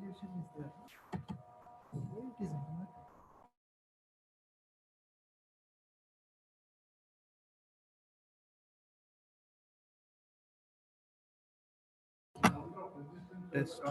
notification is there. Why it is not? Test.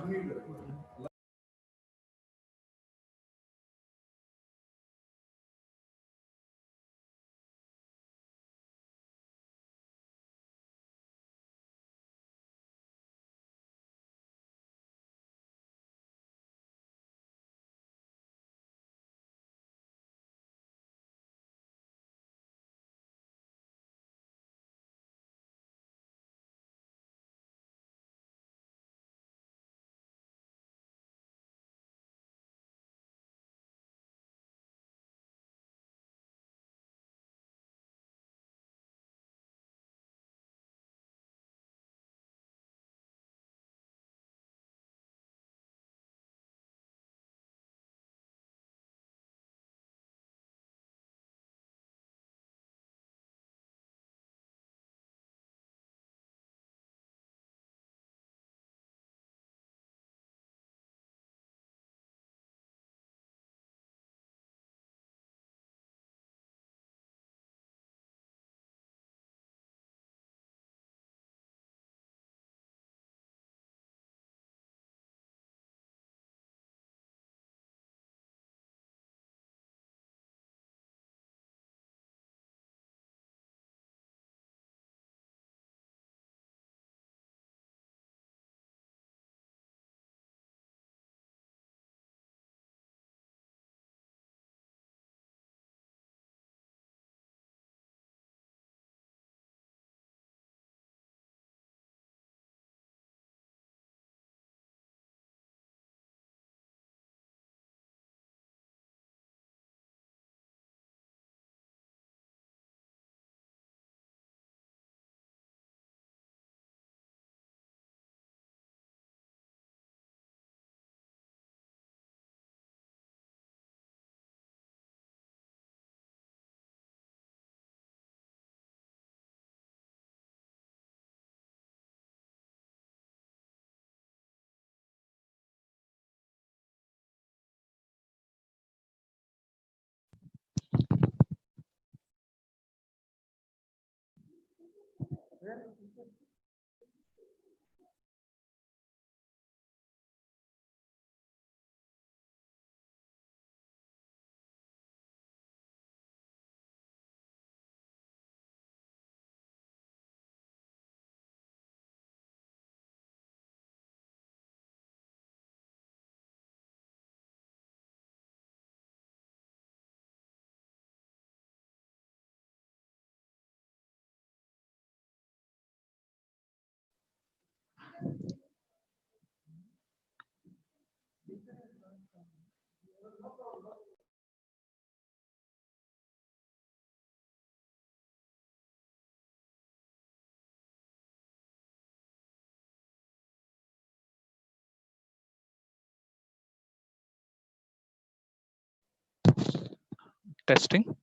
Testing.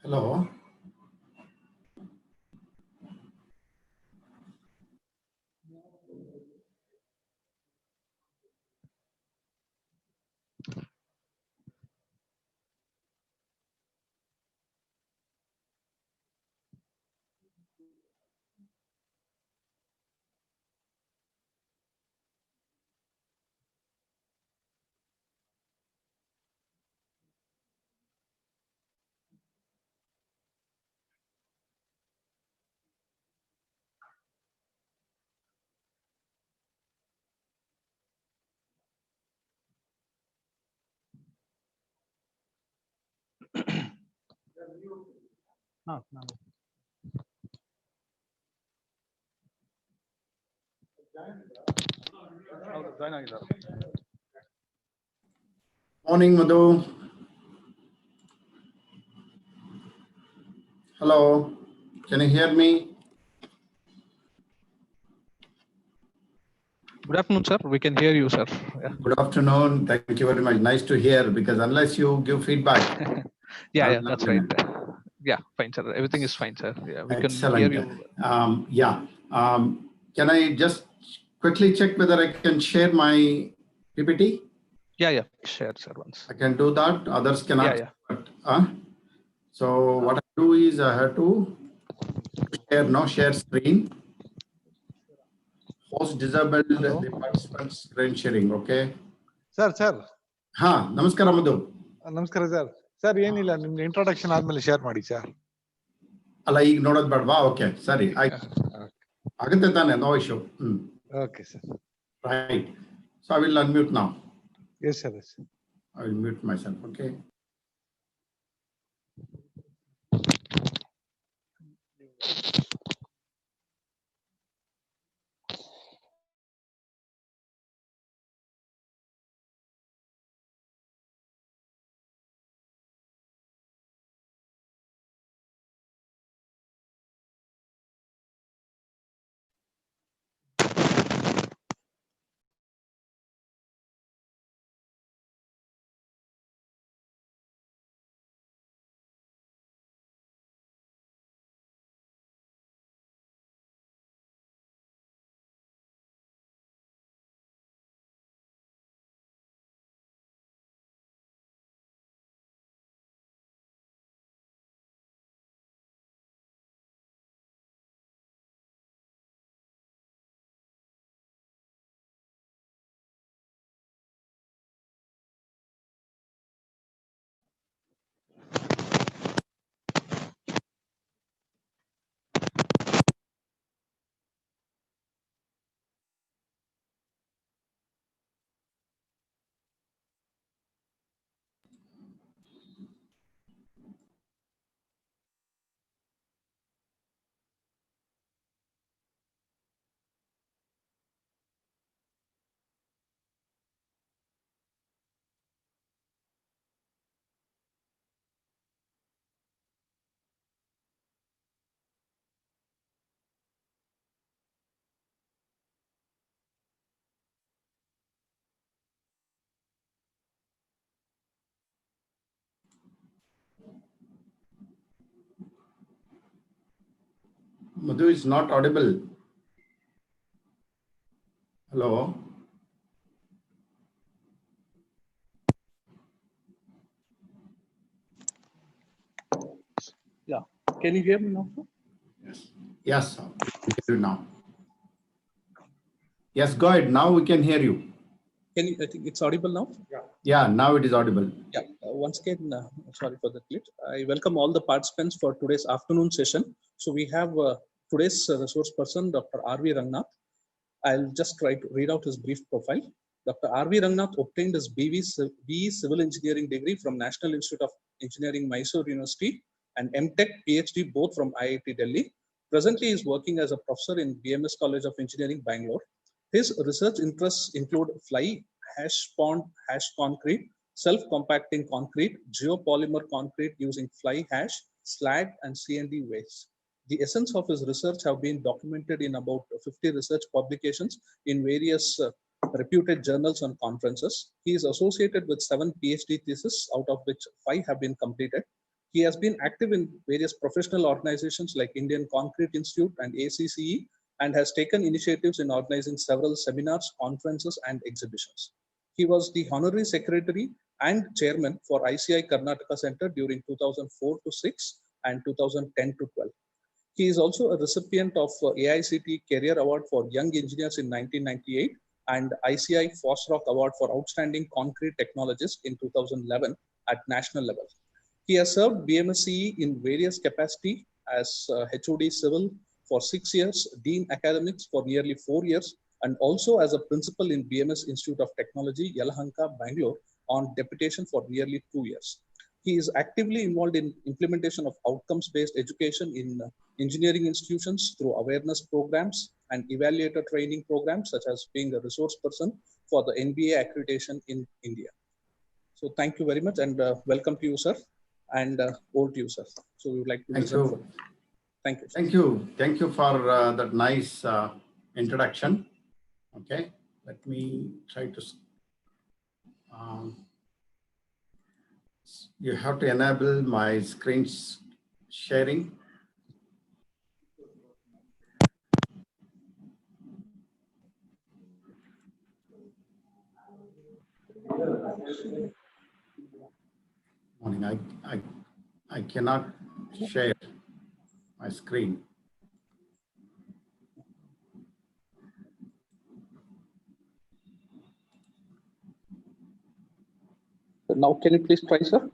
Hello. No. Morning, Madhu. Hello. Can you hear me? Good afternoon, sir. We can hear you, sir. Yeah. Good afternoon. Thank you very much. Nice to hear, because unless you give feedback. Yeah, that's right. Yeah, fine, sir. Everything is fine, sir. Yeah, we Excellent. can hear you. Can I just quickly check whether I can share my PPT? Yeah, share, sir, once. I can do that. Others cannot. Yeah. But, so what I do is I have to share screen. Host disabled the participants screen sharing. Okay. Sir. Namaskara, Madhu. Namaskara, sir. Sir, ಏನಿಲ್ಲ ನಿಮ್ದು introduction ಆದ್ಮೇಲೆ share ಮಾಡಿ sir. ಅಲ್ಲ ಈಗ ನೋಡೋದು ಬೇಡವಾ? Okay ಸರಿ ಆಯ್ತು. ಆಗುತ್ತೆ ತಾನೆ? No issue. Okay, sir. Right. So I will unmute now. Yes, sir. I will mute myself. Okay. Madhu is not audible. Hello. Yeah. Can you hear me now, sir? Yes, sir. We can hear you now. Yes, go ahead. Now we can hear you. I think it's audible now? Yeah, now it is audible. Yeah. Once again, sorry for the glitch. I welcome all the participants for today's afternoon session. So we have today's resource person, Dr. R.V. Rangnath. I'll just try to read out his brief profile. Dr. R.V. Rangnath obtained his BE Civil Engineering degree from National Institute of Engineering, Mysore University, and MTech PhD both from IIT Delhi. Presently, he is working as a professor in BMS College of Engineering, Bangalore. His research interests include fly hash pond hash concrete, self-compacting concrete, geopolymer concrete using fly hash, slag, and CND waste. The essence of his research have been documented in about 50 research publications in various reputed journals and conferences. He is associated with 7 PhD theses, out of which 5 have been completed. He has been active in various professional organizations like Indian Concrete Institute and ACCE, and has taken initiatives in organizing several seminars, conferences, and exhibitions. He was the honorary secretary and chairman for ICI Karnataka Center during 2004 to 6 and 2010 to 12. He is also a recipient of AICT Career Award for Young Engineers in 1998 and ICI FOSROC Award for Outstanding Concrete Technologist in 2011 at national level. He has served BMSCE in various capacities as HOD Civil for 6 years, Dean Academics for nearly 4 years, and also as a principal in BMS Institute of Technology, Yelahanka, Bangalore, on deputation for nearly 2 years. He is actively involved in implementation of outcomes-based education in engineering institutions through awareness programs and evaluator training programs, such as being a resource person for the NBA accreditation in India. So thank you very much, and welcome to you, sir. And over to you, sir. So we would like to listen. Thank you. Sir. Thank you for that nice introduction. Okay, let me try to. You have to enable my screen sharing. Morning. I cannot share my screen. Now, can you please try, sir?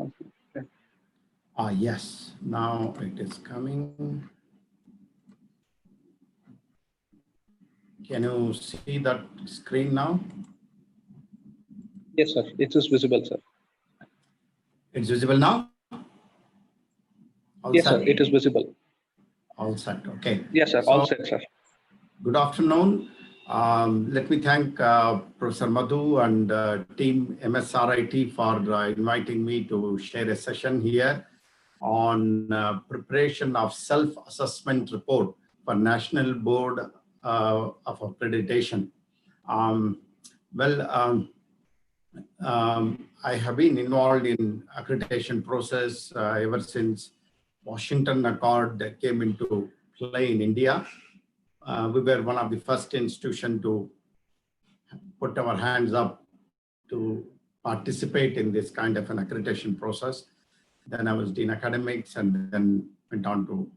Yes, now it is coming. Can you see that screen now? Yes, sir. It is visible, sir. It's visible now? All yes, set? sir. It is visible. All set. Okay. Yes, sir. All set, sir. Good afternoon. Let me thank Professor Madhu and team MSRIT for inviting me to share a session here on preparation of self-assessment report for National Board of Accreditation. I have been involved in accreditation process ever since Washington Accord came into play in India. We were one of the first institutions to put our hands up to participate in this kind of an accreditation process. Then I was Dean Academics and then went on to,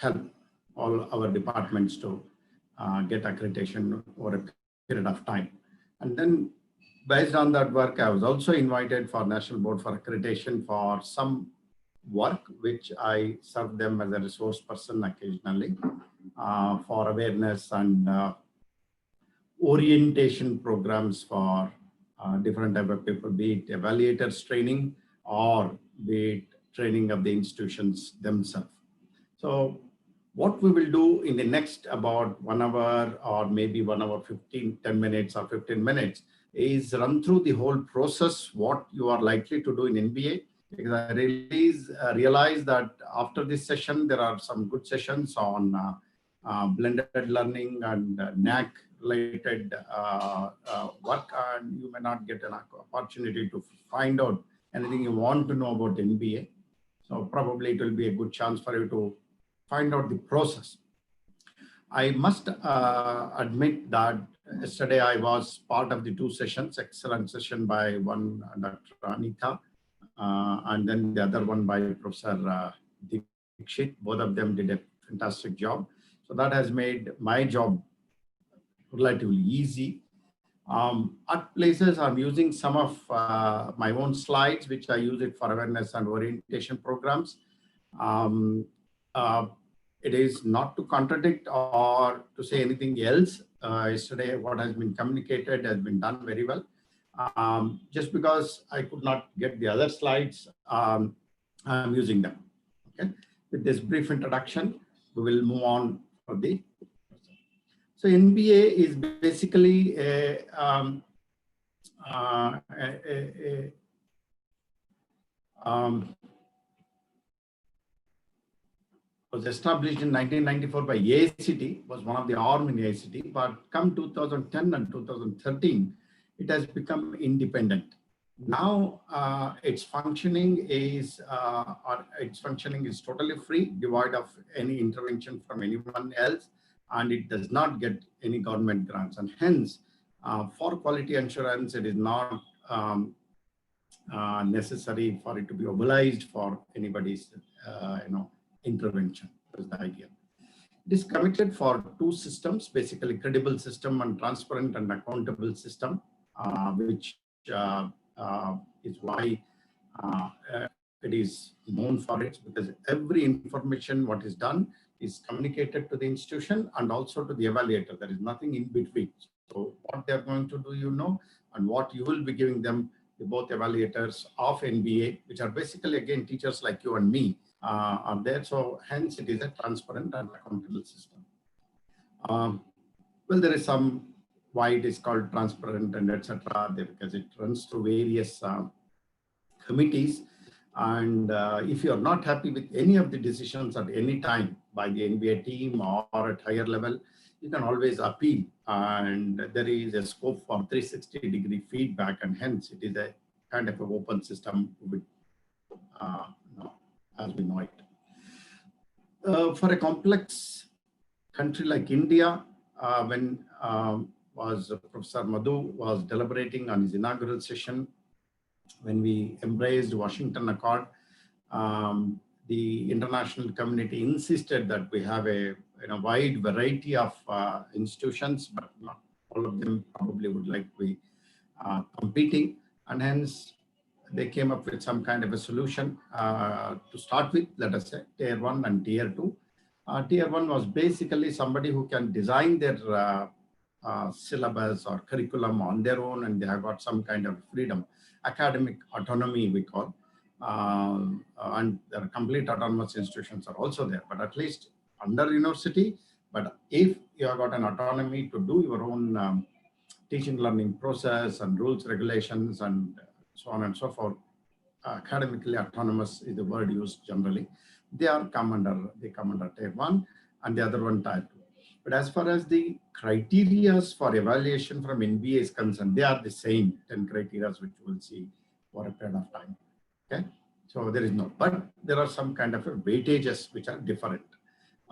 help all our departments to get accreditation over a period of time. And then based on that work, I was also invited for National Board for Accreditation for some work, which I serve them as a resource person occasionally for awareness and orientation programs for different type of people, be it evaluators training or be it training of the institutions themselves. So what we will do in the next about 1 hour or maybe 1 hour, 10 minutes or 15 minutes is run through the whole process, what you are likely to do in NBA. Because I realize that after this session, there are some good sessions on blended learning and NAAC related work, and you may not get an opportunity to find out anything you want to know about NBA. So probably it will be a good chance for you to find out the process. I must admit that yesterday I was part of the 2 sessions, excellent session by one Dr. Anita, and then the other one by Professor Dikshit. Both of them did a fantastic job. So that has made my job relatively easy. At places, I'm using some of my own slides, which I use it for awareness and orientation programs. It is not to contradict or to say anything else. Yesterday, what has been communicated has been done very well. Just because I could not get the other slides, I'm using them. Okay. With this brief introduction, we will move on for the. So NBA is basically was established in 1994 by AICT, was one of the arm in AICT, but come 2010 and 2013, it has become independent. Now its functioning is totally free, devoid of any intervention from anyone else, and it does not get any government grants. And hence, for quality assurance, it is not necessary for it to be mobilized for anybody's intervention. That's the idea. It is committed for two systems, basically credible system and transparent and accountable system, which is why it is known for it, because every information what is done is communicated to the institution and also to the evaluator. There is nothing in between. So what they're going to do, and what you will be giving them, the both evaluators of NBA, which are basically, again, teachers like you and me, are there. So hence it is a transparent and accountable system. Well, there is some why it is called transparent and etc. Because it runs through various committees. And if you are not happy with any of the decisions at any time by the NBA team or at higher level, you can always appeal. And there is a scope for 360-degree feedback. And hence it is a kind of an open system with, as we know it. For a complex country like India, when Professor Madhu was deliberating on his inaugural session, when we embraced Washington Accord, the international community insisted that we have a wide variety of institutions, but not all of them probably would like to be competing. And hence, they came up with some kind of a solution to start with, let us say, Tier 1 and Tier 2. Tier 1 was basically somebody who can design their syllabus or curriculum on their own, and they have got some kind of freedom, academic autonomy we call, and their complete autonomous institutions are also there, but at least under university. But if you have got an autonomy to do your own teaching learning process and rules, regulations, and so on and so forth, academically autonomous is the word used generally. They come under Tier 1 and the other one Tier 2. But as far as the criteria for evaluation from NBA is concerned, they are the same 10 criteria which we'll see for a period of time. Okay, so there is no, but there are some kind of weightages which are different.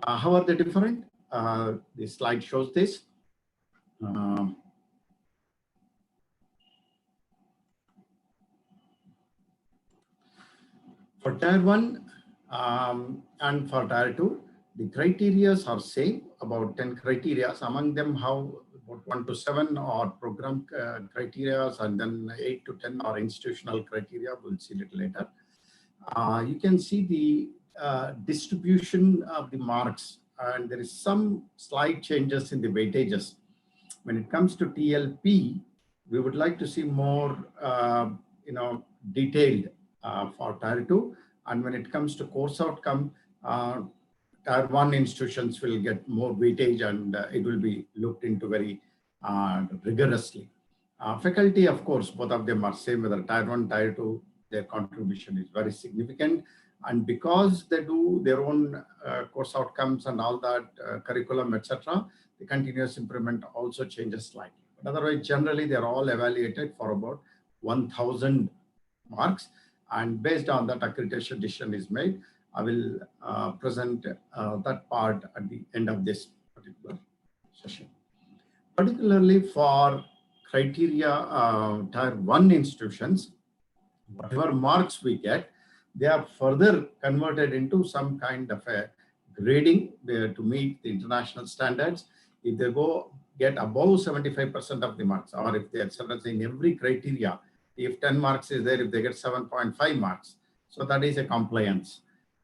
How are they different? The slide shows this. For Tier 1 and for Tier 2, the criteria are same, about 10 criteria. Among them, how about 1 to 7 are program criteria, and then 8 to 10 are institutional criteria. We'll see it later. You can see the distribution of the marks, and there is some slight changes in the weightages. When it comes to TLP, we would like to see more, detailed for Tier 2. And when it comes to course outcome, Tier 1 institutions will get more weightage, and it will be looked into very rigorously. Faculty, of course, both of them are same, whether Tier 1, Tier 2, their contribution is very significant. And because they do their own course outcomes and all that curriculum, etc., the continuous improvement also changes slightly. But otherwise, generally, they're all evaluated for about 1,000 marks. And based on that, accreditation decision is made. I will present that part at the end of this particular session. Particularly for criteria Tier 1 institutions, whatever marks we get, they are further converted into some kind of a grading to meet the international standards. If they get above 75% of the marks, or if they are in every criteria, if 10 marks is there, if they get 7.5 marks, so that is a compliance.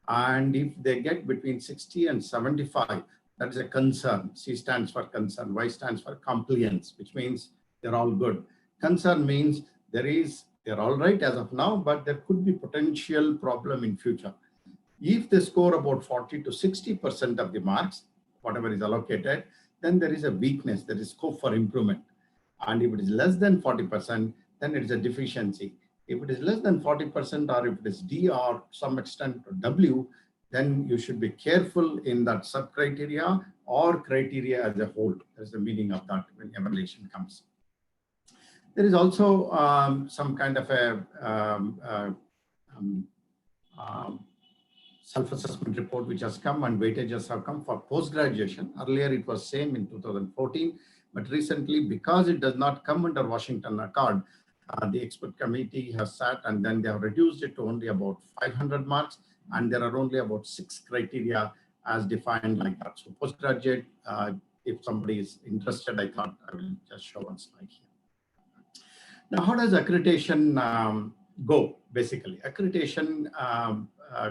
And if they get between 60 and 75, that is a concern. C stands for concern, Y stands for compliance, which means they're all good. Concern means they're all right as of now, but there could be potential problem in future. If they score about 40 to 60% of the marks, whatever is allocated, then there is a weakness, there is scope for improvement. And if it is less than 40%, then it is a deficiency. If it is less than 40%, or if it is D or some extent W, then you should be careful in that sub-criteria or criteria as a whole. That's the meaning of that when evaluation comes. There is also some kind of a self-assessment report which has come, and weightages have come for post-graduation. Earlier it was same in 2014, but recently, because it does not come under Washington Accord, the expert committee has sat and then they have reduced it to only about 500 marks, and there are only about 6 criteria as defined like that. So postgraduate, if somebody is interested, I thought I will just show one slide here. Now, how does accreditation go? Basically, accreditation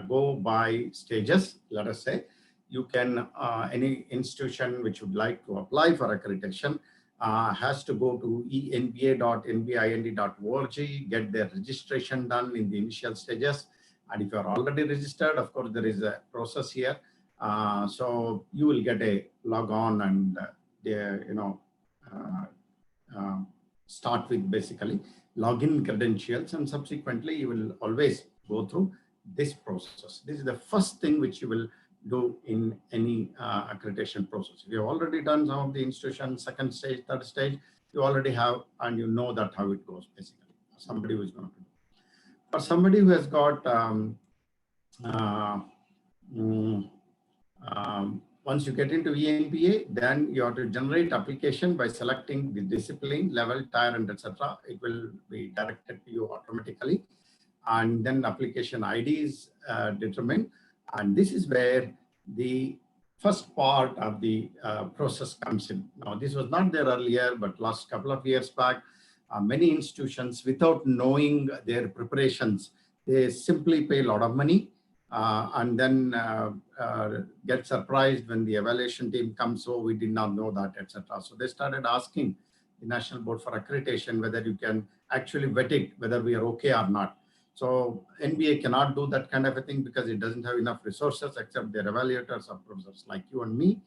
go by stages. Let us say you can, any institution which would like to apply for accreditation has to go to enba.nbind.org, get their registration done in the initial stages. And if you are already registered, of course, there is a process here. So you will get a log on and start with basically login credentials, and subsequently you will always go through this process. This is the first thing which you will do in any accreditation process. If you have already done some of the institution, second stage, third stage, you already have, and you know that how it goes basically. Somebody who is going to do. For somebody who has got once you get into ENBA, then you have to generate application by selecting the discipline, level, tier, and etc. It will be directed to you automatically. And then application ID is determined. And this is where the first part of the process comes in. Now, this was not there earlier, but last couple of years back, many institutions, without knowing their preparations, they simply pay a lot of money and then get surprised when the evaluation team comes, oh, we did not know that, etc. So they started asking the National Board for Accreditation whether you can actually vet it, whether we are okay or not. So NBA cannot do that kind of a thing because it doesn't have enough resources except their evaluators or professors like you and me.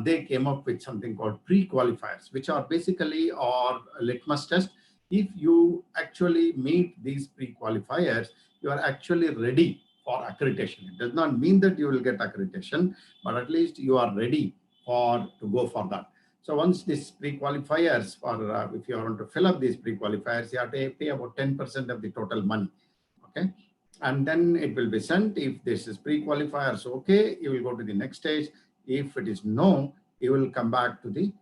They came up with something called pre-qualifiers, which are basically a litmus test. If you actually meet these pre-qualifiers, you are actually ready for accreditation. It does not mean that you will get accreditation, but at least you are ready to go for that. So once these pre-qualifiers, or if you want to fill up these pre-qualifiers, you have to pay about 10% of the total money. Okay, and then it will be sent. If this is pre-qualifiers, okay, you will go to the next stage. If it is no, you will come back to the.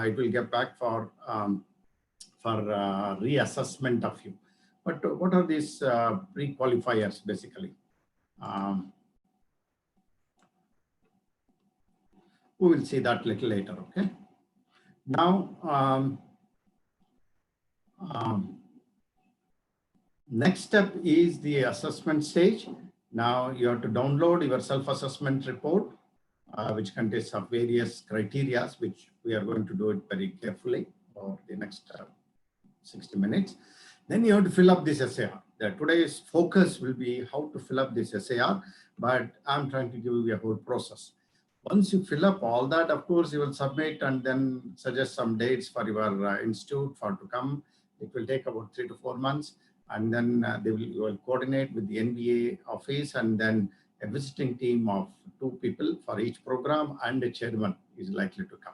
It will get back for reassessment of you. But what are these pre-qualifiers basically? We will see that little later. Okay. Now. Next step is the assessment stage. Now you have to download your self-assessment report, which contains of various criteria, which we are going to do it very carefully for the next 60 minutes. Then you have to fill up this SAR. Today's focus will be how to fill up this SAR, but I'm trying to give you a whole process. Once you fill up all that, of course, you will submit and then suggest some dates for your institute to come. It will take about 3 to 4 months. And then you will coordinate with the NBA office, and then a visiting team of 2 people for each program, and a chairman is likely to come.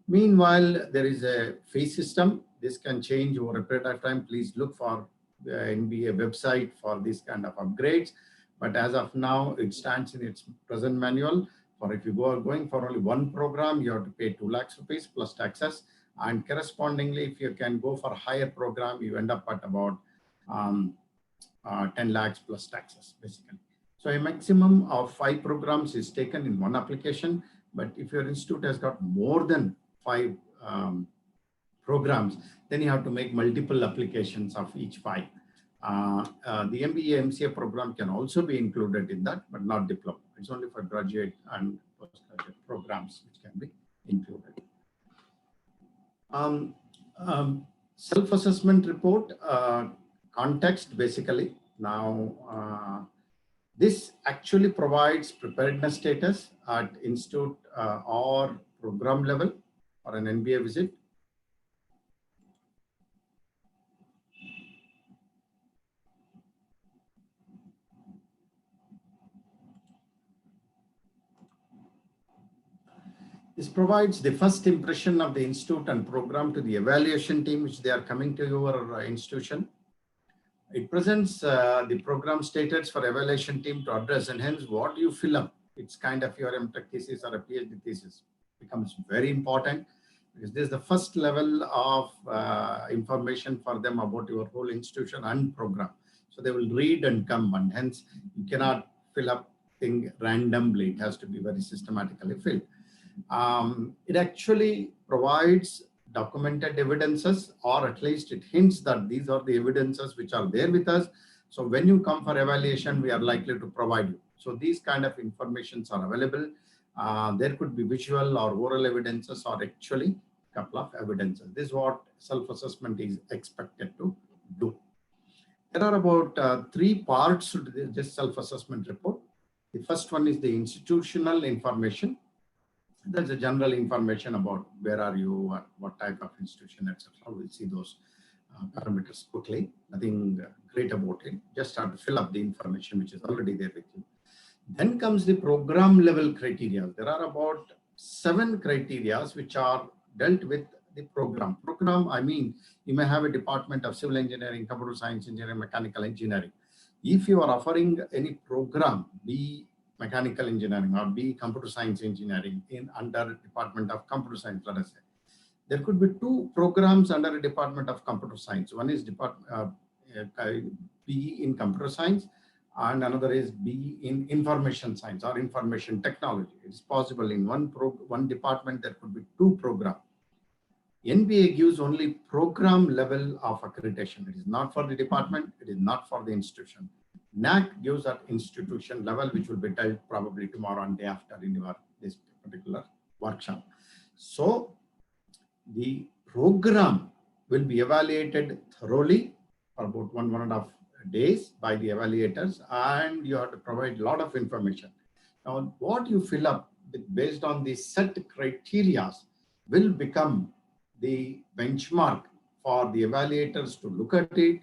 Meanwhile, there is a fee system. This can change over a period of time. Please look for the NBA website for this kind of upgrades. But as of now, it stands in its present manual. For if you are going for only one program, you have to pay 2 lakhs rupees plus taxes. And correspondingly, if you can go for a higher program, you end up at about 10 lakhs plus taxes, basically. So a maximum of 5 programs is taken in one application. But if your institute has got more than 5 programs, then you have to make multiple applications of each 5. The MBA, MCA program can also be included in that, but not diploma. It's only for graduate and postgraduate programs which can be included. Self-assessment report. Context, basically. Now, this actually provides preparedness status at institute or program level for an NBA visit. This provides the first impression of the institute and program to the evaluation team, which they are coming to your institution. It presents the program status for evaluation team to address, and hence what you fill up, it's kind of your MTech thesis or a PhD thesis, becomes very important, because this is the first level of information for them about your whole institution and program. So they will read and come, and hence you cannot fill up thing randomly. It has to be very systematically filled. It actually provides documented evidences, or at least it hints that these are the evidences which are there with us. So when you come for evaluation, we are likely to provide you. So these kind of informations are available. There could be visual or oral evidences, or actually a couple of evidences. This is what self-assessment is expected to do. There are about 3 parts to this self-assessment report. The first one is the institutional information. There's a general information about where are you, what type of institution, etc. We'll see those parameters quickly. Nothing great about it. Just have to fill up the information which is already there with you. Then comes the program level criteria. There are about 7 criteria which are dealt with the program. Program, I mean, you may have a department of civil engineering, computer science engineering, mechanical engineering. If you are offering any program, be mechanical engineering or be computer science engineering in under Department of Computer Science, let us say, there could be 2 programs under a Department of Computer Science. One is BE in Computer Science, and another is BE in Information Science or Information Technology. It's possible in one department there could be 2 programs. NBA gives only program level of accreditation. It is not for the department. It is not for the institution. NAAC gives at institution level, which will be dealt probably tomorrow and day after in this particular workshop. So the program will be evaluated thoroughly for about 1.5 days by the evaluators, and you have to provide a lot of information. Now, what you fill up based on the set criteria will become the benchmark for the evaluators to look at it,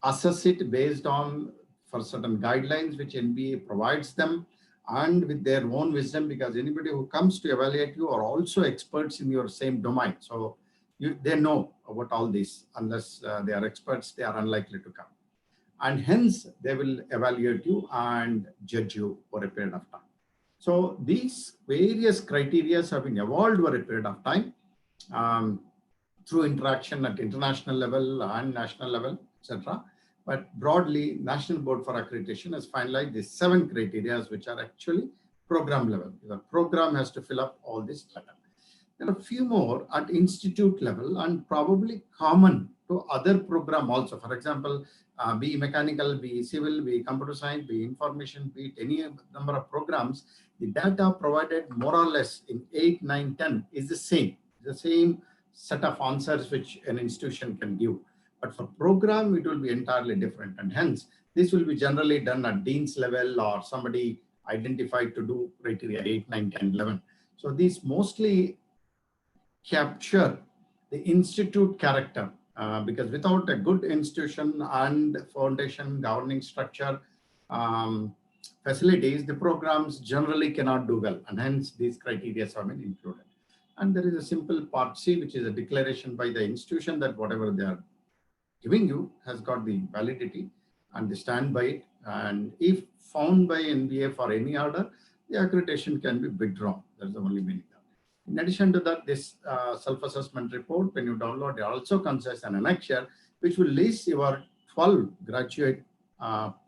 assess it based on for certain guidelines which NBA provides them, and with their own wisdom, because anybody who comes to evaluate you are also experts in your same domain. So they know about all this. Unless they are experts, they are unlikely to come. And hence, they will evaluate you and judge you for a period of time. So these various criteria have been evolved over a period of time through interaction at international level and national level, etc. But broadly, National Board for Accreditation has finalized the 7 criteria, which are actually program level. The program has to fill up all this data. There are a few more at institute level and probably common to other program also. For example, be mechanical, be civil, be computer science, be information, be any number of programs, the data provided more or less in 8, 9, 10 is the same set of answers which an institution can give. But for program, it will be entirely different. And hence, this will be generally done at dean's level or somebody identified to do criteria 8, 9, 10, 11. So these mostly capture the institute character because without a good institution and foundation governing structure facilities, the programs generally cannot do well. And hence, these criteria have been included. And there is a simple part C, which is a declaration by the institution that whatever they are giving you has got the validity, and they stand by it. And if found by NBA for any order, the accreditation can be withdrawn. That's the only meaning. In addition to that, this self-assessment report, when you download, it also consists an annexure, which will list your 12 graduate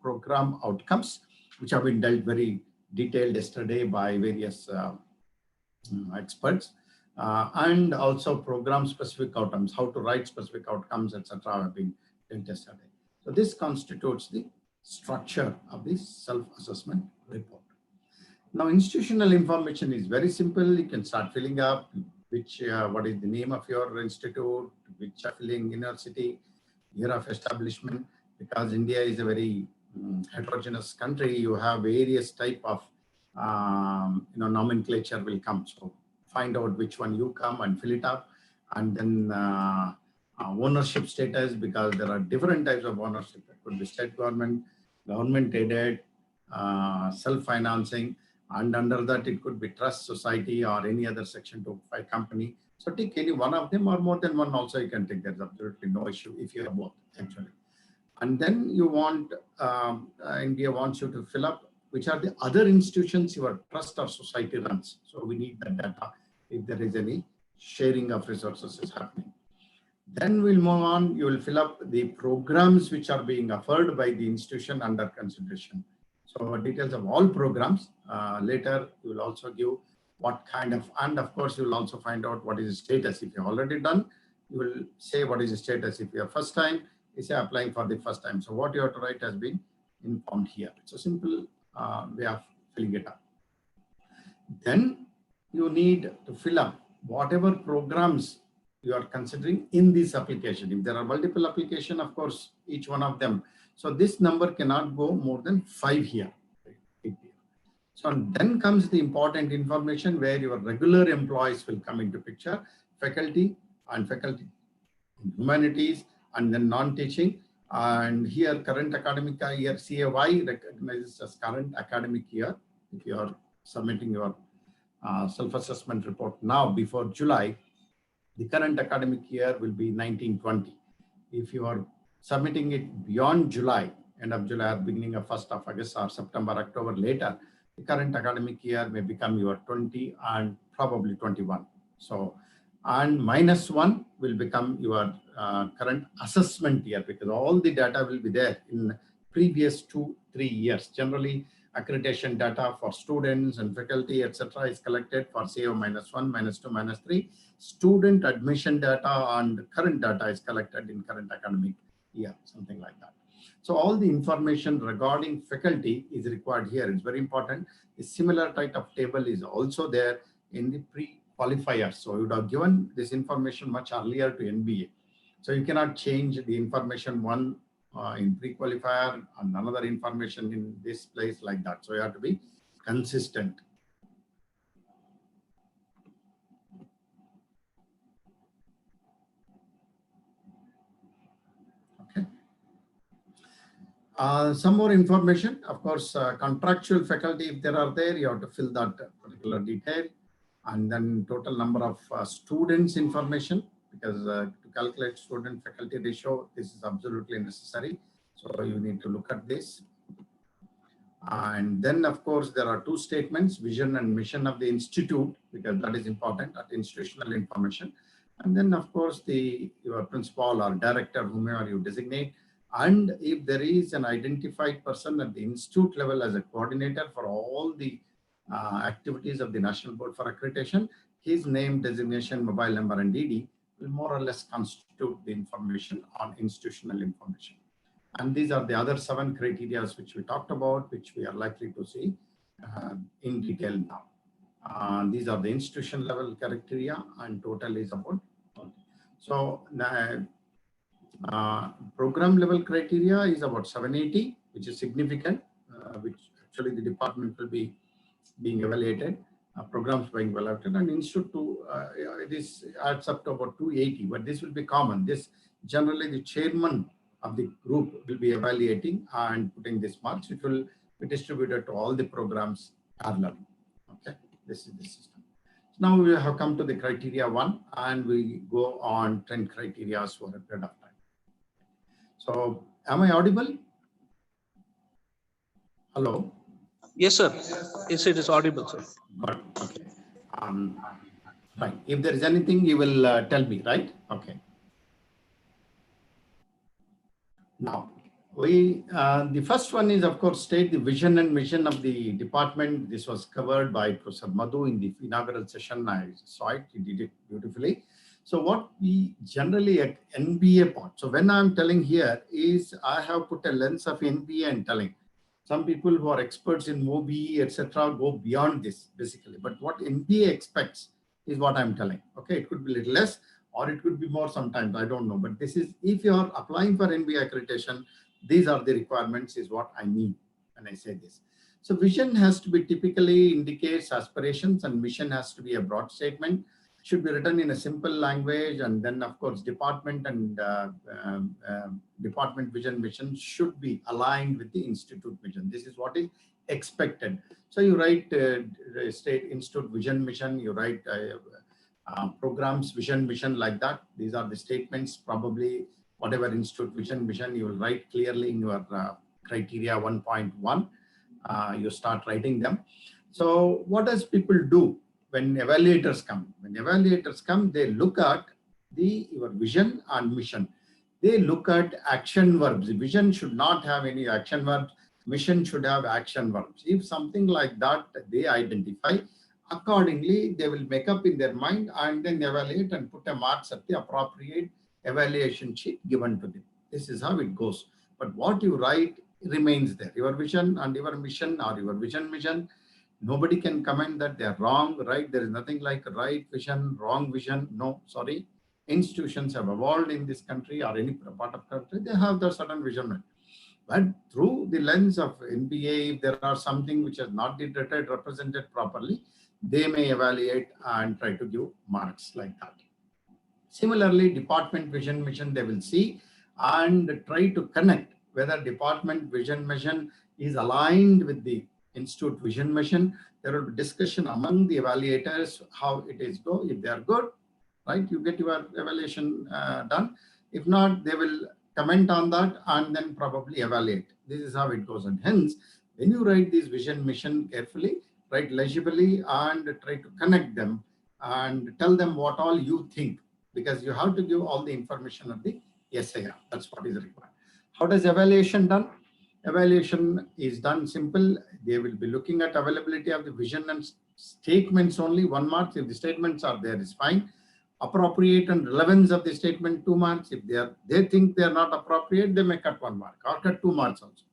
program outcomes, which have been dealt very detailed yesterday by various experts. And also program-specific outcomes, how to write specific outcomes, etc. have been dealt yesterday. So this constitutes the structure of this self-assessment report. Now, institutional information is very simple. You can start filling up what is the name of your institute, which affiliating university, year of establishment. Because India is a very heterogeneous country, you have various type of nomenclature will come. So find out which one you come and fill it up, and then ownership status, because there are different types of ownership. It could be state government, government aided, self-financing. And under that, it could be trust, society, or any other section 205 company. So take any one of them or more than one also you can take. There's absolutely no issue if you have both, actually. And then you want, India wants you to fill up which are the other institutions your trust or society runs. So we need that data if there is any sharing of resources is happening. Then we'll move on. You will fill up the programs which are being offered by the institution under consideration. So details of all programs. Later, you will also give what kind of, and of course, you will also find out what is the status. If you're already done, you will say what is the status. If you're first time, you say applying for the first time. So what you have to write has been informed here. It's a simple way of filling it up. Then you need to fill up whatever programs you are considering in this application. If there are multiple applications, of course, each one of them. So this number cannot go more than 5 here. So then comes the important information where your regular employees will come into picture, faculty and faculty in humanities, and then non-teaching. And here current academic year, CAY recognizes as current academic year. If you are submitting your self-assessment report now before July, the current academic year will be 1920. If you are submitting it beyond July, end of July or beginning of 1st of August or September, October later, the current academic year may become your 20 and probably 21. So, and -1 will become your current assessment year, because all the data will be there in previous 2-3 years. Generally, accreditation data for students and faculty, etc., is collected for CO -1, -2, -3. Student admission data and current data is collected in current academic year, something like that. So all the information regarding faculty is required here. It's very important. A similar type of table is also there in the pre-qualifiers. So you would have given this information much earlier to NBA. So you cannot change the information one in pre-qualifier and another information in this place like that. So you have to be consistent. Okay. Some more information, of course, contractual faculty, if there are there, you have to fill that particular detail. And then total number of students information, because to calculate student faculty ratio, this is absolutely necessary. So you need to look at this. And then, of course, there are 2 statements, vision and mission of the institute, because that is important, that institutional information. And then, of course, your principal or director, whomever you designate. And if there is an identified person at the institute level as a coordinator for all the activities of the National Board for Accreditation, his name, designation, mobile number, and DD will more or less constitute the information on institutional information. And these are the other 7 criteria which we talked about, which we are likely to see in detail now. These are the institution level criteria, and total is about. So program level criteria is about 780, which is significant, which actually the department will be being evaluated, programs being evaluated, and institute this adds up to about 280, but this will be common. This generally the chairman of the group will be evaluating and putting this marks, which will be distributed to all the programs parallel. Okay, this is the system. So now we have come to the criteria 1, and we go on 10 criteria for a period of time. So am I audible? Hello? Yes, sir. Yes, it is audible, sir. Good. Okay. Fine. If there is anything, you will tell me, right? Okay. Now, the first one is, of course, state the vision and mission of the department. This was covered by Professor Madhu in the inaugural session. I saw it. He did it beautifully. So what we generally at NBA part. So when I'm telling here is I have put a lens of NBA and telling. Some people who are experts in OBE, etc., go beyond this basically. But what NBA expects is what I'm telling. Okay, it could be a little less or it could be more sometimes. I don't know. But this is, if you are applying for NBA accreditation, these are the requirements is what I mean when I say this. So vision has to be typically indicates aspirations, and mission has to be a broad statement. Should be written in a simple language, and then of course department and department vision mission should be aligned with the institute vision. This is what is expected. So you write state institute vision mission, you write programs vision mission, like that. These are the statements. Probably whatever institute vision mission you will write clearly in your criteria 1.1. You start writing them. So what does people do when evaluators come? When evaluators come, they look at your vision and mission. They look at action verbs. The vision should not have any action verbs. Mission should have action verbs. If something like that they identify, accordingly they will make up in their mind and then evaluate and put a marks at the appropriate evaluation sheet given to them. This is how it goes. But what you write remains there. Your vision and your mission, or your vision mission, nobody can comment that they are wrong, right? There is nothing like right vision, wrong vision. No, sorry. Institutions have evolved in this country or any part of country. They have their certain vision. But through the lens of NBA, if there are something which has not been represented properly, they may evaluate and try to give marks like that. Similarly, department vision mission, they will see and try to connect whether department vision mission is aligned with the institute vision mission. There will be discussion among the evaluators how it is go. If they are good, right, you get your evaluation done. If not, they will comment on that and then probably evaluate. This is how it goes. And hence, when you write this vision mission carefully, write legibly and try to connect them and tell them what all you think, because you have to give all the information of the SAR. That's what is required. How does evaluation done? Evaluation is done simple. They will be looking at availability of the vision and statements only, 1 mark. If the statements are there, is fine. Appropriate and relevance of the statement, 2 marks. If they think they are not appropriate, they may cut 1 mark or cut 2 marks also.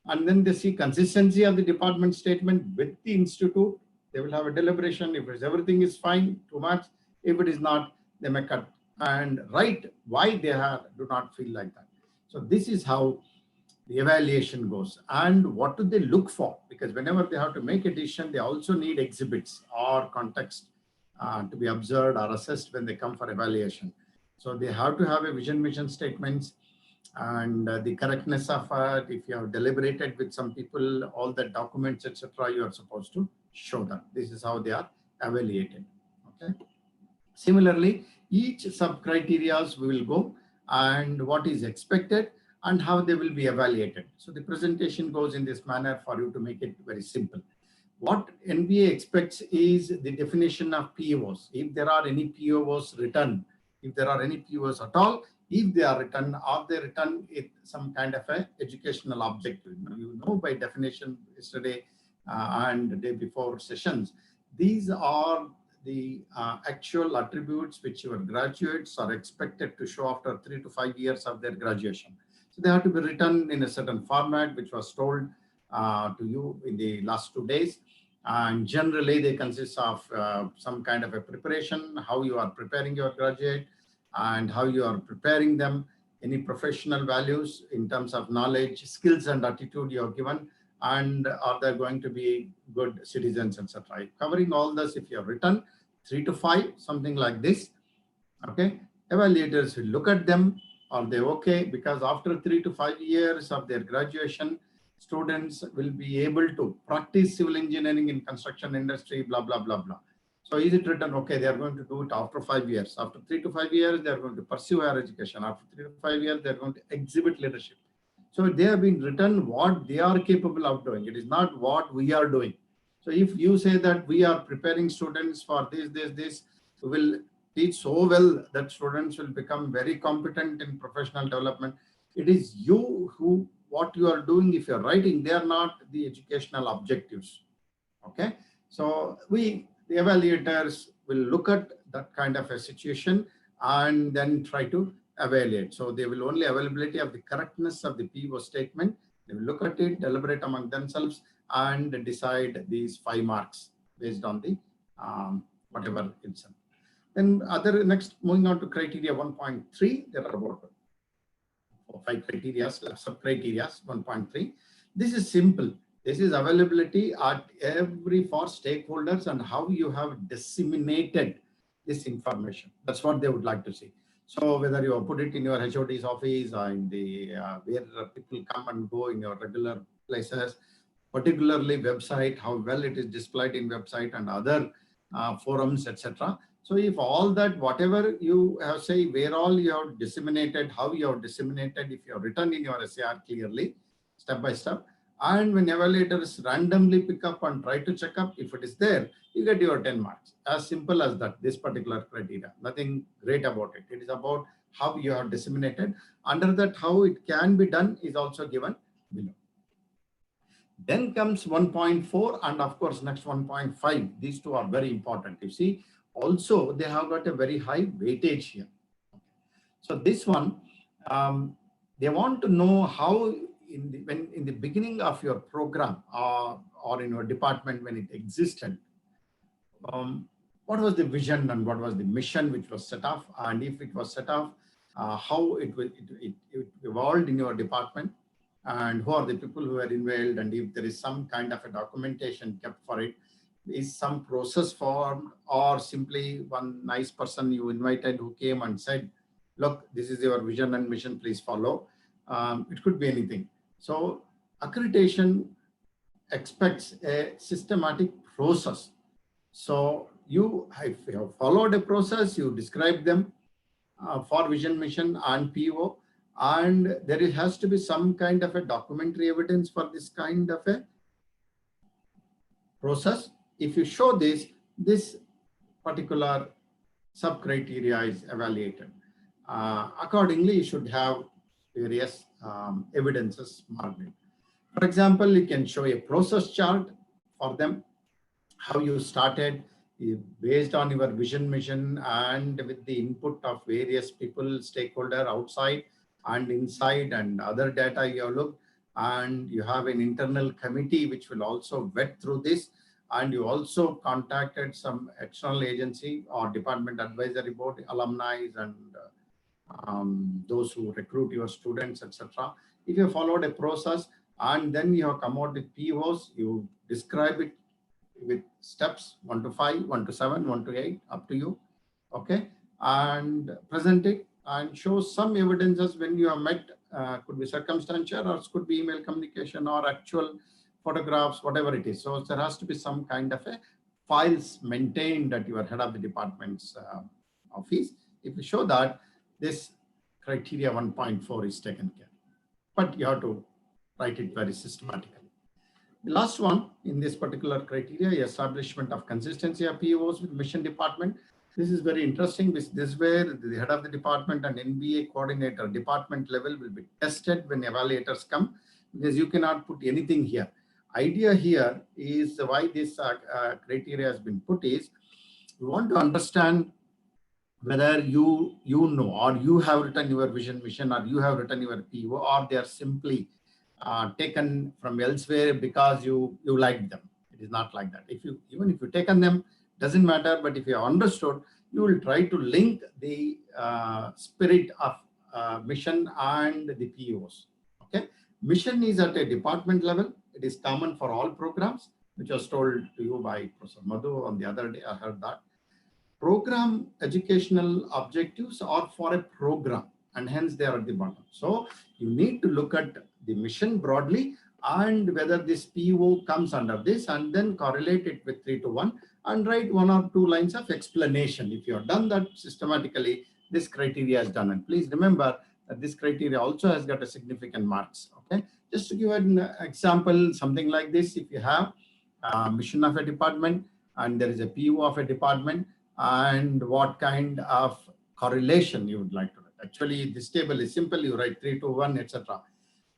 And then they see consistency of the department statement with the institute. They will have a deliberation. If everything is fine, 2 marks. If it is not, they may cut and write why they do not feel like that. So this is how the evaluation goes. And what do they look for? Because whenever they have to make a decision, they also need exhibits or context to be observed or assessed when they come for evaluation. So they have to have a vision mission statements and the correctness of it. If you have deliberated with some people, all the documents, etc., you are supposed to show them. This is how they are evaluated. Okay. Similarly, each sub-criteria we will go and what is expected and how they will be evaluated. So the presentation goes in this manner for you to make it very simple. What NBA expects is the definition of POs. If there are any POs written, if there are any POs at all, if they are written, are they written with some kind of a educational objective? You know by definition yesterday and the day before sessions, these are the actual attributes which your graduates are expected to show after 3 to 5 years of their graduation. So they have to be written in a certain format, which was told to you in the last 2 days. And generally, they consist of some kind of a preparation, how you are preparing your graduate and how you are preparing them, any professional values in terms of knowledge, skills and attitude you have given, and are they going to be good citizens, etc. Covering all this, if you have written 3 to 5, something like this, okay, evaluators will look at them. Are they okay? Because after 3 to 5 years of their graduation, students will be able to practice civil engineering in construction industry, blah, blah, blah, blah. So is it written, okay, they are going to do it after 5 years. After 3 to 5 years, they are going to pursue higher education. After 3 to 5 years, they are going to exhibit leadership. So they have been written what they are capable of doing. It is not what we are doing. So if you say that we are preparing students for this, we will teach so well that students will become very competent in professional development. It is you who, what you are doing, if you're writing, they are not the educational objectives. Okay. So the evaluators will look at that kind of a situation and then try to evaluate. So they will only availability of the correctness of the PO statement. They will look at it, deliberate among themselves and decide these 5 marks based on the whatever it's. Then next, moving on to criteria 1.3, there are about 5 criteria, sub-criteria 1.3. This is simple. This is availability at for stakeholders and how you have disseminated this information. That's what they would like to see. So whether you put it in your HOD's office or in the where people come and go in your regular places, particularly website, how well it is displayed in website and other forums, etc. So if all that, whatever you have say, where all you have disseminated, how you have disseminated, if you have written in your SAR clearly, step by step, and when evaluators randomly pick up and try to check up, if it is there, you get your 10 marks. As simple as that, this particular criteria. Nothing great about it. It is about how you have disseminated. Under that, how it can be done is also given below. Then comes 1.4 and of course next 1.5. These two are very important. You see, also they have got a very high weightage here. So this one, they want to know how in the beginning of your program or in your department when it existed, what was the vision and what was the mission which was set off, and if it was set off, how it evolved in your department, and who are the people who are involved, and if there is some kind of a documentation kept for it, is some process formed, or simply one nice person you invited who came and said, look, this is your vision and mission, please follow. It could be anything. So accreditation expects a systematic process. So if you have followed a process, you describe them for vision, mission and PO, and there has to be some kind of a documentary evidence for this kind of a process. If you show this particular sub-criteria is evaluated. Accordingly, you should have various evidences marked in. For example, you can show a process chart for them, how you started based on your vision, mission, and with the input of various people, stakeholder outside and inside, and other data you have looked, and you have an internal committee which will also vet through this, and you also contacted some external agency or department advisory board, alumni, and those who recruit your students, etc. If you followed a process and then you have come out with POs, you describe it with steps 1 to 5, 1 to 7, 1 to 8, up to you, okay, and present it and show some evidences when you have met, could be circumstantial or could be email communication or actual photographs, whatever it is. So there has to be some kind of a files maintained at your head of the department's office. If you show that, this criteria 1.4 is taken care, but you have to write it very systematically. The last one in this particular criteria, establishment of consistency of POs with mission department. This is very interesting. This is where the head of the department and NBA coordinator department level will be tested when evaluators come, because you cannot put anything here. Idea here is why this criteria has been put is, we want to understand whether you know, or you have written your vision, mission, or you have written your PO, or they are simply taken from elsewhere because you like them. It is not like that. Even if you taken them, doesn't matter, but if you have understood, you will try to link the spirit of mission and the POs. Okay, mission is at a department level. It is common for all programs, which was told to you by Professor Madhu on the other day. I heard that. Program educational objectives are for a program, and hence they are at the bottom. So you need to look at the mission broadly and whether this PO comes under this, and then correlate it with 3 to 1 and write 1 or 2 lines of explanation. If you have done that systematically, this criteria is done. And please remember that this criteria also has got a significant marks. Okay, just to give an example, something like this, if you have a mission of a department and there is a PO of a department, and what kind of correlation you would like to write. Actually, this table is simple. You write 3 to 1, etc.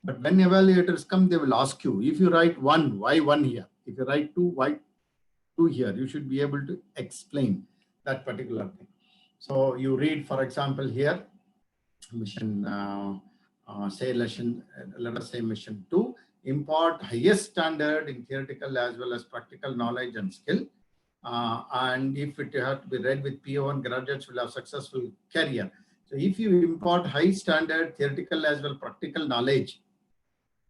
But when evaluators come, they will ask you, if you write 1, why 1 here? If you write 2, why 2 here? You should be able to explain that particular thing. So you read, for example, here, mission, let us say mission 2, impart highest standard in theoretical as well as practical knowledge and skill. And if it has to be read with PO1, graduates will have successful career. So if you impart high standard theoretical as well practical knowledge,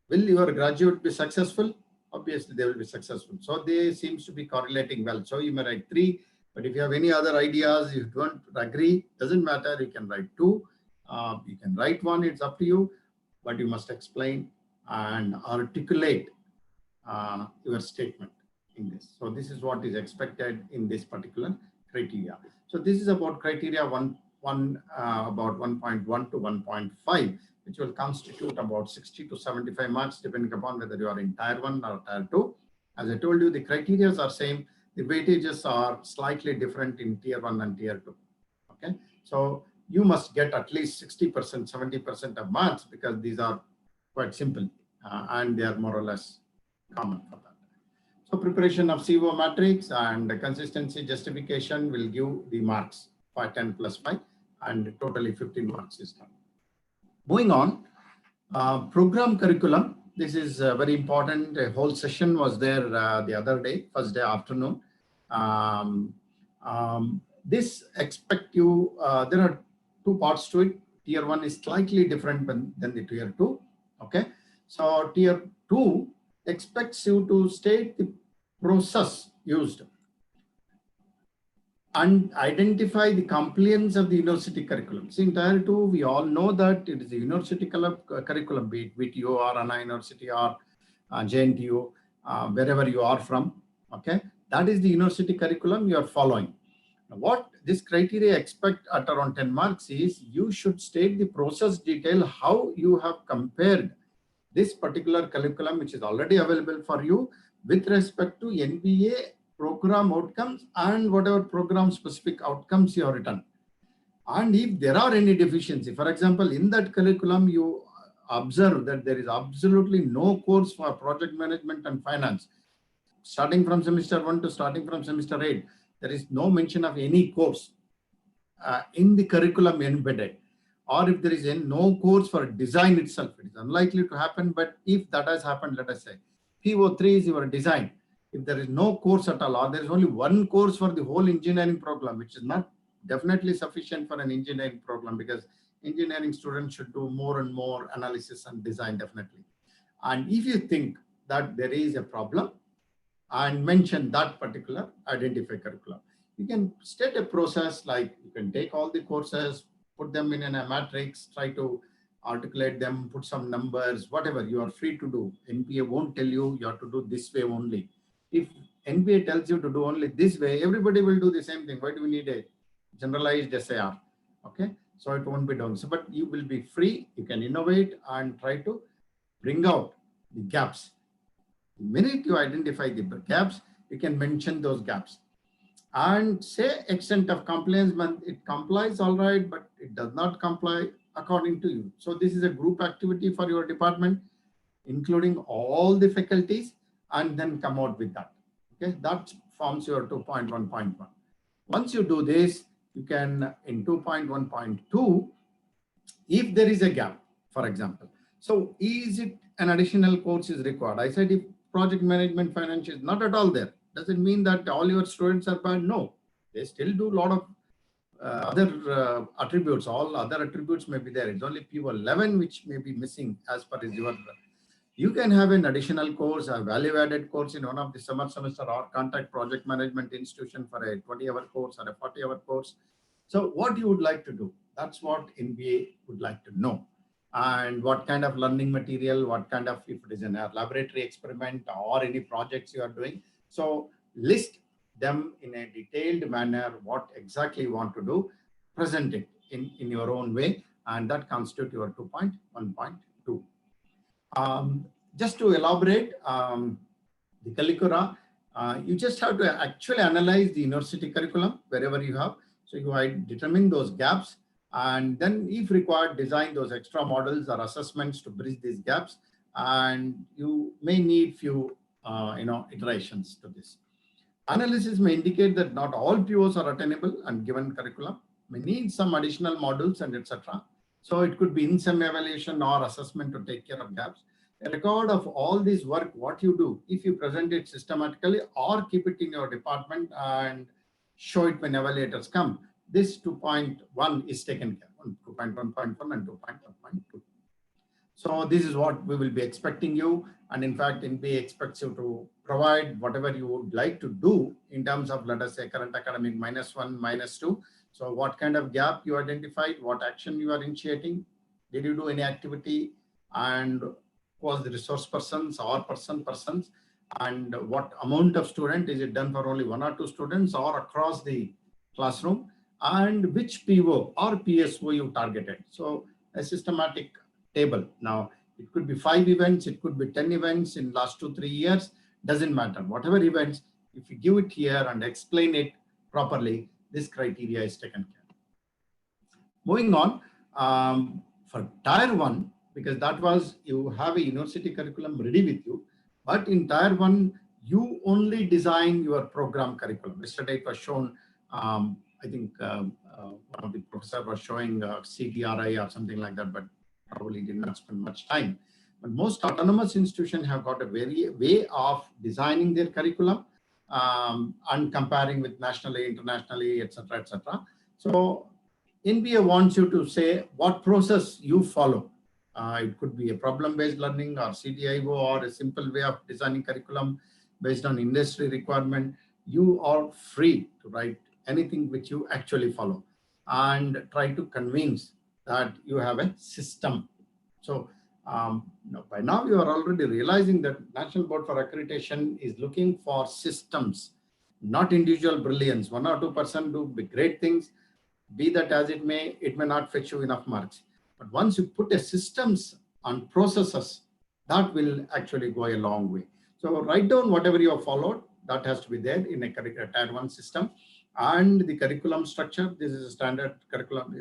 will your graduate be successful? Obviously, they will be successful. So they seems to be correlating well. So you may write 3, but if you have any other ideas, if you don't agree, doesn't matter. You can write 2. You can write 1. It's up to you, but you must explain and articulate your statement in this. So this is what is expected in this particular criteria. So this is about criteria about 1.1 to 1.5, which will constitute about 60 to 75 marks, depending upon whether you are in tier 1 or tier 2. As I told you, the criteria are same. The weightages are slightly different in tier 1 and tier 2. Okay, so you must get at least 60%, 70% of marks, because these are quite simple and they are more or less common for that. So preparation of CO matrix and the consistency justification will give the marks for 10 plus 5, and totally 15 marks is done. Moving on, program curriculum. This is very important. A whole session was there the other day, first day afternoon. This expect you, there are two parts to it. Tier 1 is slightly different than the tier 2. Okay, so tier 2 expects you to state the process used and identify the compliance of the university curriculum. See, in tier 2, we all know that it is a university curriculum, be it VTU or Anna University or JNTU, wherever you are from. Okay, that is the university curriculum you are following. Now, what this criteria expect at around 10 marks is you should state the process detail, how you have compared this particular curriculum, which is already available for you, with respect to NBA program outcomes and whatever program specific outcomes you have written. And if there are any deficiency, for example, in that curriculum, you observe that there is absolutely no course for project management and finance. Starting from semester 1 to starting from semester 8, there is no mention of any course in the curriculum embedded. Or if there is no course for design itself, it is unlikely to happen. But if that has happened, let us say, PO3 is your design. If there is no course at all, or there is only one course for the whole engineering program, which is not definitely sufficient for an engineering program, because engineering students should do more and more analysis and design definitely. And if you think that there is a problem and mention that particular identify curriculum, you can state a process like you can take all the courses, put them in a matrix, try to articulate them, put some numbers, whatever you are free to do. NPA won't tell you you have to do this way only. If NPA tells you to do only this way, everybody will do the same thing. Why do we need a generalized SAR? Okay, so it won't be done. So, but you will be free. You can innovate and try to bring out the gaps. The minute you identify the gaps, you can mention those gaps and say extent of compliance. It complies all right, but it does not comply according to you. So this is a group activity for your department, including all the faculties, and then come out with that. Okay, that forms your 2.1.1. Once you do this, you can in 2.1.2, if there is a gap, for example. So is it an additional course is required? I said if project management finance is not at all there, does it mean that all your students are bad? No, they still do a lot of other attributes. All other attributes may be there. It's only PO11 which may be missing as per is your. You can have an additional course, a value-added course in one of the summer semester or contact project management institution for a 20-hour course or a 40-hour course. So what you would like to do, that's what NBA would like to know. And what kind of learning material, what kind of, if it is a laboratory experiment or any projects you are doing. So list them in a detailed manner, what exactly you want to do, present it in your own way, and that constitutes your 2.1.2. Just to elaborate, the curricula, you just have to actually analyze the university curriculum wherever you have. So you might determine those gaps, and then if required, design those extra models or assessments to bridge these gaps. And you may need few, iterations to this. Analysis may indicate that not all POs are attainable and given curriculum may need some additional modules and etc. So it could be in some evaluation or assessment to take care of gaps. A record of all this work, what you do, if you present it systematically or keep it in your department and show it when evaluators come, this 2.1 is taken care of, 2.1.1 and 2.1.2. So this is what we will be expecting you. And in fact, NBA expects you to provide whatever you would like to do in terms of, let us say, current academic -1, -2. So what kind of gap you identified, what action you are initiating, did you do any activity, and was the resource persons or persons, and what amount of student, is it done for only 1 or 2 students or across the classroom, and which PO or PSO you targeted. So a systematic table. Now it could be 5 events, it could be 10 events in last 2-3 years, doesn't matter. Whatever events, if you give it here and explain it properly, this criteria is taken care of. Moving on, for tier 1, because that was, you have a university curriculum ready with you, but in tier 1, you only design your program curriculum. Yesterday it was shown, I think one of the professor was showing CTRI or something like that, but probably did not spend much time. But most autonomous institutions have got a very way of designing their curriculum and comparing with nationally, internationally, etc., etc. So NBA wants you to say what process you follow. It could be a problem-based learning or CDIO or a simple way of designing curriculum based on industry requirement. You are free to write anything which you actually follow and try to convince that you have a system. So by now you are already realizing that National Board for Accreditation is looking for systems, not individual brilliance. 1 or 2% do great things. Be that as it may not fetch you enough marks. But once you put a systems on processes, that will actually go a long way. So write down whatever you have followed, that has to be there in a tier 1 system. And the curriculum structure, this is a standard curriculum,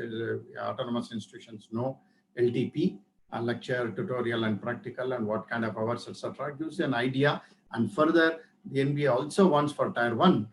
autonomous institutions know LTP, lecture, tutorial, and practical, and what kind of hours, etc. Gives you an idea. And further, the NBA also wants for tier 1,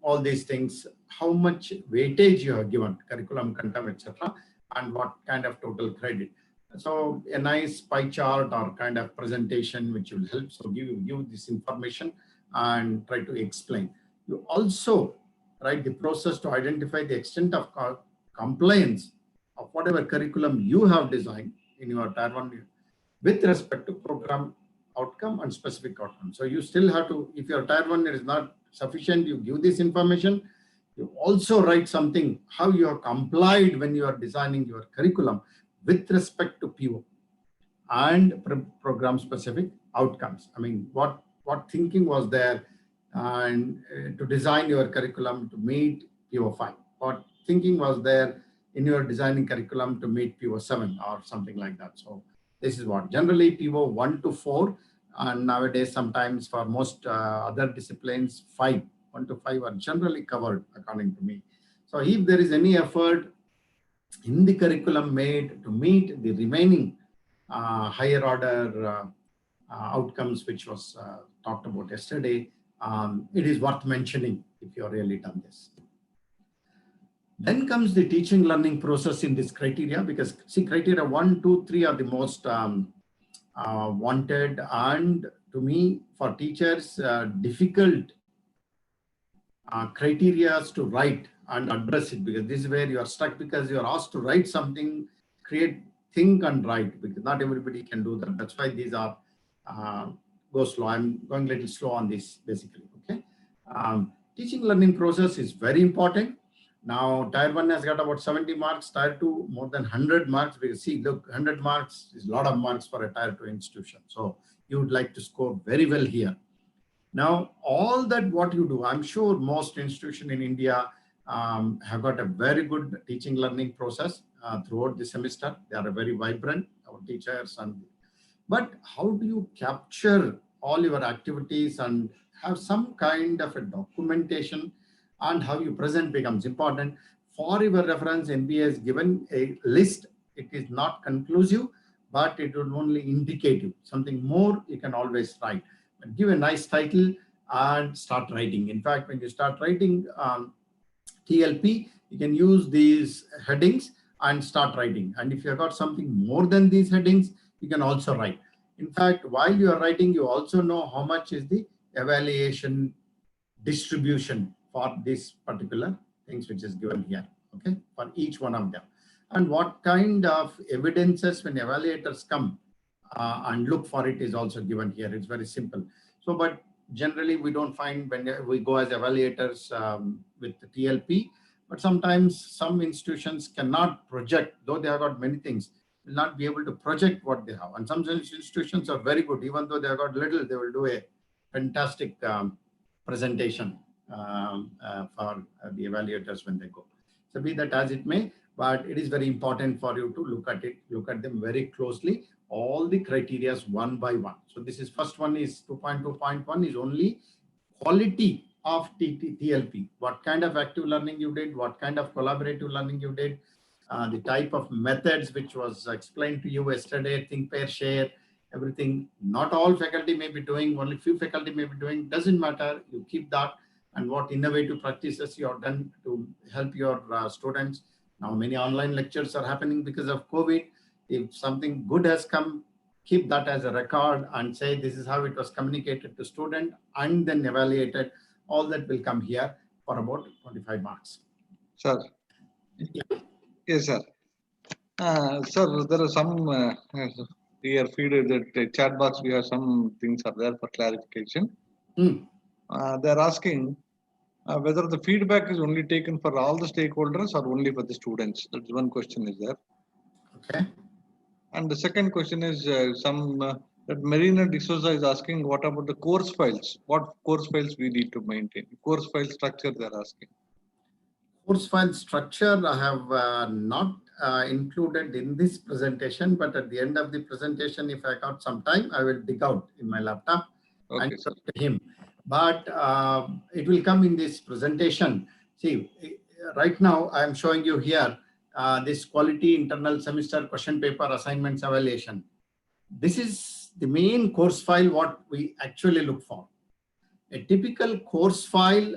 all these things, how much weightage you have given, curriculum, content, etc., and what kind of total credit. So a nice pie chart or kind of presentation which will help. So give this information and try to explain. You also write the process to identify the extent of compliance of whatever curriculum you have designed in your tier 1 with respect to program outcome and specific outcome. So you still have to, if your tier 1 is not sufficient, you give this information. You also write something, how you have complied when you are designing your curriculum with respect to PO and program specific outcomes. I mean, what thinking was there and to design your curriculum to meet PO5? What thinking was there in your designing curriculum to meet PO7 or something like that? So this is what generally PO1 to 4, and nowadays sometimes for most other disciplines 5. 1 to 5 are generally covered according to me. So if there is any effort in the curriculum made to meet the remaining higher order outcomes which was talked about yesterday, it is worth mentioning if you have really done this. Then comes the teaching learning process in this criteria, because see, criteria 1, 2, 3 are the most wanted, and to me for teachers difficult criteria to write and address it, because this is where you are stuck, because you are asked to write something, think and write, because not everybody can do that. That's why these are go slow. I'm going a little slow on this basically. Okay, teaching learning process is very important. Now tier 1 has got about 70 marks, tier 2 more than 100 marks, because see, look, 100 marks is a lot of marks for a tier 2 institution. So you would like to score very well here. Now, all that what you do, I'm sure most institutions in India have got a very good teaching learning process throughout the semester. They are very vibrant, our teachers. But how do you capture all your activities and have some kind of a documentation, and how you present becomes important. For your reference, NBA has given a list. It is not conclusive, but it will only indicate you. Something more you can always write. But give a nice title and start writing. In fact, when you start writing TLP, you can use these headings and start writing. And if you have got something more than these headings, you can also write. In fact, while you are writing, you also know how much is the evaluation distribution for this particular things which is given here, okay, for each one of them. And what kind of evidences when evaluators come and look for it is also given here. It's very simple. So, but generally we don't find when we go as evaluators with the TLP, but sometimes some institutions cannot project, though they have got many things, will not be able to project what they have. And some institutions are very good, even though they have got little, they will do a fantastic presentation for the evaluators when they go. So be that as it may, but it is very important for you to look at them very closely, all the criteria one by one. So this is first one is 2.2.1 is only quality of TLP, what kind of active learning you did, what kind of collaborative learning you did, the type of methods which was explained to you yesterday, think, pair, share, everything. Not all faculty may be doing, only few faculty may be doing, doesn't matter, you keep that, and what innovative practices you have done to help your students. Now many online lectures are happening because of COVID. If something good has come, keep that as a record and say this is how it was communicated to student and then evaluated. All that will come here for about 25 marks. Sir. Yes, sir. Sir, there are some here feed that chat box. We have some things are there for clarification. They're asking whether the feedback is only taken for all the stakeholders or only for the students. That's one question is there. Okay. And the second question is that Marina D'Souza is asking, what about the course files? What course files we need to maintain? Course file structure they're asking. Course file structure I have not included in this presentation, but at the end of the presentation, if I got some time, I will dig out in my laptop and show it to him. But it will come in this presentation. See, right now I am showing you here this quality internal semester question paper assignments evaluation. This is the main course file what we actually look for. A typical course file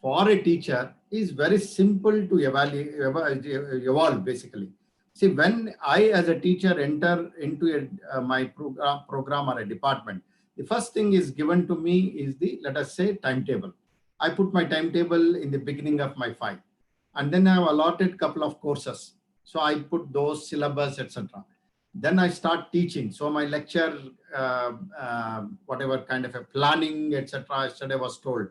for a teacher is very simple to evolve basically. See, when I as a teacher enter into my program or a department, the first thing is given to me is the, let us say, timetable. I put my timetable in the beginning of my file. And then I have allotted a couple of courses. So I put those syllabus, etc. Then I start teaching. So my lecture, whatever kind of a planning, etc. Yesterday was told,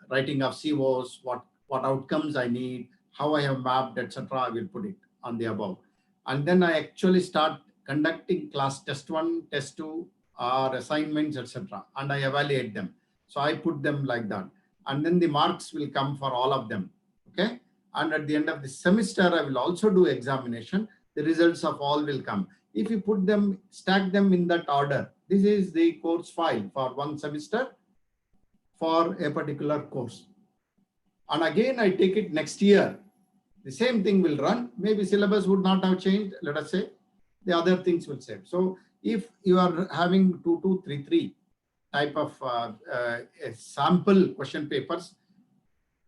writing of COs, what outcomes I need, how I have mapped, etc. I will put it on the above. And then I actually start conducting class test 1, test 2, or assignments, etc. And I evaluate them. So I put them like that. And then the marks will come for all of them. Okay. And at the end of the semester, I will also do examination. The results of all will come. If you put them, stack them in that order, this is the course file for one semester for a particular course. And again, I take it next year. The same thing will run. Maybe syllabus would not have changed. Let us say the other things will save. So if you are having 2, 2, 3, 3 type of sample question papers,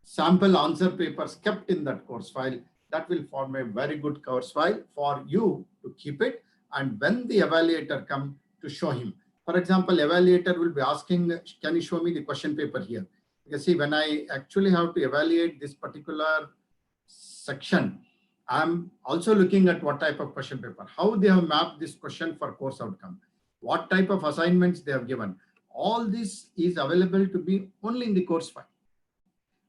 sample answer papers kept in that course file, that will form a very good course file for you to keep it. And when the evaluator comes, to show him. For example, evaluator will be asking, can you show me the question paper here? Because see, when I actually have to evaluate this particular section, I'm also looking at what type of question paper, how they have mapped this question for course outcome, what type of assignments they have given. All this is available to be only in the course file.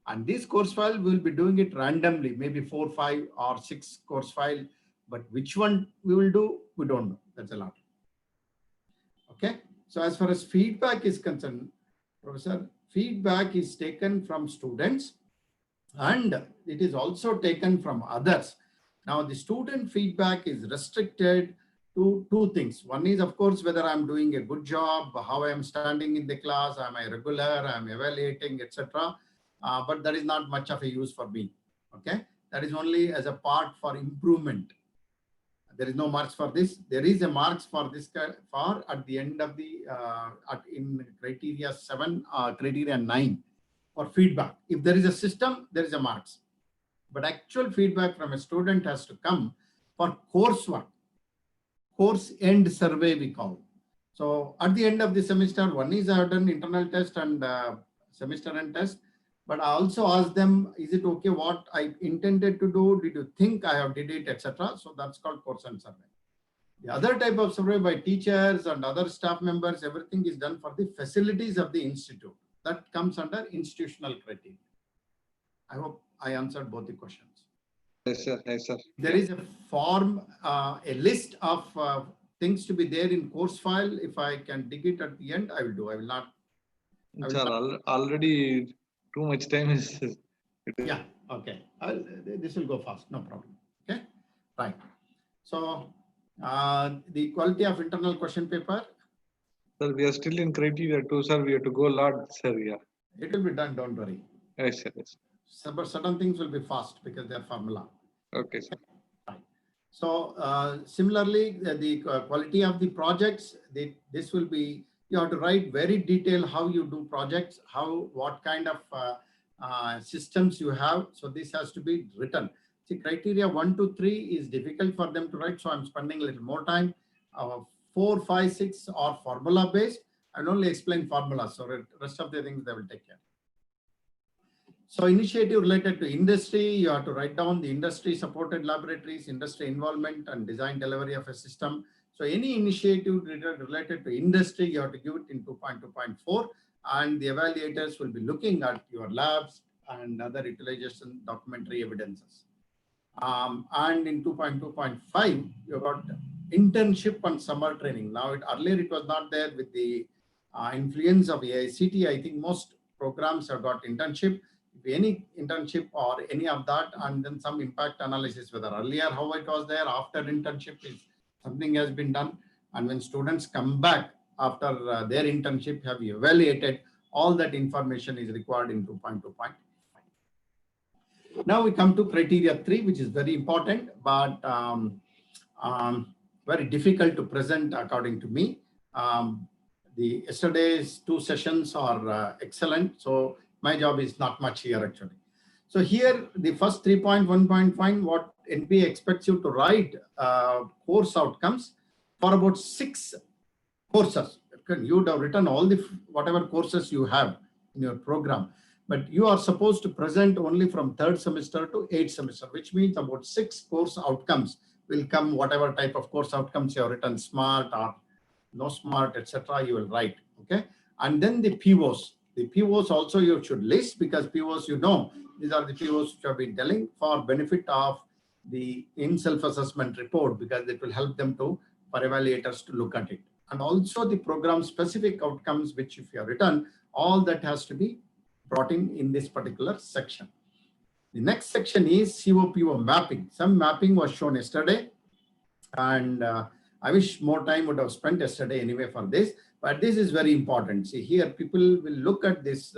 And this course file, we will be doing it randomly, maybe 4, 5, or 6 course file. But which one we will do, we don't know. That's a lot. Okay. So as far as feedback is concerned, Professor, feedback is taken from students and it is also taken from others. Now, the student feedback is restricted to 2 things. One is, of course, whether I'm doing a good job, how I am standing in the class, am I regular, I'm evaluating, etc. But that is not much of a use for me. Okay, that is only as a part for improvement. There is no marks for this. There is a marks for this for at the end of the in criteria 7, criteria 9 for feedback. If there is a system, there is a marks. But actual feedback from a student has to come for coursework, course end survey we call. So at the end of the semester, one is I have done internal test and semester end test. But I also ask them, is it okay what I intended to do? Did you think I have did it, etc.? So that's called course end survey. The other type of survey by teachers and other staff members, everything is done for the facilities of the institute. That comes under institutional criteria. I hope I answered both the questions. Yes, sir. Yes, sir. There is a form, a list of things to be there in course file. If I can dig it at the end, I will do. I will not. Sir, already too much time is. Yeah. Okay. This will go fast. No problem. Okay. Right. So the quality of internal question paper. Sir, we are still in criteria 2, sir. We have to go a lot, sir. Yeah. It will be done. Don't worry. Yes, sir. Yes. So, but certain things will be fast because they are formula. Okay, sir. Right. So similarly, the quality of the projects, this will be, you have to write very detailed how you do projects, what kind of systems you have. So this has to be written. See, criteria 1 to 3 is difficult for them to write. So I'm spending a little more time. 4, 5, 6 are formula based. I will only explain formulas. So the rest of the things they will take care. So initiative related to industry, you have to write down the industry supported laboratories, industry involvement and design delivery of a system. So any initiative related to industry, you have to give it in 2.2.4, and the evaluators will be looking at your labs and other utilization documentary evidences. And in 2.2.5, you got internship and summer training. Now, earlier it was not there with the influence of AICT. I think most programs have got internship. If any internship or any of that, and then some impact analysis, whether earlier how it was there, after internship is something has been done. And when students come back after their internship, have evaluated, all that information is required in 2.2.5. Now we come to criteria 3, which is very important, but very difficult to present according to me. The yesterday's 2 sessions are excellent. So my job is not much here actually. So here, the first 3.1.5, what NPA expects you to write course outcomes for about 6 courses. You would have written all the whatever courses you have in your program, but you are supposed to present only from 3rd semester to 8th semester, which means about 6 course outcomes will come, whatever type of course outcomes you have written, smart or no smart, etc. you will write. Okay. And then the POs. The POs also you should list, because POs, you know, these are the POs which have been telling for benefit of the in self-assessment report, because it will help them to, for evaluators to look at it. And also the program specific outcomes, which if you have written, all that has to be brought in this particular section. The next section is COPO mapping. Some mapping was shown yesterday, and I wish more time would have spent yesterday anyway for this. But this is very important. See, here people will look at this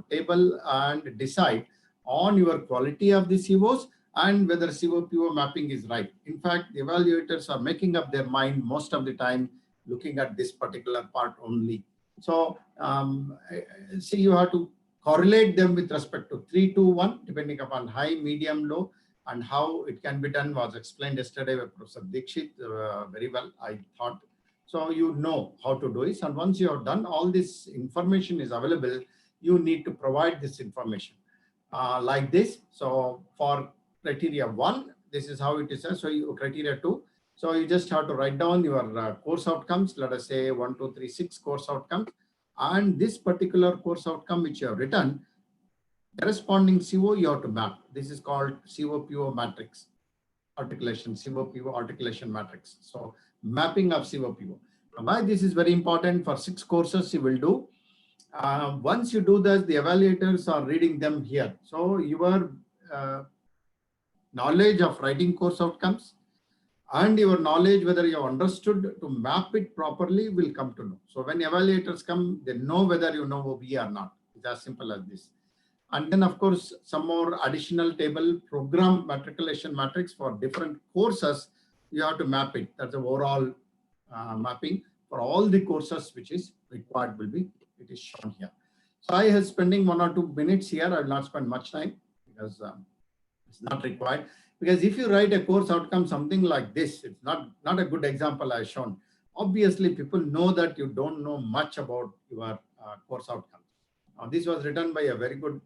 table and decide on your quality of the COs and whether COPO mapping is right. In fact, the evaluators are making up their mind most of the time looking at this particular part only. So see, you have to correlate them with respect to 3, 2, 1, depending upon high, medium, low, and how it can be done was explained yesterday by Professor Dikshit very well, I thought. So you know how to do it. And once you have done, all this information is available, you need to provide this information like this. So for criteria 1, this is how it is. So you, criteria 2. So you just have to write down your course outcomes. Let us say 1, 2, 3, 6 course outcomes. And this particular course outcome which you have written, corresponding CO you have to map. This is called COPO matrix articulation, COPO articulation matrix. So mapping of COPO. Why this is very important? For 6 courses you will do. Once you do this, the evaluators are reading them here. So your knowledge of writing course outcomes and your knowledge whether you have understood to map it properly will come to know. So when evaluators come, they know whether you know OB or not. It's as simple as this. And then, of course, some more additional table program matriculation matrix for different courses. You have to map it. That's the overall mapping for all the courses which is required will be, it is shown here. So I am spending 1 or 2 minutes here. I will not spend much time because it's not required. Because if you write a course outcome, something like this, it's not a good example I have shown. Obviously, people know that you don't know much about your course outcome. This was written by a very good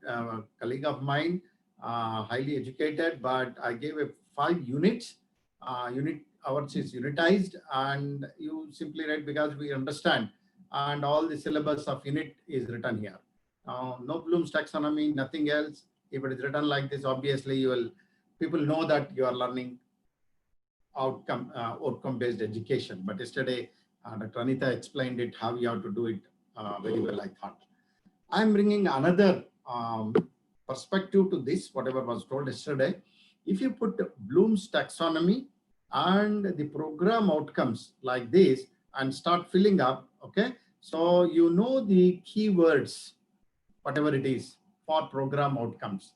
colleague of mine, highly educated, but I gave a 5 units. Ours is unitized, and you simply write because we understand, and all the syllabus of unit is written here. No Bloom's taxonomy, nothing else. If it is written like this, obviously you will, people know that you are learning outcome-based education. But yesterday, Dr. Anita explained it, how you have to do it very well, I thought. I'm bringing another perspective to this, whatever was told yesterday. If you put Bloom's taxonomy and the program outcomes like this and start filling up, okay? So you know the keywords, whatever it is, for program outcomes,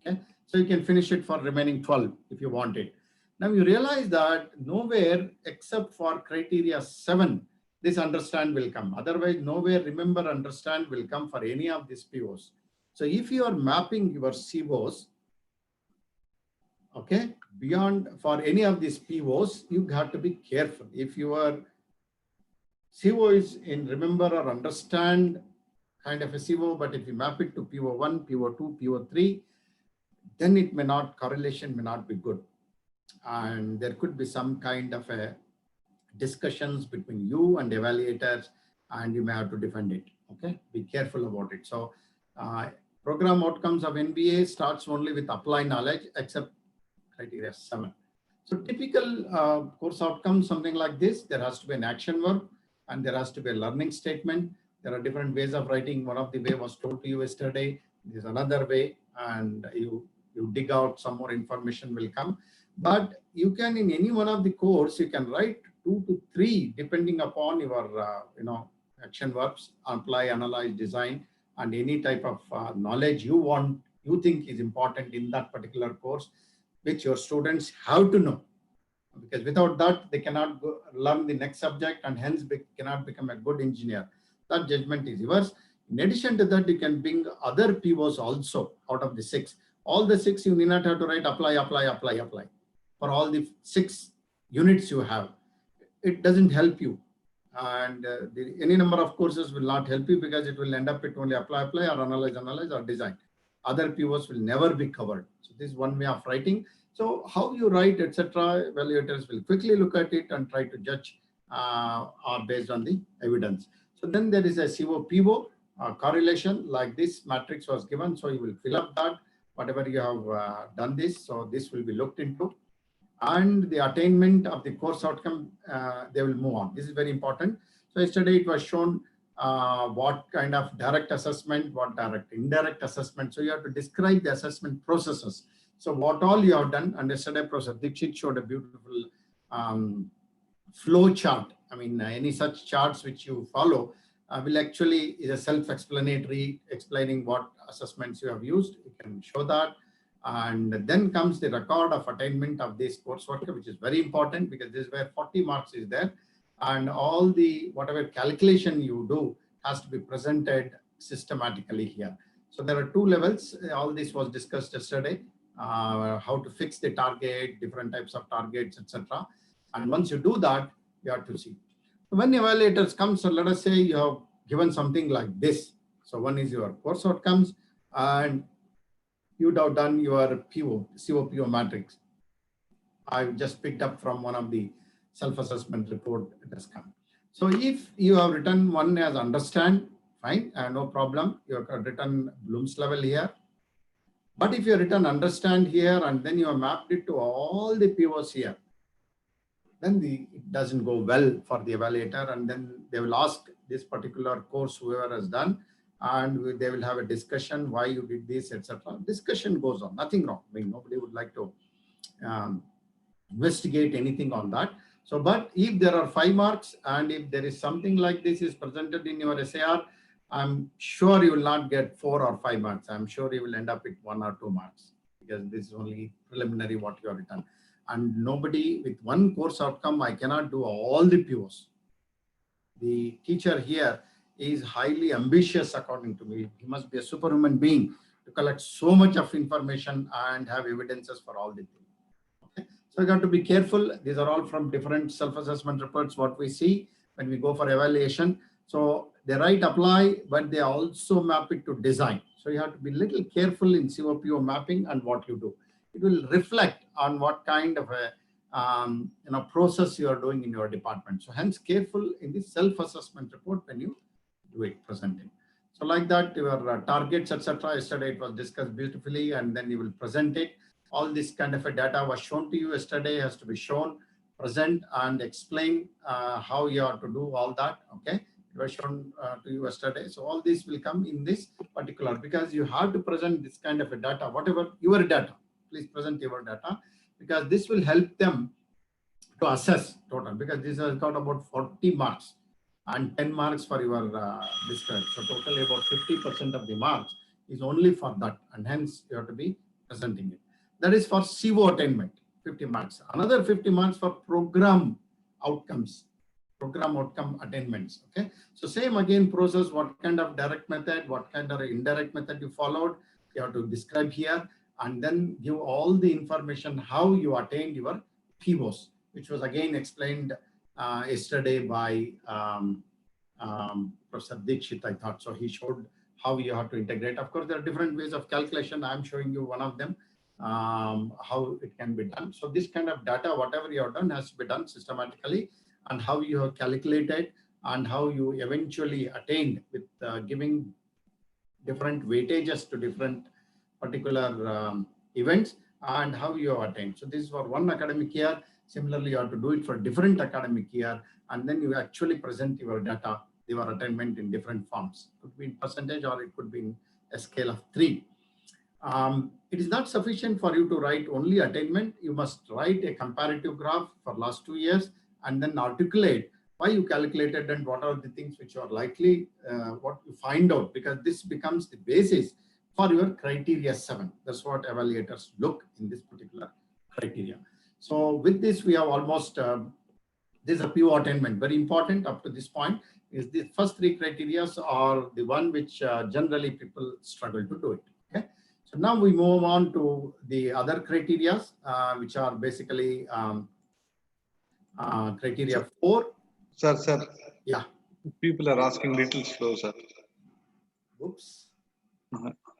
okay? So you can finish it for remaining 12 if you want it. Now you realize that nowhere except for criteria 7, this understand will come. Otherwise, nowhere remember understand will come for any of these POs. So if you are mapping your COs, okay, beyond for any of these POs, you have to be careful. If your CO is in remember or understand kind of a CO, but if you map it to PO1, PO2, PO3, then it may not, correlation may not be good. And there could be some kind of a discussions between you and evaluators, and you may have to defend it. Okay, be careful about it. So program outcomes of NBA starts only with apply knowledge except criteria 7. So typical course outcomes, something like this, there has to be an action verb and there has to be a learning statement. There are different ways of writing. One of the way was told to you yesterday. There's another way, and you dig out some more information will come. But you can, in any one of the course, you can write 2 to 3 depending upon your action verbs, apply, analyze, design, and any type of knowledge you think is important in that particular course, which your students have to know, because without that they cannot learn the next subject and hence cannot become a good engineer. That judgment is yours. In addition to that, you can bring other POs also out of the 6. All the 6 you need not have to write apply, apply, apply, apply. For all the 6 units you have, it doesn't help you. And any number of courses will not help you, because it will end up with only apply, apply, or analyze, analyze, or design. Other POs will never be covered. So this is one way of writing. So how you write, etc., evaluators will quickly look at it and try to judge based on the evidence. So then there is a CO-PO correlation, like this matrix was given. So you will fill up that, whatever you have done this. So this will be looked into. And the attainment of the course outcome, they will move on. This is very important. So yesterday it was shown what kind of direct assessment, what direct, indirect assessment. So you have to describe the assessment processes. So what all you have done, and yesterday Professor Dixit showed a beautiful flow chart. I mean, any such charts which you follow will actually is a self-explanatory, explaining what assessments you have used. You can show that. And then comes the record of attainment of this coursework, which is very important, because this is where 40 marks is there. And all the, whatever calculation you do has to be presented systematically here. So there are 2 levels. All this was discussed yesterday, how to fix the target, different types of targets, etc. And once you do that, you have to see. So when evaluators come, so let us say you have given something like this. So one is your course outcomes, and you would have done your CO-PO matrix. I just picked up from one of the self-assessment report that has come. So if you have written one as understand, fine, no problem. You have written Bloom's level here. But if you have written understand here and then you have mapped it to all the POs here, then it doesn't go well for the evaluator, and then they will ask this particular course, whoever has done, and they will have a discussion why you did this, etc. Discussion goes on, nothing wrong. I mean, nobody would like to investigate anything on that. So, but if there are 5 marks and if there is something like this is presented in your SAR, I'm sure you will not get 4 or 5 marks. I'm sure you will end up with 1 or 2 marks, because this is only preliminary what you have written. And nobody with one course outcome, I cannot do all the POs. The teacher here is highly ambitious according to me. He must be a superhuman being to collect so much of information and have evidences for all the things. Okay? So you got to be careful. These are all from different self-assessment reports, what we see when we go for evaluation. So they write apply, but they also map it to design. So you have to be a little careful in CO-PO mapping and what you do. It will reflect on what kind of a process you are doing in your department. So hence careful in the self-assessment report when you do it, presenting. So like that, your targets, etc. Yesterday it was discussed beautifully, and then you will present it. All this kind of a data was shown to you yesterday, has to be shown. present and explain how you have to do all that. Okay, it was shown to you yesterday. So all these will come in this particular, because you have to present this kind of a data, whatever your data, please present your data, because this will help them to assess total, because this has got about 40 marks and 10 marks for your describe. So totally about 50% of the marks is only for that, and hence you have to be presenting it. That is for CO attainment, 50 marks. Another 50 marks for program outcomes, program outcome attainments. Okay, so same again process, what kind of direct method, what kind of indirect method you followed, you have to describe here, and then give all the information how you attained your POs, which was again explained yesterday by Professor Dikshit, I thought. So he showed how you have to integrate. Of course, there are different ways of calculation. I'm showing you one of them, how it can be done. So this kind of data, whatever you have done, has to be done systematically, and how you have calculated and how you eventually attained with giving different weightages to different particular events, and how you have attained. So this is for one academic year. Similarly, you have to do it for different academic year, and then you actually present your data, your attainment in different forms. It could be in percentage, or it could be in a scale of 3. It is not sufficient for you to write only attainment. You must write a comparative graph for last 2 years, and then articulate why you calculated and what are the things which are likely, what you find out, because this becomes the basis for your criteria 7. That's what evaluators look in this particular criteria. So with this, we have almost, this is a PO attainment, very important up to this point. Is the first 3 criteria are the one which generally people struggle to do it. Okay, so now we move on to the other criteria, which are basically criteria 4. Sir. Yeah. People are asking little slow, sir. Oops.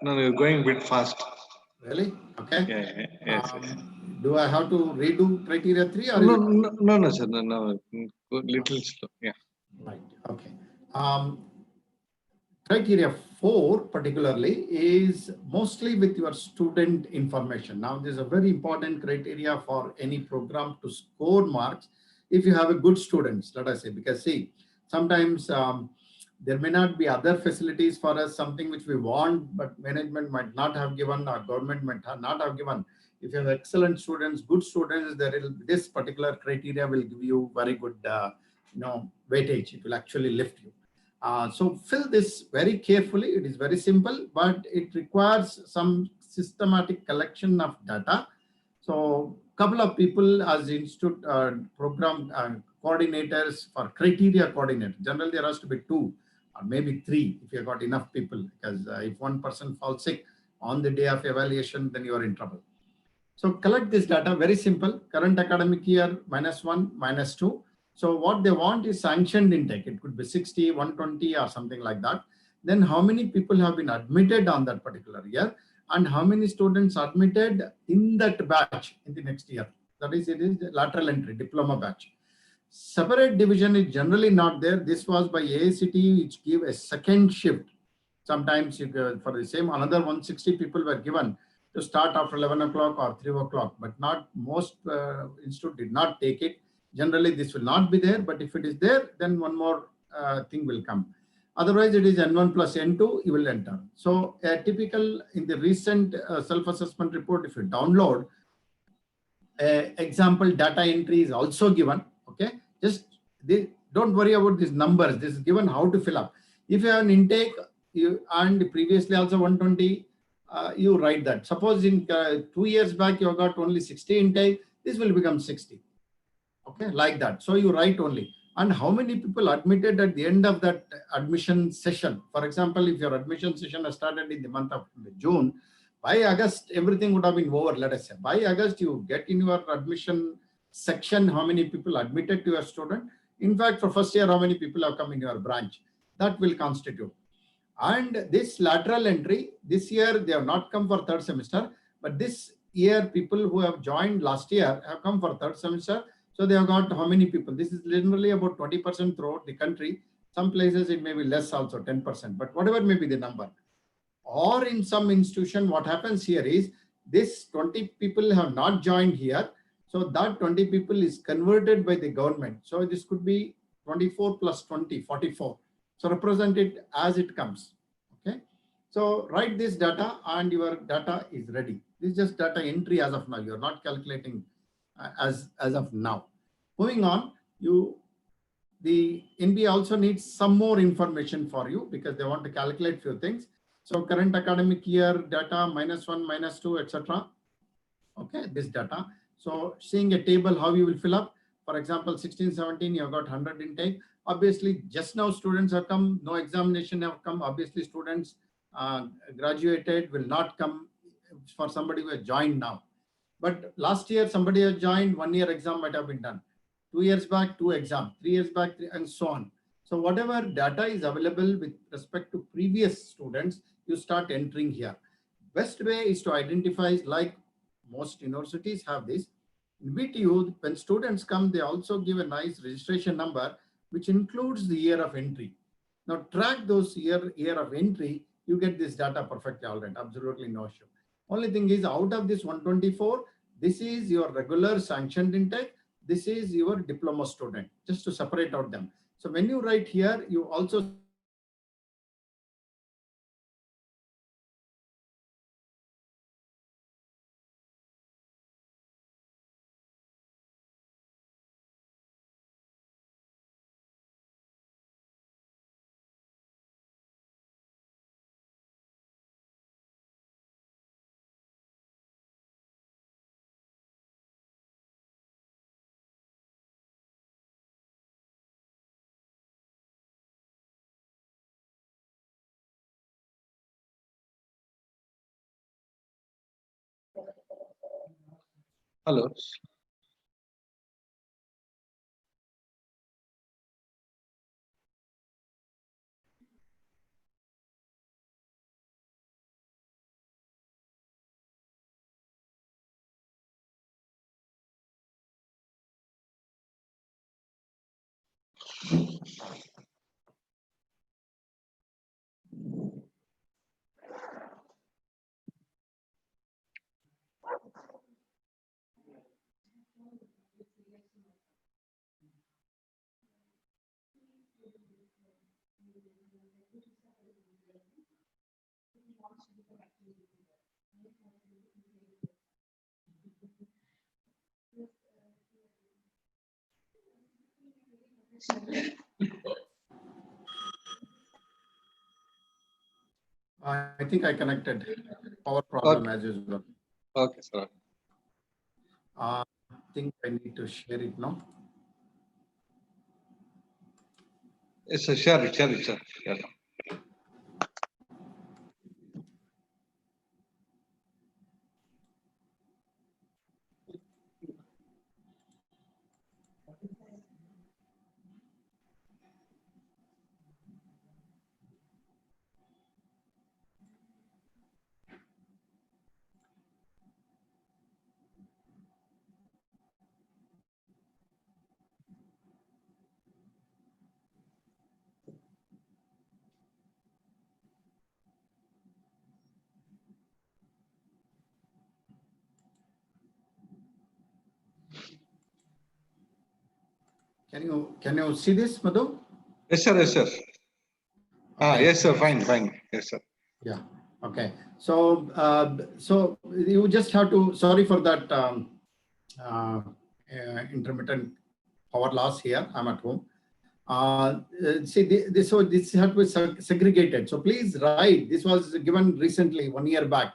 No, you're going a bit fast. Really? Okay. Yeah. Yes. Do I have to redo criteria 3 or no, sir. No. Go little slow. Yeah. Right. Okay. Criteria 4 particularly is mostly with your student information. Now, this is a very important criteria for any program to score marks. If you have a good students, let us say, because see, sometimes there may not be other facilities for us, something which we want, but management might not have given, or government might not have given. If you have excellent students, good students, this particular criteria will give you very good, weightage. It will actually lift you. So fill this very carefully. It is very simple, but it requires some systematic collection of data. So couple of people as institute program coordinators for criteria coordinator. Generally, there has to be 2 or maybe 3 if you have got enough people, because if one person falls sick on the day of evaluation, then you are in trouble. So collect this data, very simple. Current academic year, -1, -2. So what they want is sanctioned intake. It could be 60, 120 or something like that. Then how many people have been admitted on that particular year, and how many students admitted in that batch in the next year. That is, it is lateral entry, diploma batch. Separate division is generally not there. This was by AICT, which give a second shift. Sometimes you for the same, another 160 people were given to start after 11 o'clock or 3 o'clock, but not most institute did not take it. Generally, this will not be there, but if it is there, then one more thing will come. Otherwise, it is N1 plus N2, you will enter. So a typical in the recent self-assessment report, if you download, example data entry is also given. Okay, just don't worry about these numbers. This is given how to fill up. If you have an intake, and previously also 120, you write that. Suppose in 2 years back, you got only 60 intake, this will become 60. Okay, like that. So you write only. And how many people admitted at the end of that admission session? For example, if your admission session has started in the month of June, by August, everything would have been over, let us say. By August, you get in your admission section how many people admitted to your student. In fact, for first year, how many people have come in your branch. That will constitute. And this lateral entry, this year, they have not come for 3rd semester. But this year, people who have joined last year have come for 3rd semester. So they have got how many people? This is generally about 20% throughout the country. Some places it may be less also, 10%, but whatever may be the number. Or in some institution, what happens here is this 20 people have not joined here. So that 20 people is converted by the government. So this could be 24 plus 20, 44. So represent it as it comes. Okay. So write this data and your data is ready. This is just data entry as of now. You're not calculating as of now. Moving on, the NBA also needs some more information for you because they want to calculate few things. So current academic year data, -1, -2, etc. Okay, this data. So seeing a table, how you will fill up. For example, 16, 17, you have got 100 intake. Obviously, just now students have come, no examination have come. Obviously, students graduated will not come for somebody who has joined now. But last year, somebody has joined, 1 year exam might have been done. 2 years back, 2 exam, 3 years back, and so on. So whatever data is available with respect to previous students, you start entering here. Best way is to identify, like most universities have this. In BTU, when students come, they also give a nice registration number, which includes the year of entry. Now track those year of entry, you get this data perfectly all right, absolutely no issue. Only thing is, out of this 124, this is your regular sanctioned intake. This is your diploma student, just to separate out them. So when you write here, you also Hello. I think I connected. Power problem Okay. as usual. Okay, sir. I think I need to share it now. Yes, sir. Share it, sir. Yeah. Can you see this, Madhu? Yes, sir. Yes, sir. Okay. Yes, sir. Fine. Yes, sir. Yeah. Okay. So so you just have to. Sorry for that intermittent power loss here. I'm at home. See, this had to be segregated. So please write. This was given recently, 1 year back.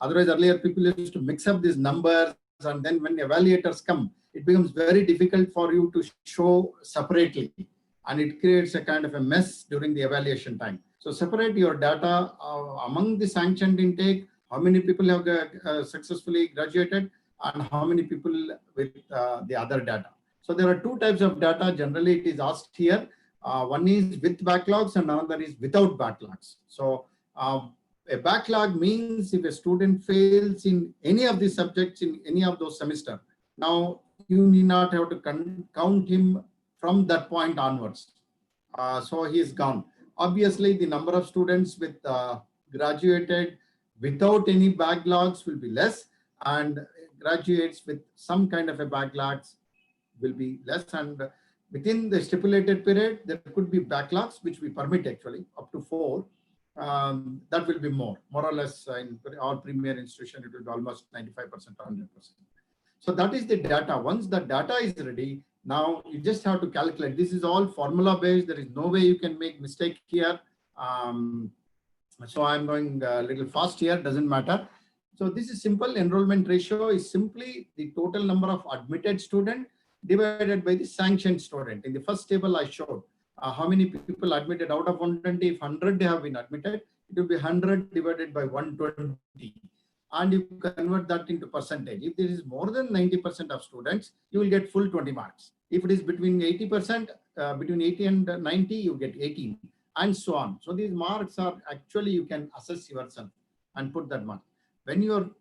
Otherwise, earlier people used to mix up these numbers, and then when evaluators come, it becomes very difficult for you to show separately, and it creates a kind of a mess during the evaluation time. So separate your data among the sanctioned intake, how many people have successfully graduated, and how many people with the other data. So there are two types of data. Generally, it is asked here. One is with backlogs and another is without backlogs. So a backlog means if a student fails in any of the subjects in any of those semesters, now you need not have to count him from that point onwards. So he is gone. Obviously, the number of students with graduated without any backlogs will be less, and graduates with some kind of a backlogs will be less, and within the stipulated period, there could be backlogs, which we permit actually up to 4. That will be more or less in all premier institution, it will be almost 95% or 100%. So that is the data. Once the data is ready, now you just have to calculate. This is all formula based. There is no way you can make mistake here. So I'm going a little fast here, doesn't matter. So this is simple. Enrollment ratio is simply the total number of admitted student divided by the sanctioned student. In the first table I showed how many people admitted out of 120. If 100 they have been admitted, it will be 100 divided by 120. And you convert that into percentage. If there is more than 90% of students, you will get full 20 marks. If it is between 80%, between 80 and 90, you get 18, and so on. So these marks are actually, you can assess yourself and put that mark. When you're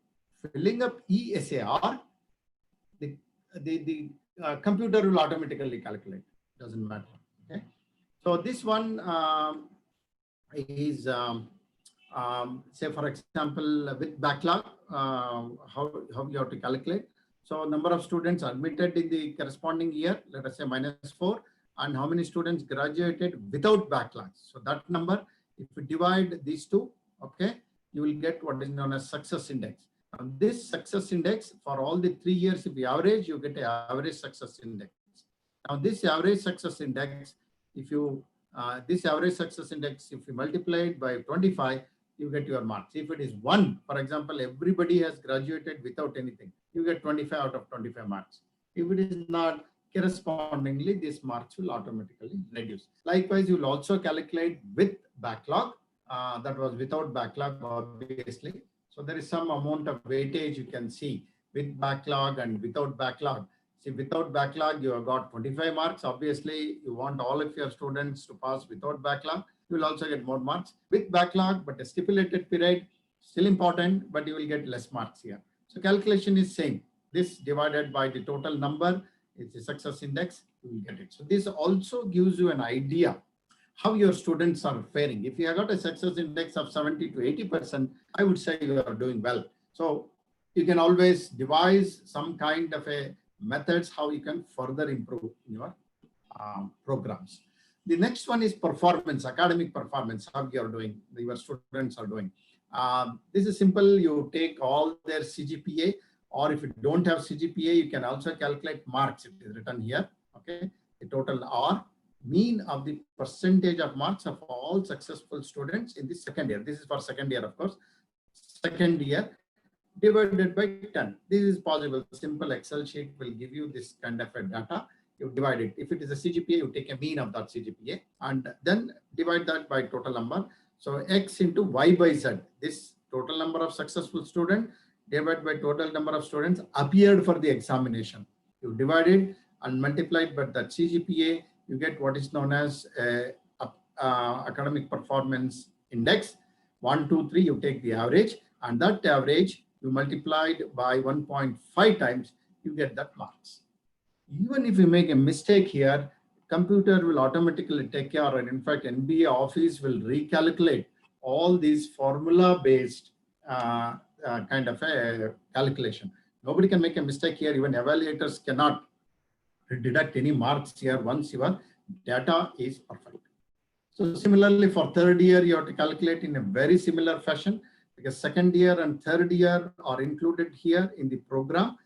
filling up ESAR, the computer will automatically calculate. Doesn't matter. Okay. So this one is say for example with backlog, how you have to calculate. So number of students admitted in the corresponding year, let us say -4, and how many students graduated without backlogs. So that number, if we divide these two, okay, you will get what is known as success index. And this success index for all the 3 years, if you average, you get an average success index. Now this average success index, if you if you multiply it by 25, you get your marks. If it is 1, for example, everybody has graduated without anything, you get 25 out of 25 marks. If it is not, correspondingly, these marks will automatically reduce. Likewise, you will also calculate with backlog. That was without backlog, obviously. So there is some amount of weightage you can see with backlog and without backlog. See, without backlog, you have got 25 marks. Obviously, you want all of your students to pass without backlog. You will also get more marks. With backlog, but a stipulated period, still important, but you will get less marks here. So calculation is same. This divided by the total number is the success index, you will get it. So this also gives you an idea how your students are faring. If you have got a success index of 70 to 80%, I would say you are doing well. So you can always devise some kind of a methods how you can further improve your programs. The next one is performance, academic performance, how you are doing, your students are doing. This is simple. You take all their CGPA, or if you don't have CGPA, you can also calculate marks. It is written here. Okay, the total R, mean of the percentage of marks of all successful students in the second year. This is for second year, of course. Second year divided by 10. This is possible. Simple Excel sheet will give you this kind of a data. You divide it. If it is a CGPA, you take a mean of that CGPA and then divide that by total number. So X into Y by Z. This total number of successful students divided by total number of students appeared for the examination. You divide it and multiply it by that CGPA. You get what is known as academic performance index. 1, 2, 3, you take the average, and that average you multiplied by 1.5 times, you get that marks. Even if you make a mistake here, computer will automatically take care, and in fact, NBA office will recalculate all these formula-based kind of a calculation. Nobody can make a mistake here. Even evaluators cannot deduct any marks here once your data is perfect. So similarly, for third year, you have to calculate in a very similar fashion, because second year and third year are included here in the program.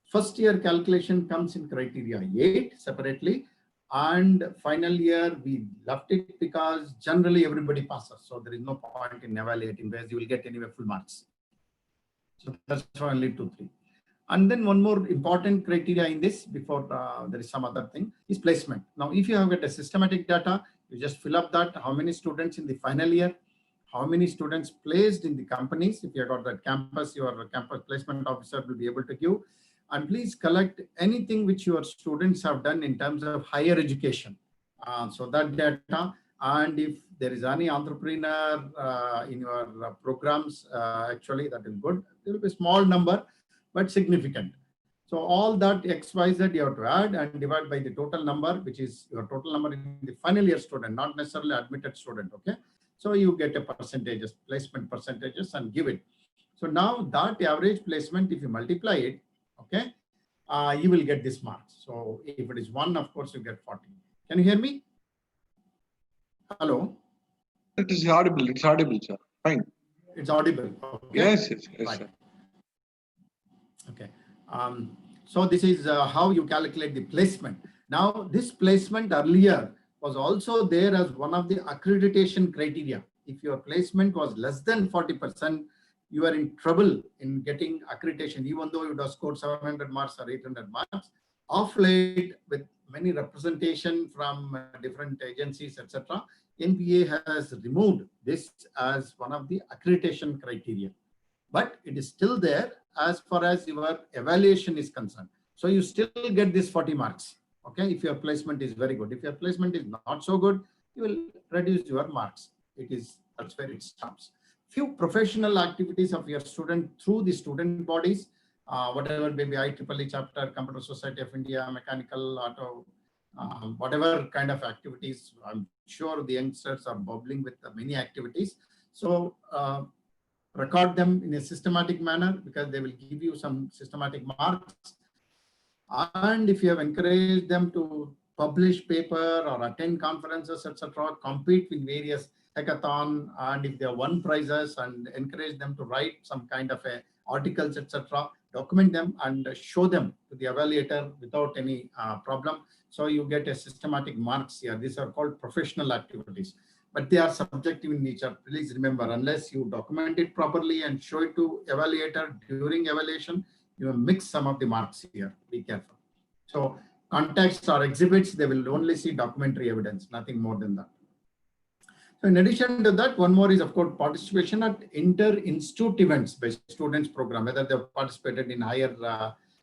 First year calculation comes in criteria 8 separately, and final year we left it because generally everybody passes. So there is no point in evaluating, whereas you will get anyway full marks. So that's only 2, 3. And then one more important criteria in this before there is some other thing is placement. Now, if you have got a systematic data, you just fill up that how many students in the final year, how many students placed in the companies. If you have got that campus, your campus placement officer will be able to give. And please collect anything which your students have done in terms of higher education. So that data, and if there is any entrepreneur in your programs, actually that is good. There will be a small number, but significant. So all that XYZ you have to add and divide by the total number, which is your total number in the final year student, not necessarily admitted student. Okay. So you get a percentages, placement percentages, and give it. So now that average placement, if you multiply it, okay, you will get this marks. So if it is 1, of course, you get 40. Can you hear me? Hello? It is audible. It's audible, sir. Fine. It's audible. Okay. Yes, Right. sir. Okay. So this is how you calculate the placement. Now, this placement earlier was also there as one of the accreditation criteria. If your placement was less than 40%, you are in trouble in getting accreditation, even though you would have scored 700 marks or 800 marks. Of late, with many representation from different agencies, etc., NPA has removed this as one of the accreditation criteria. But it is still there as far as your evaluation is concerned. So you still get this 40 marks, okay, if your placement is very good. If your placement is not so good, you will reduce your marks. That's where it stops. Few professional activities of your student through the student bodies, whatever maybe IEEE chapter, Computer Society of India, mechanical, auto, whatever kind of activities. I'm sure the youngsters are bubbling with many activities. So record them in a systematic manner, because they will give you some systematic marks. And if you have encouraged them to publish paper or attend conferences, etc., compete with various hackathon, and if they have won prizes, and encourage them to write some kind of articles, etc., document them and show them to the evaluator without any problem. So you get a systematic marks here. These are called professional activities, but they are subjective in nature. Please remember, unless you document it properly and show it to evaluator during evaluation, you will mix some of the marks here. Be careful. So contexts or exhibits, they will only see documentary evidence, nothing more than that. So in addition to that, one more is, of course, participation at inter-institute events by students program, whether they have participated in higher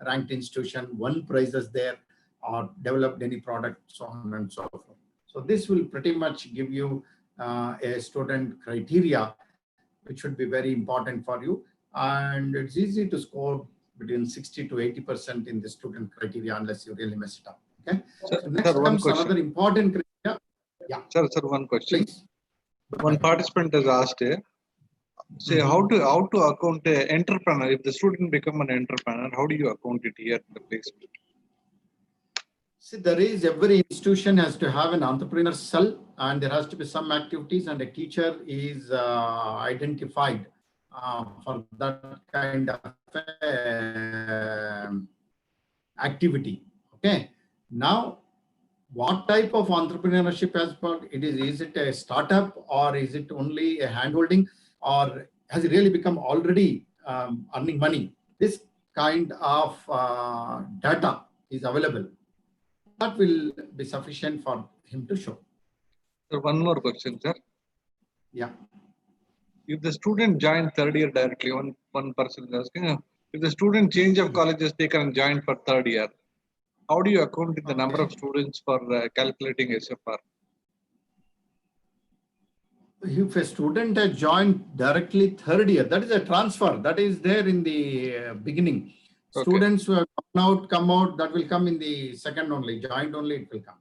ranked institution, won prizes there, or developed any product, so on and so forth. So this will pretty much give you a student criteria, which should be very important for you. And it's easy to score between 60 to 80% in the student criteria, unless you really mess it up. Okay. Sir, So next comes another important criteria. Yeah. Sir, one question. Please. One participant has asked, say, how to account an entrepreneur? If the student become an entrepreneur, how do you account it here in the placement? See, there is, every institution has to have an entrepreneur cell, and there has to be some activities, and a teacher is identified for that kind of activity. Okay. Now, what type of entrepreneurship has got? Is it a startup, or is it only a handholding, or has it really become already earning money? This kind of data is available. That will be sufficient for him to show. So one more question, sir. Yeah. If the student joined third year directly, one person is asking, if the student change of college is taken and joined for third year, how do you account the number of students for calculating SFR? If a student has joined directly third year, that is a transfer. That is there in the beginning. Okay. Students who have come out, that will come in the second only. Joined only, it will come.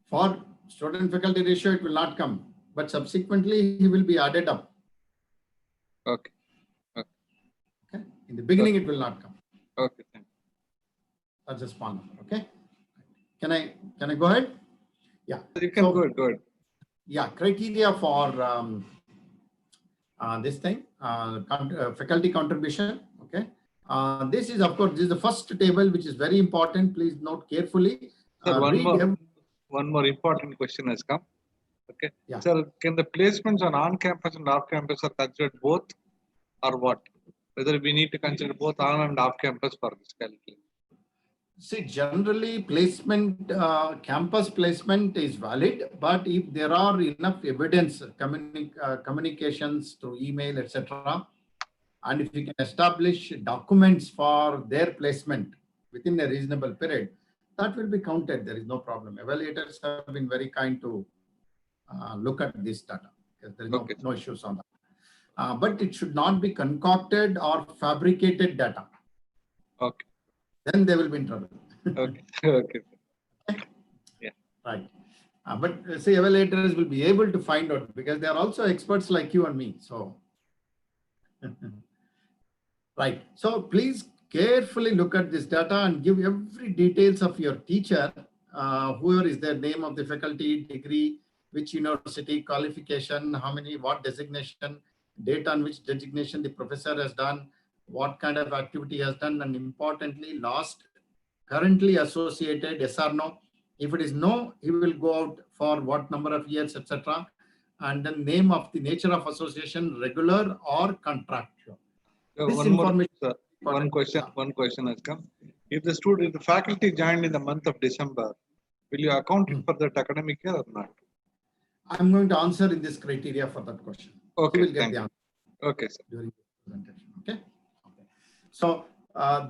For student faculty ratio, it will not come. But subsequently, he will be added up. Okay. Okay. In the beginning, it will not come. Okay. Thank you. That's a small number. Okay. Can I go ahead? Yeah. You can go ahead. Yeah. Criteria for this thing, faculty contribution. Okay. This is, of course, this is the first table, which is very important. Please note carefully. Sir, one more important question has come. Okay. Yeah. Sir, can the placements on-campus and off-campus are considered both, or what? Whether we need to consider both on and off-campus for this calculation? See, generally placement, campus placement is valid, but if there are enough evidence, communications through email, etc., and if you can establish documents for their placement within a reasonable period, that will be counted. There is no problem. Evaluators have been very kind to look at this data, because there is no issues on that. But it should not be concocted or fabricated data. Okay. Then they will be in trouble. Okay. Okay. Yeah. Right. But say evaluators will be able to find out, because they are also experts like you and me. So Right. So please carefully look at this data and give every details of your teacher, whoever is their name of the faculty, degree, which university, qualification, how many, what designation, date on which designation the professor has done, what kind of activity has done, and importantly, last, currently associated, yes or no. If it is no, he will go out for what number of years, etc. And then name of the nature of association, regular or contractual. This One more, information. sir. One question has come. If the faculty joined in the month of December, will you account it for that academic year or not? I'm going to answer in this criteria for that question. Okay, You will get the answer okay, sir. during the presentation. Okay. So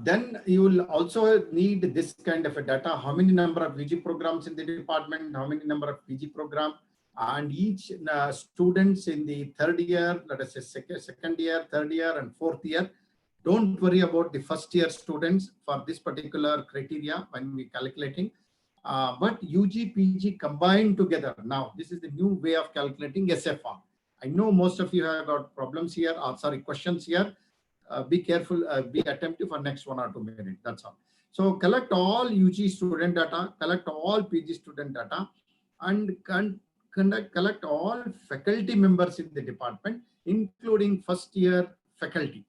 then you will also need this kind of a data. How many number of UG programs in the department? How many number of PG program? And each students in the third year, let us say second year, third year, and fourth year. Don't worry about the first year students for this particular criteria when we calculating. But UG, PG combined together. Now, this is the new way of calculating SFR. I know most of you have got problems here, or sorry, questions here. Be careful, be attentive for next 1 or 2 minutes. That's all. So collect all UG student data, collect all PG student data, and collect all faculty members in the department, including first year faculty.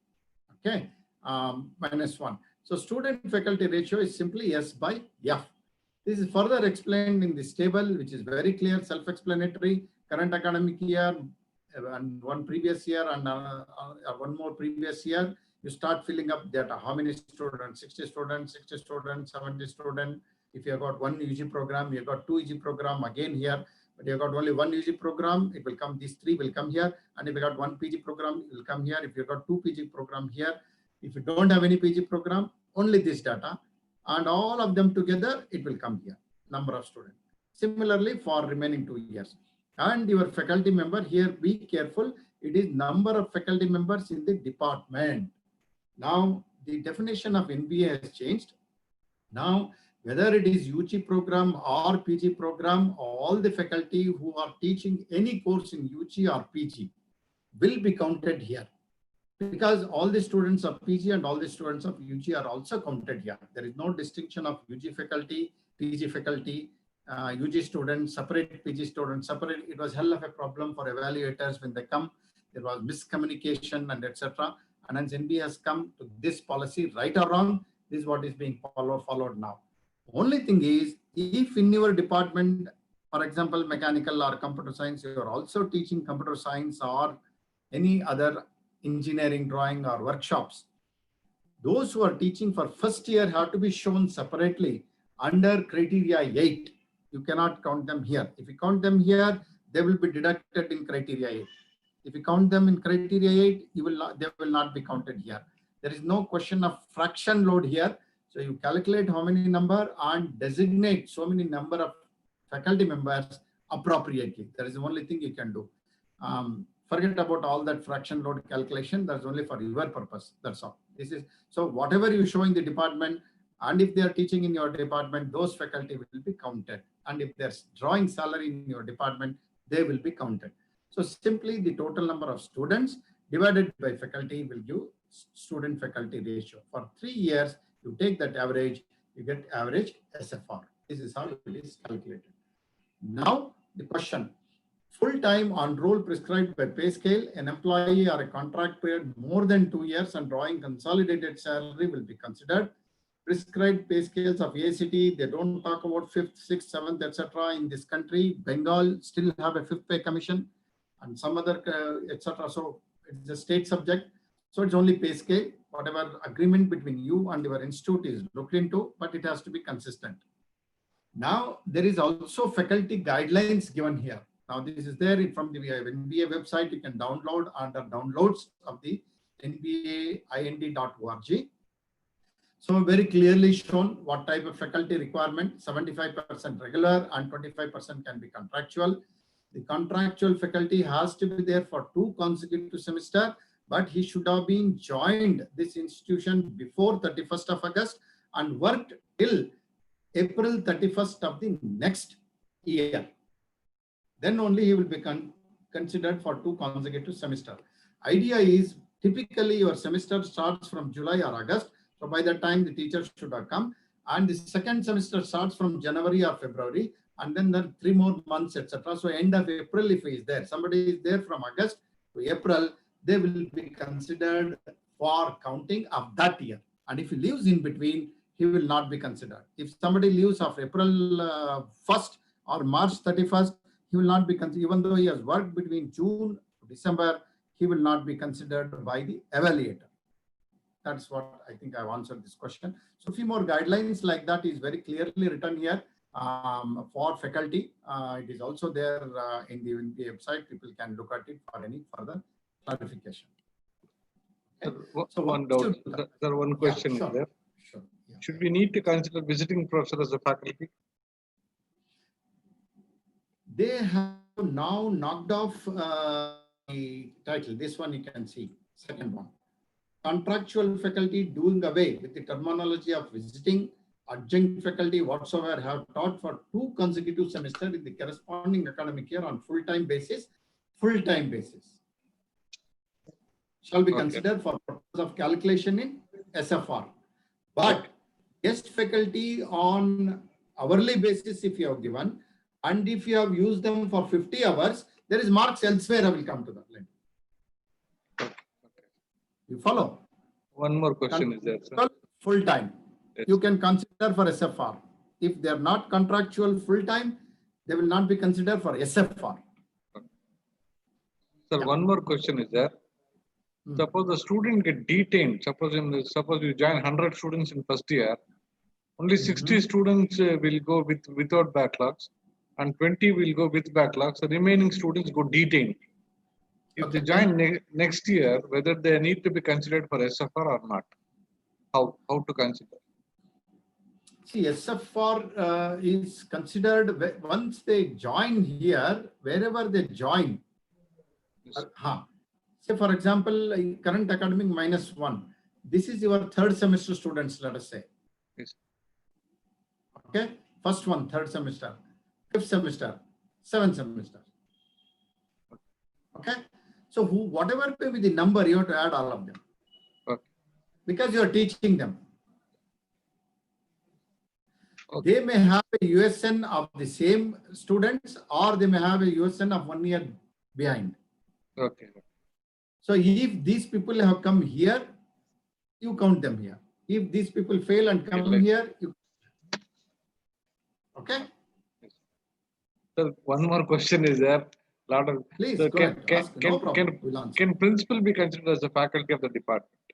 Okay, -1. So student faculty ratio is simply S by F. This is further explained in this table, which is very clear, self-explanatory. Current academic year and one previous year and one more previous year. You start filling up data. How many students? 60 students, 60 students, 70 students. If you have got one UG program, you have got 2 UG program again here. But you have got only one UG program, it will come, these 3 will come here. And if you got one PG program, it will come here. If you got 2 PG program here, if you don't have any PG program, only this data. And all of them together, it will come here, number of students. Similarly, for remaining 2 years. And your faculty member here, be careful, it is number of faculty members in the department. Now, the definition of NBA has changed. Now, whether it is UG program or PG program, all the faculty who are teaching any course in UG or PG will be counted here. Because all the students of PG and all the students of UG are also counted here. There is no distinction of UG faculty, PG faculty, UG students, separate PG students, separate. It was hell of a problem for evaluators when they come. There was miscommunication and etc. And hence NBA has come to this policy, right or wrong. This is what is being followed now. Only thing is, if in your department, for example, mechanical or computer science, you are also teaching computer science or any other engineering, drawing or workshops, those who are teaching for first year have to be shown separately under criteria 8. You cannot count them here. If you count them here, they will be deducted in criteria 8. If you count them in criteria 8, they will not be counted here. There is no question of fraction load here. So you calculate how many number and designate so many number of faculty members appropriately. That is the only thing you can do. Forget about all that fraction load calculation. That's only for your purpose. That's all. This is so whatever you show in the department, and if they are teaching in your department, those faculty will be counted. And if there's drawing salary in your department, they will be counted. So simply the total number of students divided by faculty will give student faculty ratio. For 3 years, you take that average, you get average SFR. This is how it is calculated. Now the question. Full-time on roll prescribed by pay scale, an employee or a contract period more than 2 years and drawing consolidated salary will be considered. Prescribed pay scales of ACT, they don't talk about 5th, 6th, 7th, etc. In this country, Bengal still have a 5th pay commission and some other, etc. So it's a state subject. So it's only pay scale. Whatever agreement between you and your institute is looked into, but it has to be consistent. Now, there is also faculty guidelines given here. Now, this is there from the NBA website. You can download under downloads of the nbaind.org. So very clearly shown what type of faculty requirement, 75% regular and 25% can be contractual. The contractual faculty has to be there for 2 consecutive semesters, but he should have been joined this institution before 31st of August and worked till April 31st of the next year. Then only he will be considered for 2 consecutive semesters. Idea is Typically, your semester starts from July or August. So by that time, the teachers should have come. And the second semester starts from January or February. And then there are 3 more months, etc. So end of April, if he is there, somebody is there from August to April, they will be considered for counting of that year. And if he leaves in between, he will not be considered. If somebody leaves of April 1st or March 31st, he will not be considered. Even though he has worked between June to December, he will not be considered by the evaluator. That's what I think I've answered this question. So a few more guidelines like that is very clearly written here for faculty. It is also there in the website. People can look at it for any further clarification. Okay. So one doubt, there one question is there. Sure. Yeah. Should we need to consider visiting professor as a faculty? They have now knocked off the title. This one you can see, second one. Contractual faculty doing away with the terminology of visiting. Adjunct faculty whatsoever have taught for 2 consecutive semesters in the corresponding academic year on full-time basis. Full-time basis shall be considered for purpose of calculation in SFR. But guest faculty on hourly basis, if you have given, and if you have used them for 50 hours, there is marks elsewhere. I will come to that later. You follow? One more question is there, sir. Full time. Yes. You can consider for SFR. If they are not contractual full time, they will not be considered for SFR. Sir, one more question is there. Suppose the student get detained. Suppose you join 100 students in first year, only 60 students will go without backlogs, and 20 will go with backlogs. The remaining students go detained. If they join next year, whether they need to be considered for SFR or not, how to consider? See, SFR is considered once they join here, wherever they join. Yes. Say, for example, current academic -1. This is your 3rd semester students, let us say. Yes. Okay. First one, 3rd semester, 5th semester, 7th semester. Okay. So whatever may be the number, you have to add all of them. Okay. Because you are teaching them. Okay. They may have a USN of the same students, or they may have a USN of 1 year behind. Okay. So if these people have come here, you count them here. If these people fail and come here, you. Okay. So one more question is there. Please so go ahead. Ask. No problem. We'll answer. Can principal be considered as a faculty of the department?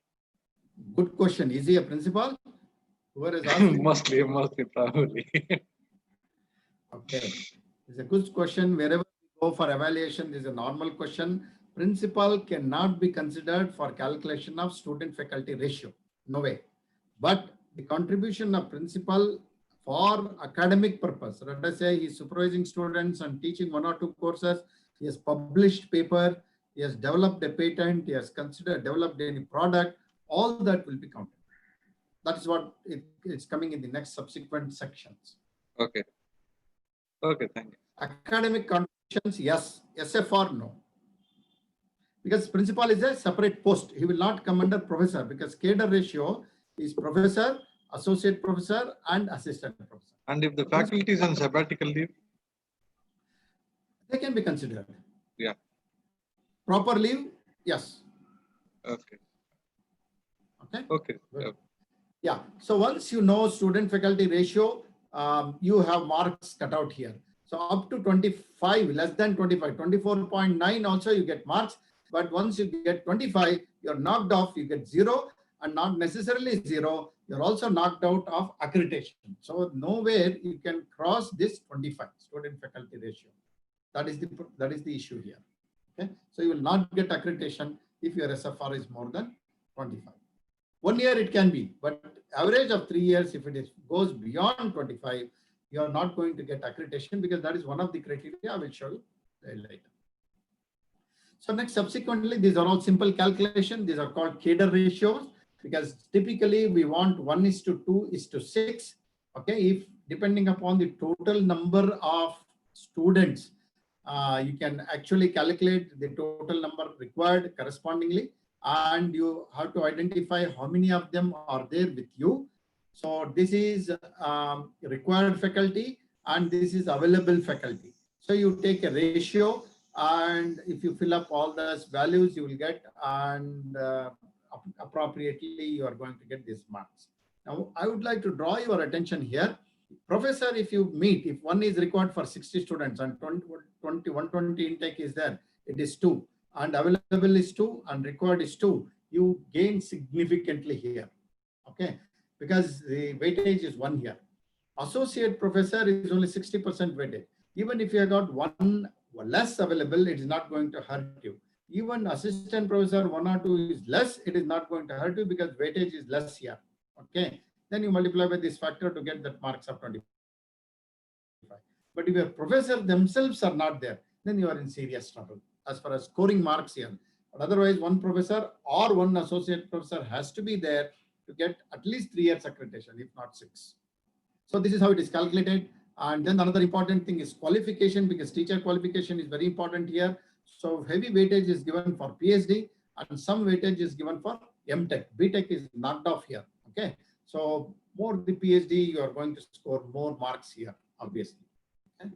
Good question. Is he a principal? Whoever is asking? mostly probably. Okay. It's a good question. Wherever we go for evaluation, this is a normal question. Principal cannot be considered for calculation of student-faculty ratio. No way. But the contribution of principal for academic purpose, let us say he is supervising students and teaching 1 or 2 courses, he has published paper, he has developed a patent, he has developed any product, all that will be counted. That is what it's coming in the next subsequent sections. Okay. Okay, thank you. Academic contributions, yes. SFR, no. Because principal is a separate post. He will not come under professor, because cadre ratio is professor, associate professor, and assistant professor. And if the faculty is on sabbatical leave? They can be considered. Yeah. Proper leave, yes. Okay. Okay. Okay. Yeah. So once you know student-faculty ratio, you have marks cut out here. So up to 25, less than 25, 24.9 also you get marks. But once you get 25, you're knocked off, you get 0, and not necessarily 0. You're also knocked out of accreditation. So nowhere you can cross this 25 student-faculty ratio. That is the issue here. Okay. So you will not get accreditation if your SFR is more than 25. 1 year it can be, but average of 3 years, if it goes beyond 25, you are not going to get accreditation, because that is one of the criteria I will show you later. So next, subsequently, these are all simple calculation. These are called cadre ratios, because typically we want 1:2:6. Okay, if depending upon the total number of students, you can actually calculate the total number required correspondingly. and you have to identify how many of them are there with you. So this is required faculty and this is available faculty. So you take a ratio, and if you fill up all those values, you will get, and appropriately you are going to get these marks. Now, I would like to draw your attention here. Professor, if you meet, if one is required for 60 students and 120 intake is there, it is 2, and available is 2 and required is 2, you gain significantly here, okay? Because the weightage is 1 here. Associate professor is only 60% weightage. Even if you have got 1 less available, it is not going to hurt you. Even assistant professor 1 or 2 is less, it is not going to hurt you because weightage is less here, okay? Then you multiply by this factor to get that marks of 25. But if your professor themselves are not there, then you are in serious trouble as far as scoring marks here. But otherwise, 1 professor or 1 associate professor has to be there to get at least 3 years accreditation, if not 6. So this is how it is calculated. And then another important thing is qualification, because teacher qualification is very important here. So heavy weightage is given for PhD and some weightage is given for MTech. BTech is knocked off here, okay? So more the PhD, you are going to score more marks here, obviously. Okay?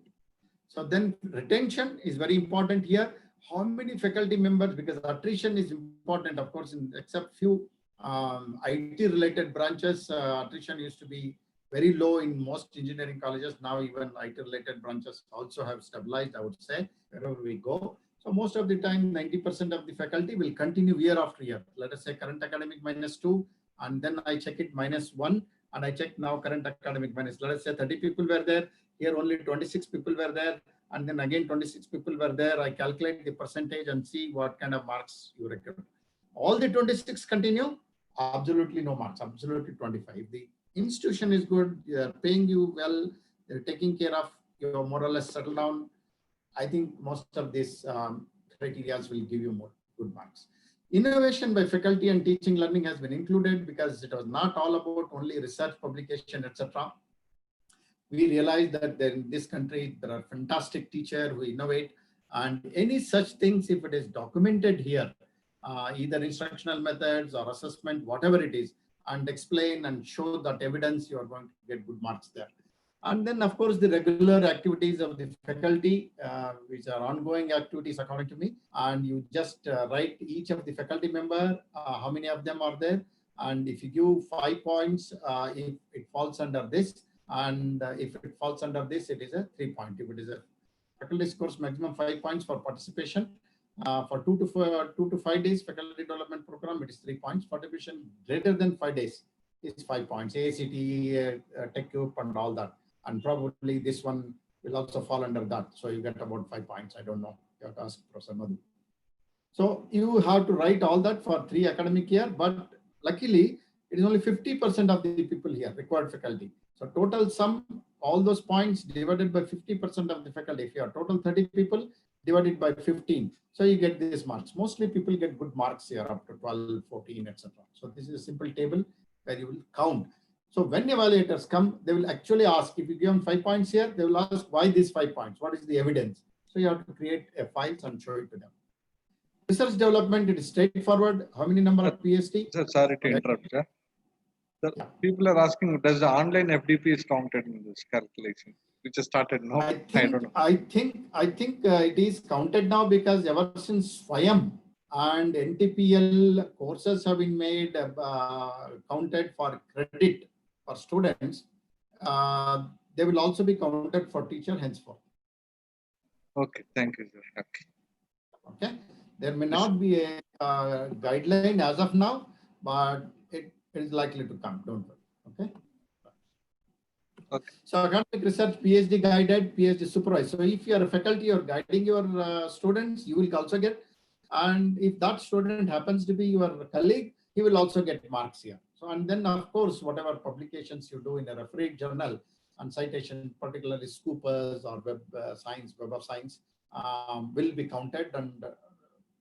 So then retention is very important here. How many faculty members, because attrition is important, of course, except few IT related branches, attrition used to be very low in most engineering colleges. Now even IT related branches also have stabilized, I would say, wherever we go. So most of the time, 90% of the faculty will continue year after year. Let us say current academic -2, and then I check it -1, and I check now current academic minus. Let us say 30 people were there. Here only 26 people were there. And then again 26 people were there. I calculate the percentage and see what kind of marks you record. All the 26 continue, absolutely no marks, absolutely 25. If the institution is good, they are paying you well, they're taking care of you, more or less settle down, I think most of these criteria will give you more good marks. Innovation by faculty and teaching learning has been included because it was not all about only research, publication, etc. We realized that in this country, there are fantastic teachers who innovate, and any such things, if it is documented here, either instructional methods or assessment, whatever it is, and explain and show that evidence, you are going to get good marks there. And then, of course, the regular activities of the faculty, which are ongoing activities according to me. And you just write each of the faculty member, how many of them are there. And if you give 5 points, if it falls under this, and if it falls under this, it is a 3 point. If it is a faculty scores maximum 5 points for participation. For 2 to 5 days faculty development program, it is 3 points. Participation greater than 5 days is 5 points. ACT, TechCube, and all that. And probably this one will also fall under that. So you get about 5 points. I don't know. You have to ask Professor Madhu. So you have to write all that for 3 academic year, but luckily it is only 50% of the people here, required faculty. So total sum, all those points divided by 50% of the faculty. If you are total 30 people, divided by 15. So you get these marks. Mostly people get good marks here up to 12, 14, etc. So this is a simple table where you will count. So when evaluators come, they will actually ask, if you give them 5 points here, they will ask why these 5 points, what is the evidence? So you have to create a file and show it to them. Research development, it is straightforward. How many number of PhD? Sir, sorry to interrupt, sir. The people are asking, does the online FDP is counted in this calculation? Which has started now. I don't know. I think it is counted now because ever since FIAM and NTPL courses have been made counted for credit for students, they will also be counted for teacher henceforth. Okay, thank you, sir. Okay, there may not be a guideline as of now, but it is likely to come. Don't worry. Okay. Okay. So academic research, PhD guided, PhD supervised. So if you are a faculty or guiding your students, you will also get. And if that student happens to be your colleague, he will also get marks here. So, and then of course, whatever publications you do in a refereed journal and citation, particularly Scoopers or Web of Science, will be counted, and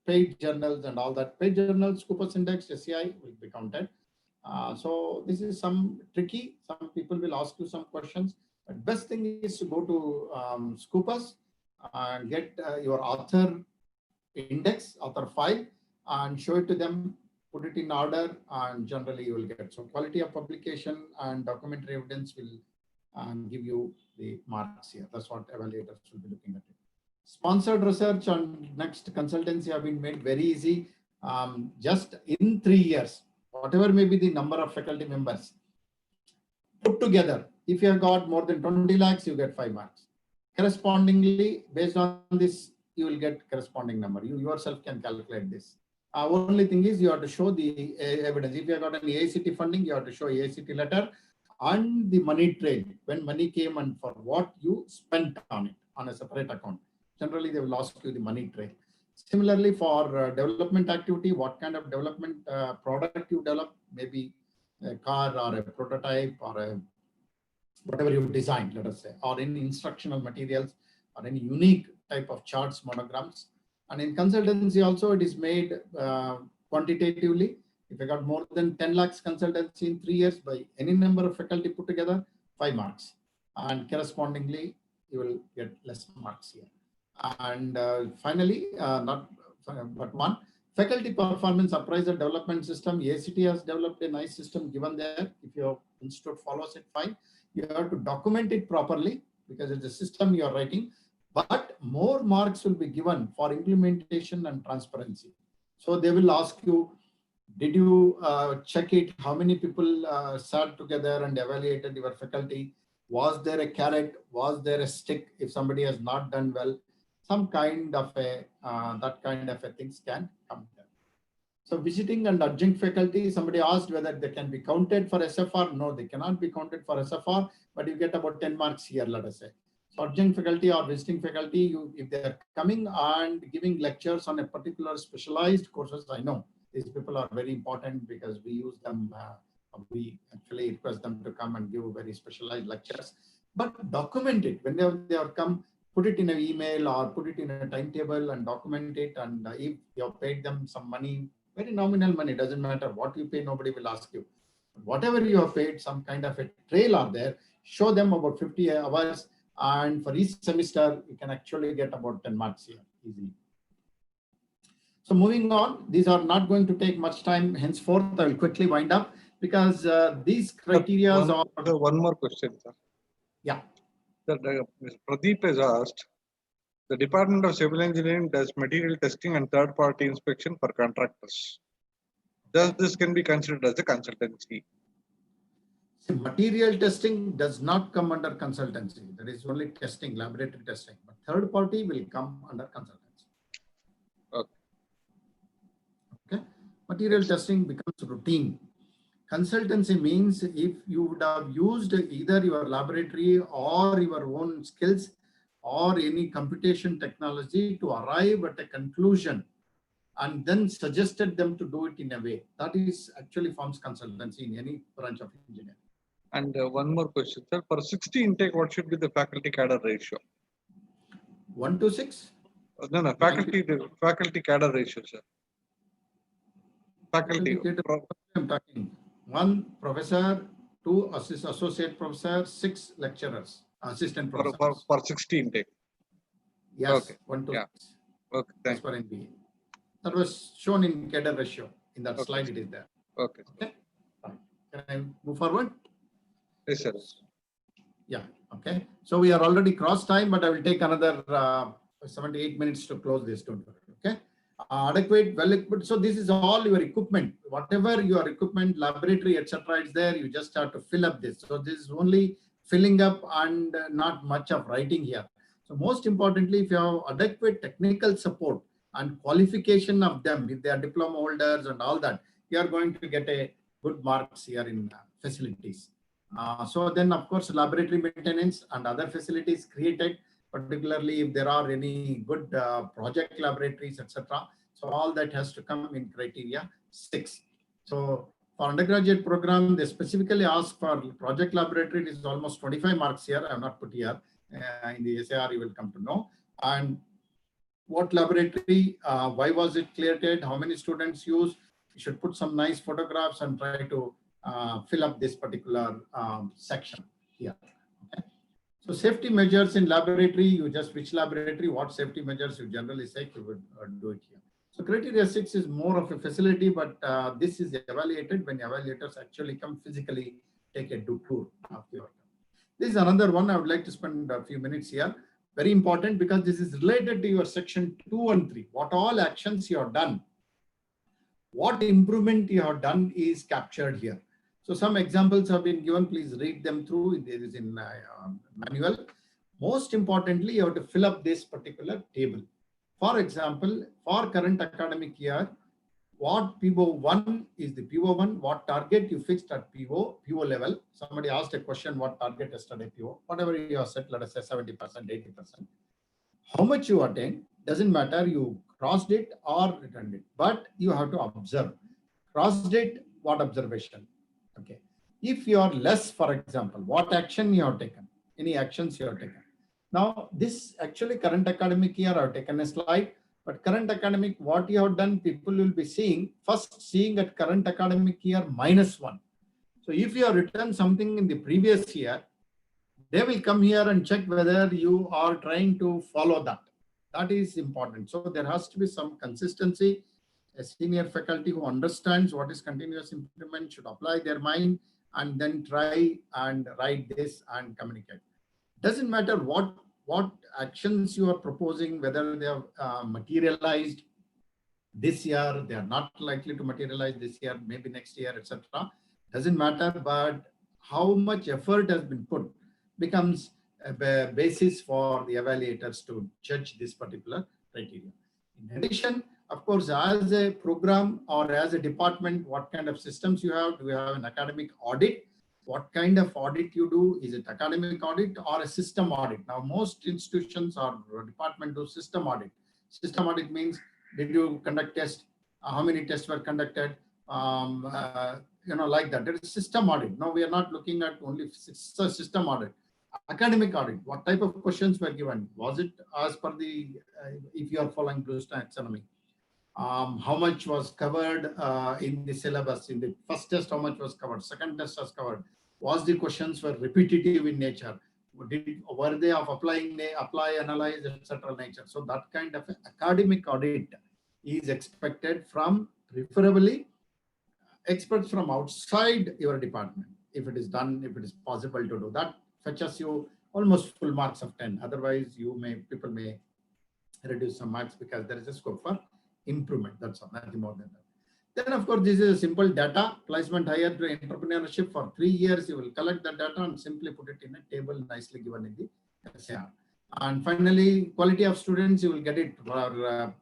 paid journals and all that. Paid journals, Scoopers Index, SCI will be counted. So this is some tricky. Some people will ask you some questions. But best thing is to go to Scoopers and get your author index, author file, and show it to them, put it in order, and generally you will get. So quality of publication and documentary evidence will give you the marks here. That's what evaluators will be looking at it. Sponsored research and next consultancy have been made very easy. Just in 3 years, whatever may be the number of faculty members put together, if you have got more than 20 lakhs, you get 5 marks. Correspondingly, based on this, you will get corresponding number. You yourself can calculate this. Only thing is you have to show the evidence. If you have got an AICT funding, you have to show AICT letter and the money trail, when money came and for what you spent on it on a separate account. Generally, they will ask you the money trail. Similarly, for development activity, what kind of development product you develop, maybe a car or a prototype or a whatever you designed, let us say, or any instructional materials or any unique type of charts, monograms. And in consultancy also, it is made quantitatively. If you got more than 10 lakhs consultancy in 3 years by any number of faculty put together, 5 marks. And correspondingly, you will get less marks here. And finally, not but one, faculty performance appraisal development system. AICT has developed a nice system given there. If your institute follows it, fine. You have to document it properly because it's a system you are writing. But more marks will be given for implementation and transparency. So they will ask you, did you check it? How many people sat together and evaluated your faculty? Was there a carrot? Was there a stick if somebody has not done well? Some kind of a, that kind of a things can come there. So visiting and adjunct faculty, somebody asked whether they can be counted for SFR. No, they cannot be counted for SFR, but you get about 10 marks here, let us say. So adjunct faculty or visiting faculty, if they are coming and giving lectures on a particular specialized courses, I know these people are very important because we use them. We actually request them to come and give very specialized lectures, but document it whenever they are come. Put it in an email or put it in a timetable and document it. And if you have paid them some money, very nominal money, doesn't matter what you pay, nobody will ask you. Whatever you have paid, some kind of a trail are there. Show them about 50 hours, and for each semester, you can actually get about 10 marks here easily. So moving on, these are not going to take much time. Henceforth, I will quickly wind up because these criteria are. One more question, sir. Yeah. Pradeep has asked, the Department of Civil Engineering does material testing and third-party inspection for contractors. Does this can be considered as a consultancy? See, material testing does not come under consultancy. That is only testing, laboratory testing. But third party will come under consultancy. Okay. Okay. Material testing becomes routine. Consultancy means if you would have used either your laboratory or your own skills or any computation technology to arrive at a conclusion and then suggested them to do it in a way, that is actually forms consultancy in any branch of engineering. And one more question, sir. For 60 intake, what should be the faculty cadre ratio? 1 to 6? No, faculty cadre ratio, sir. Faculty. I'm talking 1 professor, 2 associate professor, 6 lecturers, assistant professors. For 60 intake. Yes, okay. 1 to 6. Okay, thanks. For NBA. That was shown in cadre ratio. In that slide, it is there. Okay. Okay. Can I move forward? Yes, sir. Yeah. Okay. So we are already cross time, but I will take another 7 to 8 minutes to close this. Don't worry. Okay. Adequate, well equipped. So this is all your equipment. Whatever your equipment, laboratory, etc. is there. You just have to fill up this. So this is only filling up and not much of writing here. So most importantly, if you have adequate technical support and qualification of them, if they are diploma holders and all that, you are going to get a good marks here in facilities. So then, of course, laboratory maintenance and other facilities created, particularly if there are any good project laboratories, etc. So all that has to come in criteria 6. So for undergraduate program, they specifically ask for project laboratory. It is almost 25 marks here. I have not put here. In the SAR, you will come to know. And what laboratory, why was it created, how many students use. You should put some nice photographs and try to fill up this particular section here. Okay. So safety measures in laboratory, you just which laboratory, what safety measures you generally say, you would do it here. So criteria 6 is more of a facility, but this is evaluated when evaluators actually come physically take a tour of your. This is another one I would like to spend a few minutes here. Very important because this is related to your section 2 and 3. What all actions you have done, what improvement you have done is captured here. So some examples have been given. Please read them through. It is in manual. Most importantly, you have to fill up this particular table. For example, for current academic year, what PO1 is the PO1, what target you fixed at PO level. Somebody asked a question, what target yesterday PO, whatever you have set, let us say 70%, 80%. How much you attained, doesn't matter, you crossed it or returned it, but you have to observe. Crossed it, what observation? Okay. If you are less, for example, what action you have taken, any actions you have taken. Now, this actually current academic year I have taken a slide. But current academic, what you have done, people will be seeing, first seeing at current academic year -1. So if you have written something in the previous year, they will come here and check whether you are trying to follow that. That is important. So there has to be some consistency. A senior faculty who understands what is continuous improvement should apply their mind and then try and write this and communicate. Doesn't matter what actions you are proposing, whether they have materialized this year, they are not likely to materialize this year, maybe next year, etc. Doesn't matter, but how much effort has been put becomes a basis for the evaluators to judge this particular criteria. In addition, of course, as a program or as a department, what kind of systems you have? Do you have an academic audit? What kind of audit you do? Is it academic audit or a system audit? Now, most institutions or department do system audit. System audit means, did you conduct tests? How many tests were conducted? Like that. There is system audit. Now, we are not looking at only system audit. Academic audit. What type of questions were given? Was it as per the, if you are following Blue taxonomy? How much was covered in the syllabus? In the first test, how much was covered? Second test was covered. Was the questions were repetitive in nature? Were they of apply, analyze, etc. nature? So that kind of academic audit is expected from preferably experts from outside your department. If it is done, if it is possible to do that, fetches you almost full marks of 10. Otherwise, people may reduce some marks because there is a scope for improvement. That's all, nothing more than that. Then, of course, this is a simple data placement higher to entrepreneurship for 3 years. You will collect the data and simply put it in a table nicely given in the SAR. And finally, quality of students, you will get it for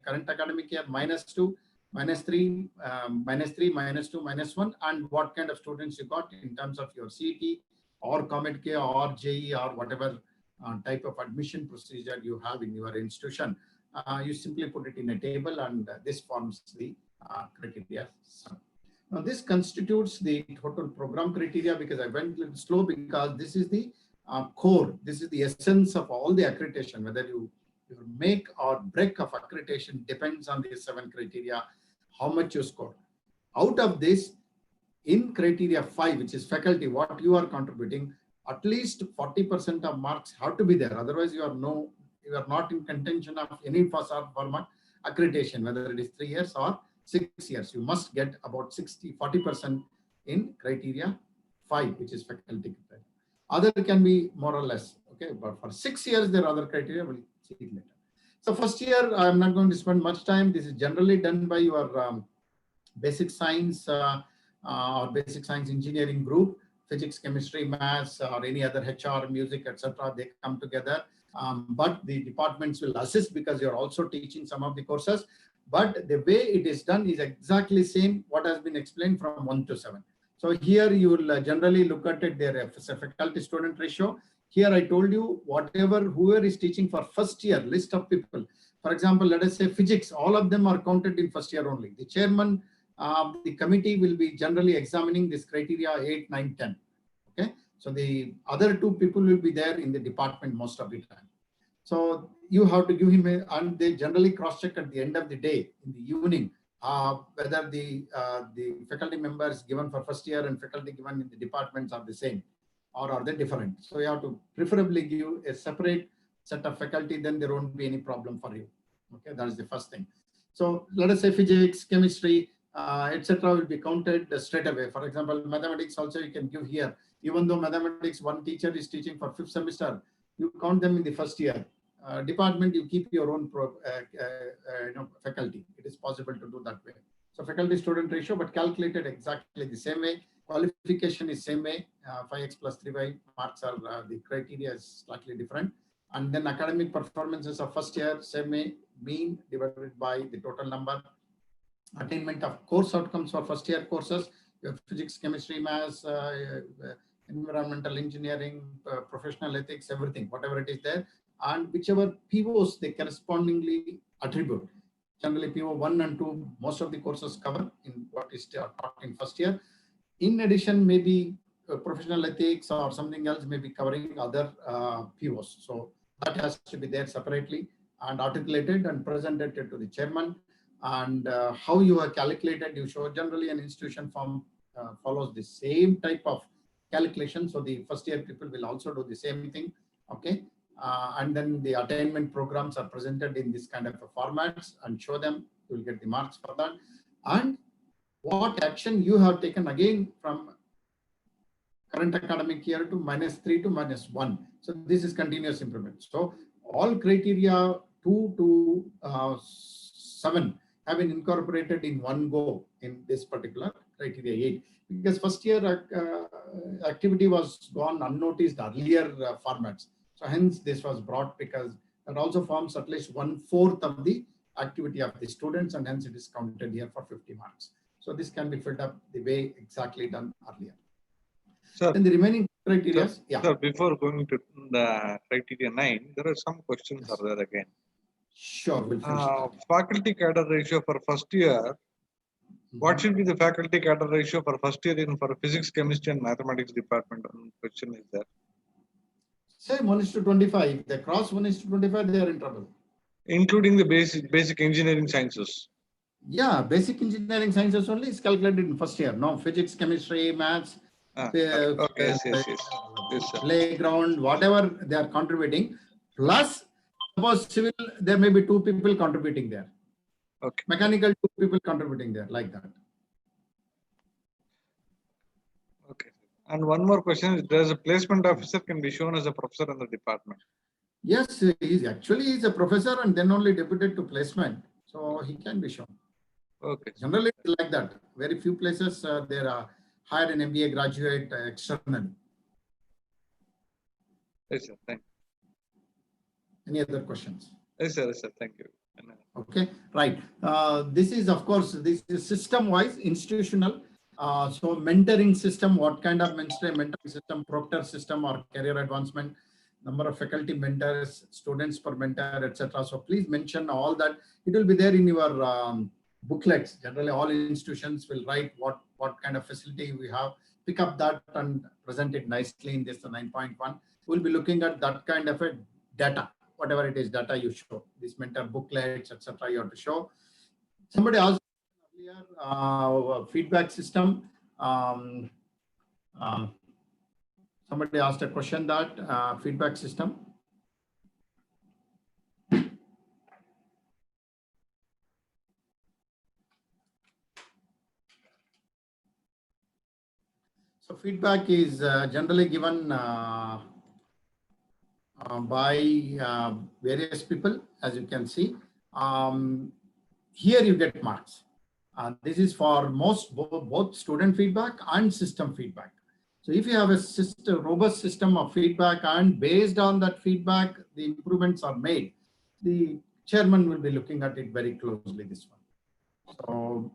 current academic year -2, -3, -3, -2, -1, and what kind of students you got in terms of your CET or COMEDK or JE or whatever type of admission procedure you have in your institution. You simply put it in a table and this forms the criteria. Now this constitutes the total program criteria, because I went a little slow because this is the core, this is the essence of all the accreditation. Whether you make or break of accreditation depends on the 7 criteria, how much you score. Out of this, in criteria 5, which is faculty, what you are contributing, at least 40% of marks have to be there. Otherwise, you are not in contention of any format accreditation, whether it is 3 years or 6 years. You must get about 40% in criteria 5, which is faculty criteria. Other can be more or less, okay? But for 6 years, there are other criteria. We'll see it later. So first year, I'm not going to spend much time. This is generally done by your basic science or basic science engineering group, physics, chemistry, maths, or any other HR, music, etc. They come together. But the departments will assist because you're also teaching some of the courses. But the way it is done is exactly same what has been explained from 1 to 7. So here you will generally look at it, their faculty student ratio. Here I told you whoever is teaching for first year, list of people. For example, let us say physics, all of them are counted in first year only. The chairman of the committee will be generally examining this criteria 8, 9, 10. Okay. So the other 2 people will be there in the department most of the time. So you have to give him and they generally cross-check at the end of the day in the evening whether the faculty members given for first year and faculty given in the departments are the same or are they different. So you have to preferably give a separate set of faculty, then there won't be any problem for you. Okay, that is the first thing. So let us say physics, chemistry, etc. will be counted straight away. For example, mathematics also you can give here. Even though mathematics, one teacher is teaching for 5th semester, you count them in the first year. Department, you keep your own faculty. It is possible to do that way. So faculty-student ratio, but calculated exactly the same way. Qualification is same way. 5x plus 3y marks are the criteria is slightly different. And then academic performances of first year, same way, mean divided by the total number. Attainment of course outcomes for first year courses, physics, chemistry, maths, environmental engineering, professional ethics, everything, whatever it is there. And whichever POs they correspondingly attribute. Generally PO 1 and 2, most of the courses cover in what is taught in first year. In addition, maybe professional ethics or something else may be covering other POs. So that has to be there separately and articulated and presented to the chairman. And how you are calculated, you show generally an institution form follows the same type of calculation. So the first year people will also do the same thing. Okay. And then the attainment programs are presented in this kind of formats and show them, you will get the marks for that. And what action you have taken again from current academic year to -3 to -1. So this is continuous improvement. So all criteria 2 to 7 have been incorporated in one go in this particular criteria 8. Because first year activity was gone unnoticed earlier formats. So hence this was brought because it also forms at least 1/4 of the activity of the students, and hence it is counted here for 50 marks. So this can be filled up the way exactly done earlier. Sir, then the remaining criteria, Sir, before going to the criteria 9, there are some questions are there again. Sure, we'll finish faculty cadre ratio for first year. What should be the faculty cadre ratio for first year in for physics, chemistry, and mathematics department? Question is there. Say 1:25. They cross 1:25, they are in trouble. Including the basic engineering sciences. Yeah, basic engineering sciences only is calculated in first year. No, physics, chemistry, maths, Okay, yes, playground, whatever they are contributing. Plus, suppose civil, there may be 2 people contributing there. Okay. Mechanical, 2 people contributing there, like that. Okay. And one more question is, there's a placement officer can be shown as a professor in the department. Yes, he's a professor and then only deputed to placement. So he can be shown. Okay. Generally, it's like that. Very few places there are hire an MBA graduate externally. Yes, sir. Thank you. Any other questions? Yes, sir. Yes, sir. Thank you. Okay, right. This is, of course, this is system-wise, institutional. So mentoring system, what kind of mentoring system, proctor system or career advancement, number of faculty mentors, students per mentor, etc. So please mention all that. It will be there in your booklets. Generally, all institutions will write what kind of facility we have. Pick up that and present it nicely in this 9.1. We'll be looking at that kind of a data. Whatever it is, data you show, this mentor booklets, etc. You have to show. Somebody asked earlier, feedback system. Somebody asked a question that feedback system. So feedback is generally given by various people, as you can see. Here you get marks. This is for both student feedback and system feedback. So if you have a robust system of feedback and based on that feedback, the improvements are made, the chairman will be looking at it very closely, this one. So,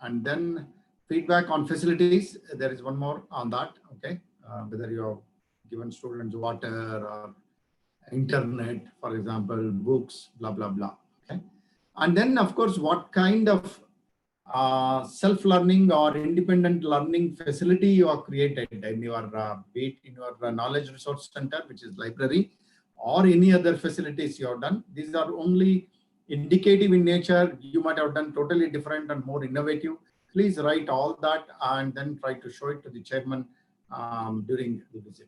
and then feedback on facilities, there is one more on that, okay? Whether you have given students water or internet, for example, books, blah, blah, blah, okay? And then, of course, what kind of self-learning or independent learning facility you have created in your, be it in your knowledge resource center, which is library, or any other facilities you have done. These are only indicative in nature. You might have done totally different and more innovative. Please write all that and then try to show it to the chairman during the visit.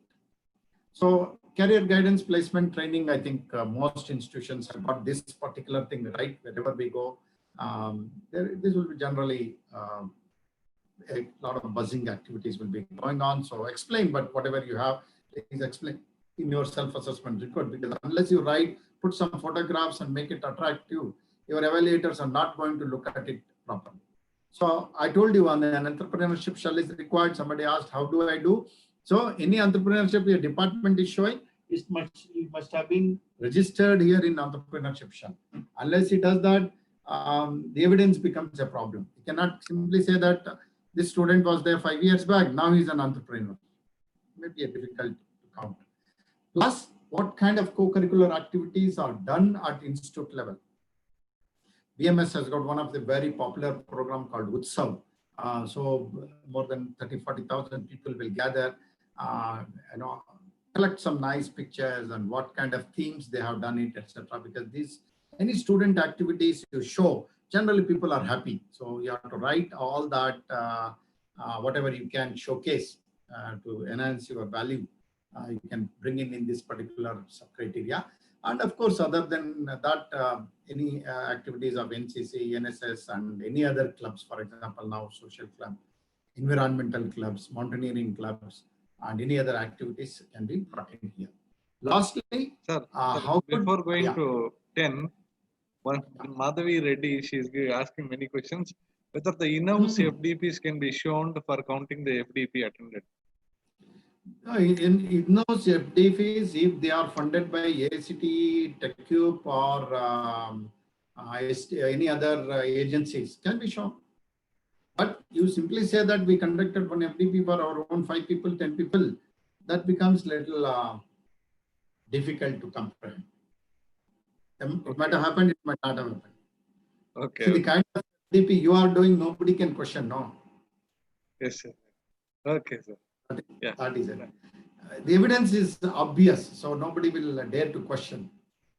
So career guidance placement training, I think most institutions have got this particular thing right. Wherever we go, this will be generally a lot of buzzing activities will be going on. So explain, but whatever you have, please explain in your self-assessment record, because unless you write, put some photographs and make it attractive, your evaluators are not going to look at it properly. So I told you on an entrepreneurship shell is required. Somebody asked, how do I do? So any entrepreneurship your department is showing, it must have been registered here in entrepreneurship shell. Unless it does that, the evidence becomes a problem. You cannot simply say that this student was there 5 years back, now he's an entrepreneur. Maybe a difficult to count. Plus, what kind of co-curricular activities are done at institute level? BMS has got one of the very popular program called Utsav. So more than 30,000-40,000 people will gather, collect some nice pictures and what kind of themes they have done it, etc. Because these any student activities you show, generally people are happy. So you have to write all that, whatever you can showcase to enhance your value. You can bring in this particular sub-criteria. And of course, other than that, any activities of NCC, NSS, and any other clubs, for example, now social club, environmental clubs, mountaineering clubs, and any other activities can be brought in here. Lastly, sir, how before going to 10, one Madhavi Reddy, she is asking many questions. Whether the in-house FDPs can be shown for counting the FDP attended. In those FDPs, if they are funded by ACT, TechCube, or any other agencies, can be shown. But you simply say that we conducted one FDP for our own 5 people, 10 people, that becomes little difficult to comprehend. It might have happened, it might not have happened. Okay. So the kind of FDP you are doing, nobody can question, no. Yes, sir. Okay, sir. Yeah. That is it. The evidence is obvious, so nobody will dare to question.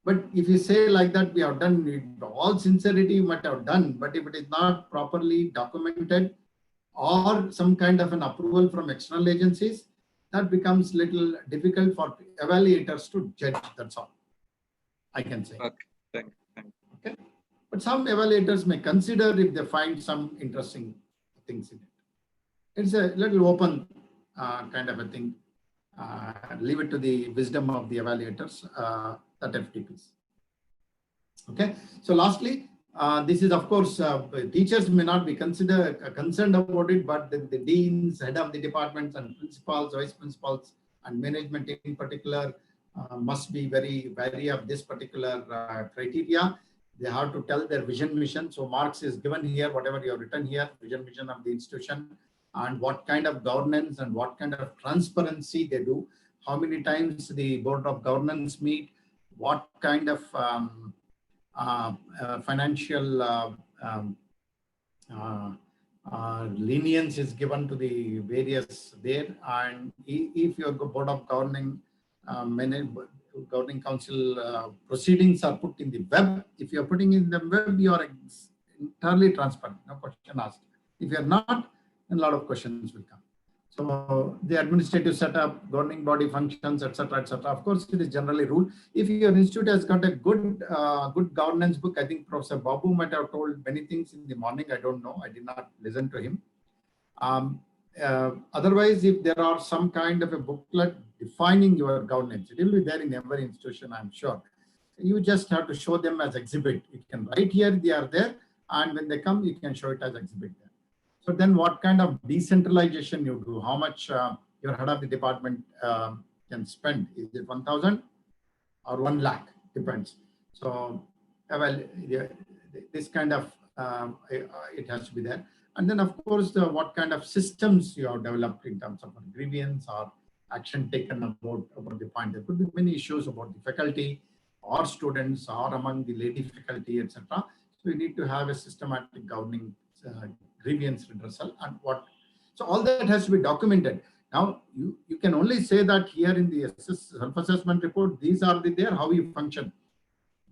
But if you say like that, we have done it, all sincerity you might have done, but if it is not properly documented or some kind of an approval from external agencies, that becomes little difficult for evaluators to judge. That's all I can say. Okay, thank you. Okay, but some evaluators may consider if they find some interesting things in it. It's a little open kind of a thing. Leave it to the wisdom of the evaluators, that FDPs. Okay, so lastly, this is of course, teachers may not be concerned about it, but the deans, head of the departments and principals, vice principals and management in particular must be very wary of this particular criteria. They have to tell their vision mission. So marks is given here, whatever you have written here, vision mission of the institution, and what kind of governance and what kind of transparency they do, how many times the board of governance meet, what kind of financial lenience is given to the various there, and if your board of governing council proceedings are put in the web, if you are putting in the web, you are entirely transparent, no question asked. If you are not, then a lot of questions will come. So the administrative setup, governing body functions, etc., etc. Of course, it is generally ruled. If your institute has got a good governance book, I think Professor Babu might have told many things in the morning. I don't know. I did not listen to him. Otherwise, if there are some kind of a booklet defining your governance, it will be there in every institution, I'm sure. You just have to show them as exhibit. You can write here, they are there, and when they come, you can show it as exhibit there. So then what kind of decentralization you do, how much your head of the department can spend? Is it 1,000 or 1 lakh? Depends. So well, this kind of, it has to be there. And then of course, what kind of systems you have developed in terms of grievance or action taken about the point. There could be many issues about the faculty or students or among the lady faculty, etc. So you need to have a systematic governing grievance redressal and what. So all that has to be documented. Now you can only say that here in the self-assessment report, these are there, how you function.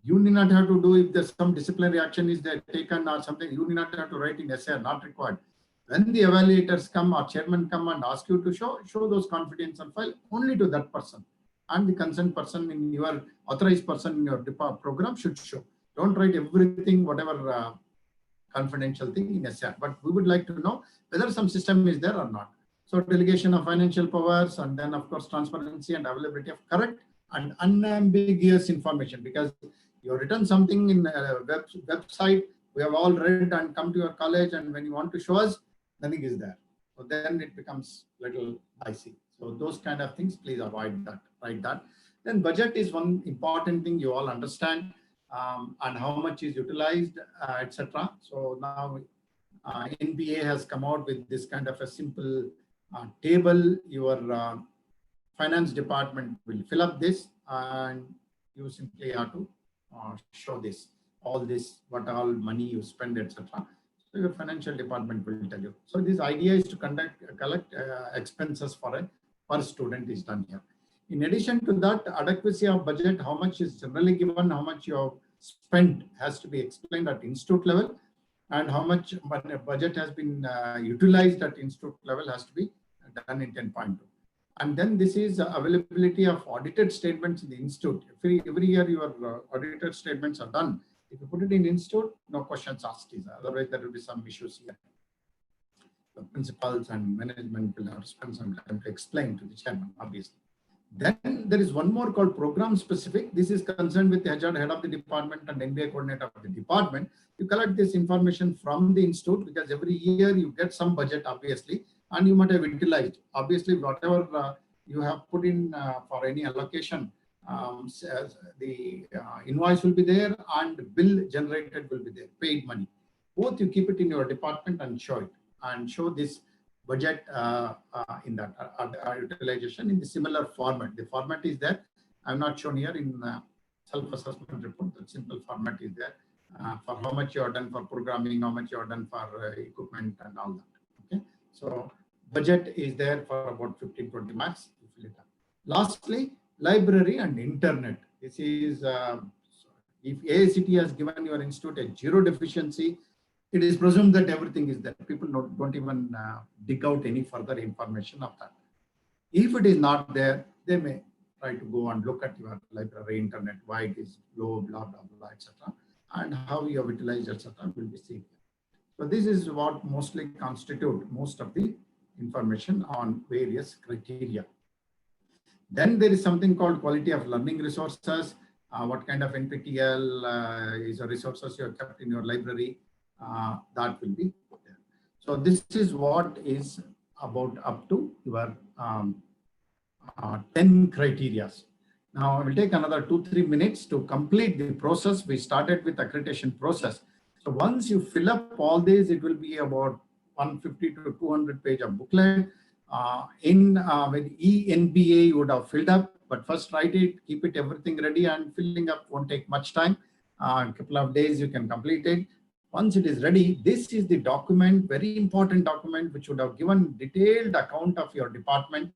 You need not have to do if there's some disciplinary action is there taken or something. You need not have to write in essay, not required. When the evaluators come or chairman come and ask you to show those confidential file only to that person. and the concerned person in your authorized person in your program should show. Don't write everything, whatever confidential thing in SAR, but we would like to know whether some system is there or not. So delegation of financial powers, and then of course transparency and availability of correct and unambiguous information, because you have written something in a website, we have all read and come to your college, and when you want to show us, nothing is there. So then it becomes little dicey. So those kind of things, please avoid that, write that. Then budget is one important thing you all understand, and how much is utilized, etc. So now NBA has come out with this kind of a simple table. Your finance department will fill up this, and you simply have to show this, all this, what all money you spend, etc. So your financial department will tell you. So this idea is to collect expenses for a per student is done here. In addition to that, adequacy of budget, how much is generally given, how much you have spent has to be explained at institute level, and how much budget has been utilized at institute level has to be done in 10.2. And then this is availability of audited statements in the institute. Every year your audited statements are done. If you put it in institute, no questions asked. Otherwise, there will be some issues here. The principals and management will have to spend some time to explain to the chairman, obviously. Then there is one more called program specific. This is concerned with the head of the department and NBA coordinator of the department. You collect this information from the institute, because every year you get some budget, obviously, and you might have utilized. Obviously, whatever you have put in for any allocation, the invoice will be there and bill generated will be there, paid money. Both you keep it in your department and show it, and show this budget in that utilization in the similar format. The format is there. I'm not shown here in self-assessment report. The simple format is there for how much you are done for programming, how much you are done for equipment and all that. Okay. So budget is there for about 15-20 marks. Lastly, library and internet. This is if AICTE has given your institute a 0 deficiency, it is presumed that everything is there. People don't even dig out any further information of that. If it is not there, they may try to go and look at your library, internet, why it is low, blah, blah, blah, etc. And how you have utilized, etc. will be seen. So this is what mostly constitute most of the information on various criteria. Then there is something called quality of learning resources. What kind of NPTEL is a resources you have kept in your library. That will be there. So this is what is about up to your 10 criteria. Now I will take another 2-3 minutes to complete the process. We started with accreditation process. So once you fill up all these, it will be about 150 to 200 page of booklet. With ENBA you would have filled up, but first write it, keep it everything ready, and filling up won't take much time. A couple of days you can complete it. Once it is ready, this is the document, very important document, which would have given detailed account of your department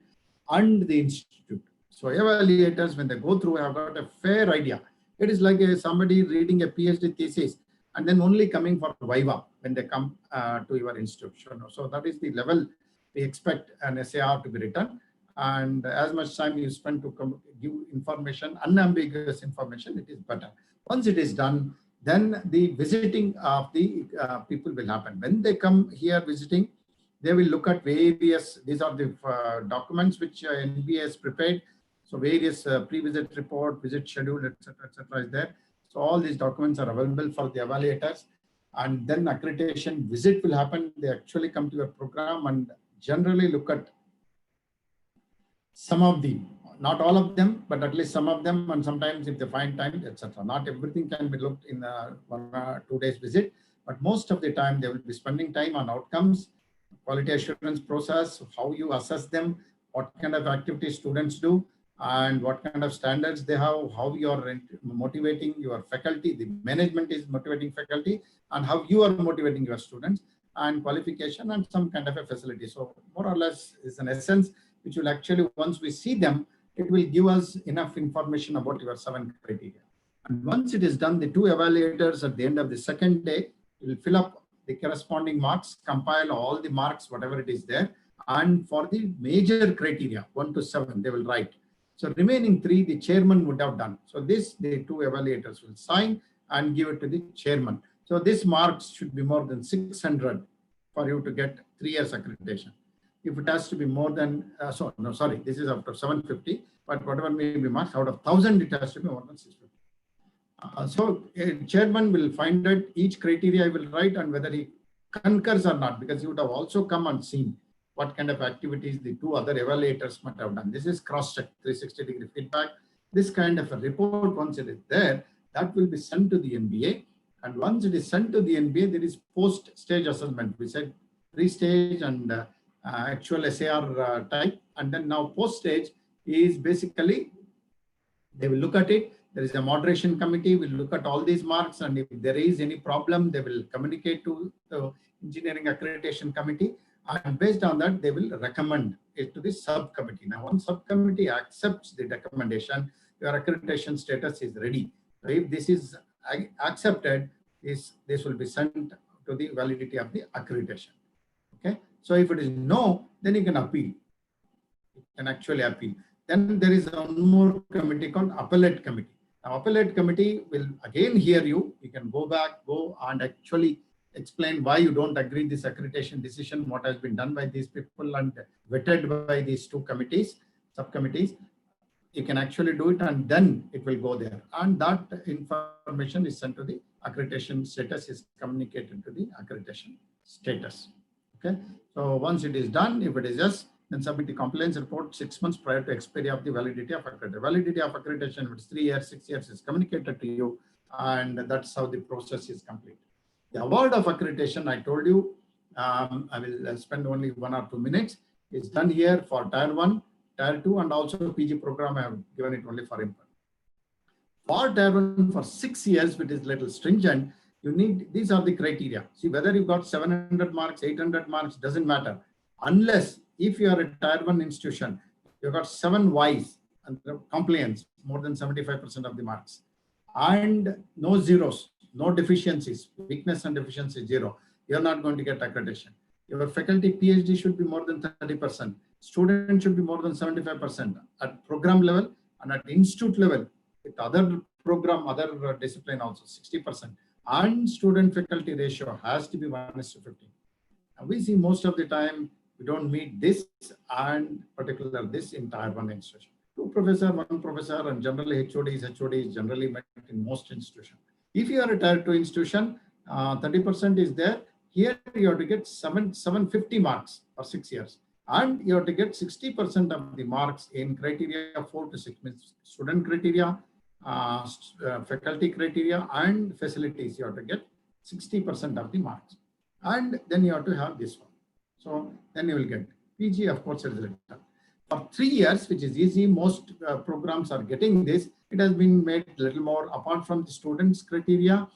and the institute. So evaluators, when they go through, have got a fair idea. It is like somebody reading a PhD thesis and then only coming for Viva when they come to your institution. So that is the level we expect an SAR to be written. And as much time you spend to give information, unambiguous information, it is better. Once it is done, then the visiting of the people will happen. When they come here visiting, they will look at various, these are the documents which NBA has prepared. So various pre-visit report, visit schedule, etc., is there. So all these documents are available for the evaluators. And then accreditation visit will happen. They actually come to your program and generally look at some of the, not all of them, but at least some of them, and sometimes if they find time, etc. Not everything can be looked in a 1 or 2 days visit, but most of the time they will be spending time on outcomes, quality assurance process, how you assess them, what kind of activities students do, and what kind of standards they have, how you are motivating your faculty, the management is motivating faculty, and how you are motivating your students, and qualification and some kind of a facility. So more or less is an essence which will actually, once we see them, it will give us enough information about your 7 criteria. And once it is done, the 2 evaluators at the end of the second day will fill up the corresponding marks, compile all the marks, whatever it is there. And for the major criteria, 1 to 7, they will write. So remaining 3, the chairman would have done. So this, the 2 evaluators will sign and give it to the chairman. So this marks should be more than 600 for you to get 3 years accreditation. If it has to be more than, this is after 750, but whatever may be marks, out of 1000, it has to be more than 650. So a chairman will find out each criteria he will write and whether he concurs or not, because he would have also come and seen what kind of activities the 2 other evaluators might have done. This is cross-check, 360-degree feedback. This kind of a report, once it is there, that will be sent to the NBA. And once it is sent to the NBA, there is post-stage assessment. We said pre-stage and actual SAR type. And then now post-stage is basically, they will look at it. There is a moderation committee, will look at all these marks, and if there is any problem, they will communicate to the engineering accreditation committee, and based on that, they will recommend it to the subcommittee. Now, once subcommittee accepts the recommendation, your accreditation status is ready. So if this is accepted, this will be sent to the validity of the accreditation. Okay. So if it is no, then you can appeal. You can actually appeal. Then there is one more committee called appellate committee. Now, appellate committee will again hear you. You can go and actually explain why you don't agree this accreditation decision, what has been done by these people and vetted by these 2 committees, subcommittees. You can actually do it, and then it will go there. And that information is sent to the accreditation status, is communicated to the accreditation status. Okay. So once it is done, if it is yes, then submit the compliance report 6 months prior to expiry of the validity of accreditation. Validity of accreditation, if it's 3 years, 6 years, is communicated to you, and that's how the process is complete. The award of accreditation, I told you, I will spend only 1 or 2 minutes. It's done here for Tier 1, Tier 2, and also PG program. I have given it only for input. For Tier 1, for 6 years, which is little stringent, you need, these are the criteria. See, whether you got 700 marks, 800 marks, doesn't matter. Unless, if you are a Tier 1 institution, you got 7 Ys and compliance, more than 75% of the marks, and no zeros, no deficiencies, weakness and deficiency 0. You're not going to get accreditation. Your faculty PhD should be more than 30%. Student should be more than 75% at program level, and at institute level with other program, other discipline also 60%. And student faculty ratio has to be 1:50. And we see most of the time we don't meet this, and particular this in Tier 1 institution. 2 professor, 1 professor, and generally HOD is generally met in most institutions. If you are a Tier 2 institution, 30% is there. Here you have to get 750 marks for 6 years. And you have to get 60% of the marks in criteria 4 to 6, means student criteria, faculty criteria, and facilities. You have to get 60% of the marks. And then you have to have this one. So then you will get PG, of course, it is written. For 3 years, which is easy, most programs are getting this. It has been made a little more, apart from the students' criteria.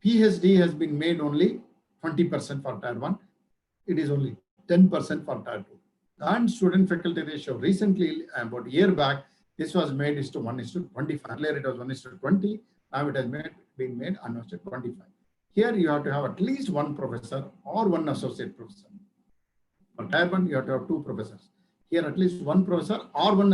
PhD has been made only 20% for Tier 1. It is only 10% for Tier 2. And student faculty ratio, recently, about a year back, this was made is to 1:25. Earlier it was 1:20. Now it has been made 1:25. Here you have to have at least 1 professor or 1 associate professor. For Tier 1, you have to have 2 professors. Here at least 1 professor or 1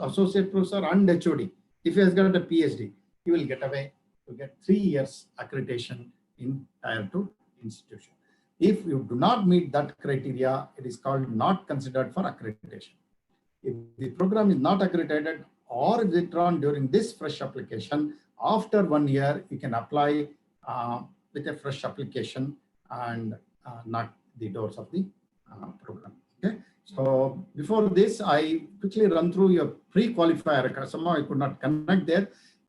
associate professor and HOD. If he has got a PhD, he will get away to get 3 years accreditation in Tier 2 institution. If you do not meet that criteria, it is called not considered for accreditation. If the program is not accredited or withdrawn during this fresh application, after 1 year, you can apply with a fresh application and knock the doors of the program. Okay. So before this, I quickly run through your pre-qualifier. Somehow I could not connect there.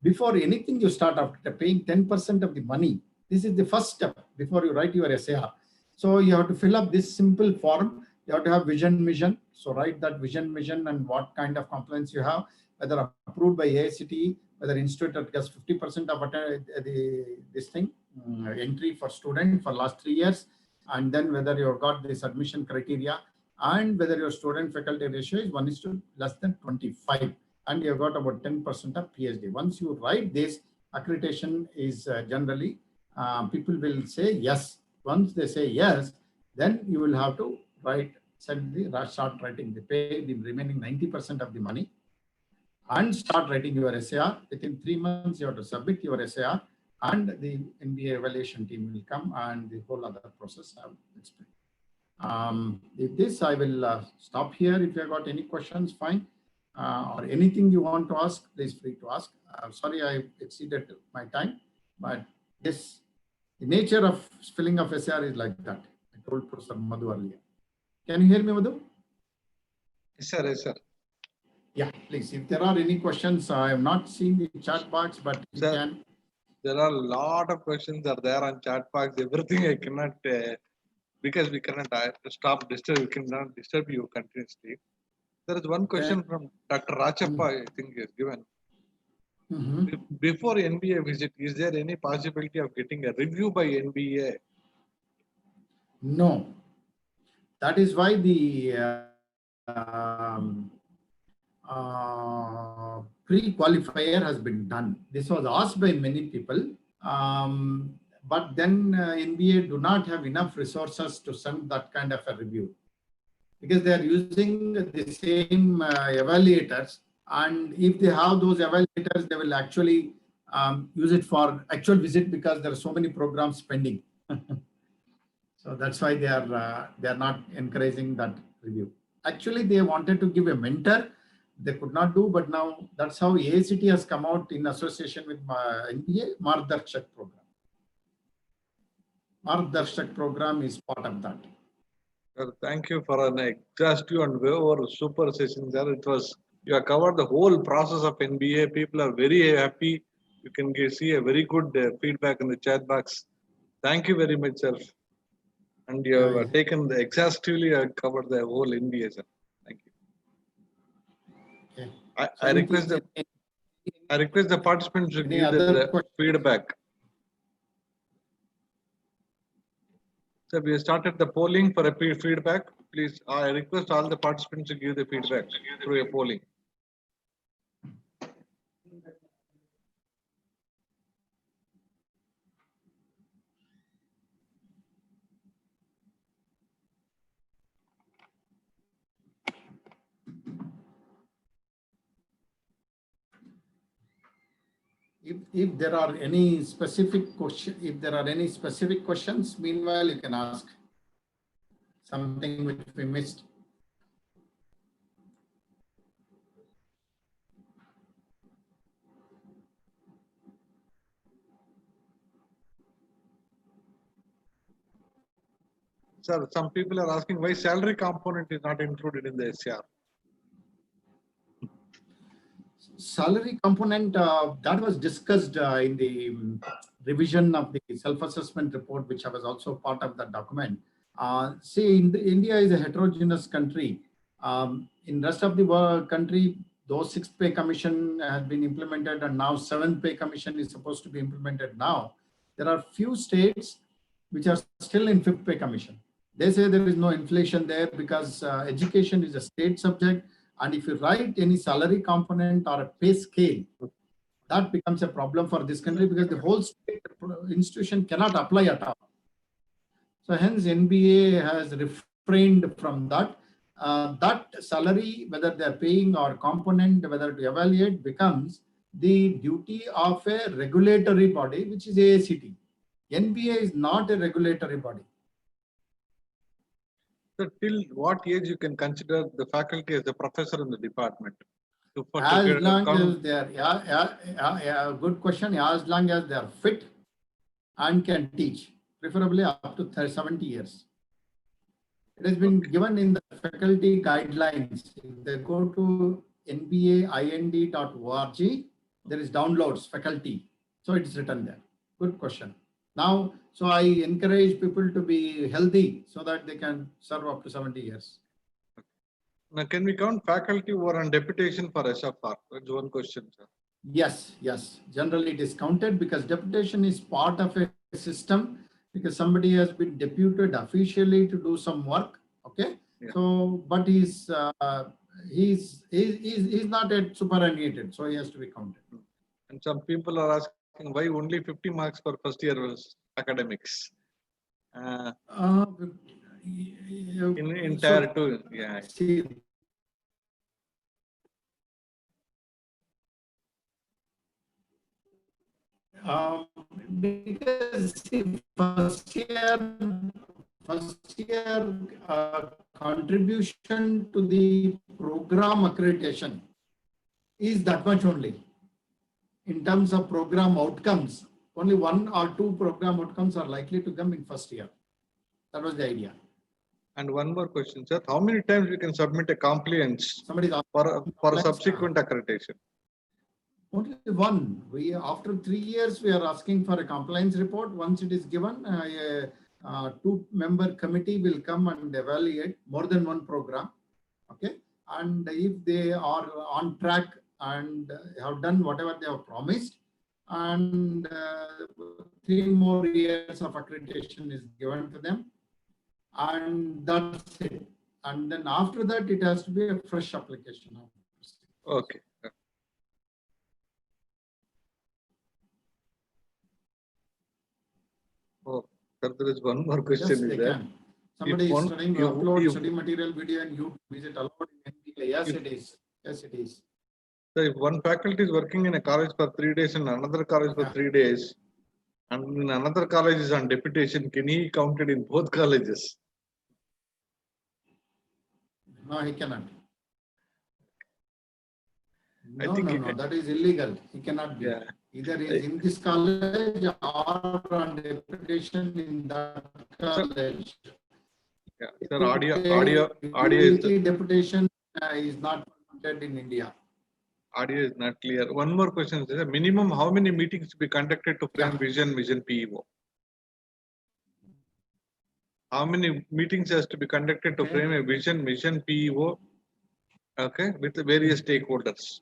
Before anything you start after paying 10% of the money, this is the first step before you write your SAR. So you have to fill up this simple form. You have to have vision, mission. So write that vision, mission, and what kind of compliance you have, whether approved by AICTE, whether institute that gets 50% of this thing, entry for student for last 3 years, and then whether you've got this admission criteria, and whether your student faculty ratio is 1 to less than 25, and you've got about 10% of PhD. Once you write this, accreditation is generally, people will say yes. Once they say yes, then you will have to start writing the pay the remaining 90% of the money. and start writing your SAR. Within 3 months, you have to submit your SAR, and the NBA evaluation team will come and the whole other process I will explain. With this, I will stop here. If you have got any questions, fine. Or anything you want to ask, please free to ask. Sorry, I exceeded my time, but yes, the nature of filling of SAR is like that. I told Professor Madhu earlier. Can you hear me, Madhu? Yes, sir. Yes, sir. Yeah, please. If there are any questions, I have not seen the chat box, but you Sir, can. there are a lot of questions are there on chat box. Everything I cannot, because we cannot stop disturb. We cannot disturb you continuously. There is one question from Dr. Rachappa, I think is given. Before NBA visit, is there any possibility of getting a review by NBA? No. That is why the pre-qualifier has been done. This was asked by many people, but then NBA do not have enough resources to send that kind of a review, because they are using the same evaluators, and if they have those evaluators, they will actually use it for actual visit, because there are so many programs pending. So that's why they are not encouraging that review. Actually, they wanted to give a mentor. They could not do, but now that's how AACT has come out in association with NBA Margdarshak program. Margdarshak program is part of that. Sir, thank you for an exhaustive and very super session, sir. It was, you have covered the whole process of NBA. People are very happy. You can see a very good feedback in the chat box. Thank you very much, sir. And you have taken the exhaustively covered the whole NBA, sir. Thank you. Okay. I request the participants to give the feedback. So we have started the polling for a feedback. Please, I request all the participants to give the feedback through a polling. If there are any specific questions, meanwhile you can ask something which we missed. Sir, some people are asking why salary component is not included in the SAR. Salary component, that was discussed in the revision of the self-assessment report, which was also part of the document. See, India is a heterogeneous country. In rest of the world country, though 6th pay commission has been implemented, and now 7th pay commission is supposed to be implemented now. There are few states which are still in 5th pay commission. They say there is no inflation there because education is a state subject. And if you write any salary component or a pay scale, that becomes a problem for this country, because the whole state institution cannot apply at all. So hence NBA has refrained from that. That salary, whether they're paying or component, whether to evaluate, becomes the duty of a regulatory body, which is AACT. NBA is not a regulatory body. So till what age you can consider the faculty as a professor in the department? As long as they are, good question. As long as they are fit and can teach, preferably up to 70 years. It has been given in the faculty guidelines. If they go to nbaind.org, there is downloads faculty. So it is written there. Good question. Now, so I encourage people to be healthy so that they can serve up to 70 years. Now, can we count faculty who are on deputation for SFR? That's one question, sir. Yes, yes. Generally, it is counted because deputation is part of a system, because somebody has been deputed officially to do some work. Okay. Yeah. So, but he's not yet superannuated, so he has to be counted. And some people are asking why only 50 marks for first year academics. In tier 2, yeah. See, Because see, first year contribution to the program accreditation is that much only. In terms of program outcomes, only 1 or 2 program outcomes are likely to come in first year. That was the idea. And one more question, sir. How many times we can submit a compliance Somebody's for subsequent accreditation? Only one. We after 3 years we are asking for a compliance report. Once it is given, a 2-member committee will come and evaluate more than one program. Okay, and if they are on track and have done whatever they have promised, and 3 more years of accreditation is given to them, and that's it. And then after that, it has to be a fresh application. Okay. Oh, sir, there is one more question. Yes, is they there? can. Somebody is studying, you upload study material video and you is it allowed in NDA? Yes, it is. Yes, it is. So if one faculty is working in a college for 3 days and another college for 3 days, and in another college is on deputation, can he count it in both colleges? No, he cannot. I No, think no, that is illegal. He cannot be. Yeah. Either he is in this college or on deputation in that college. Yeah. Sir, audio is Deputation is not permitted in India. Audio is not clear. One more question. Sir. Minimum, how many meetings to be conducted to frame vision PEO? How many meetings has to be conducted to frame a vision PEO? Okay, with the various stakeholders.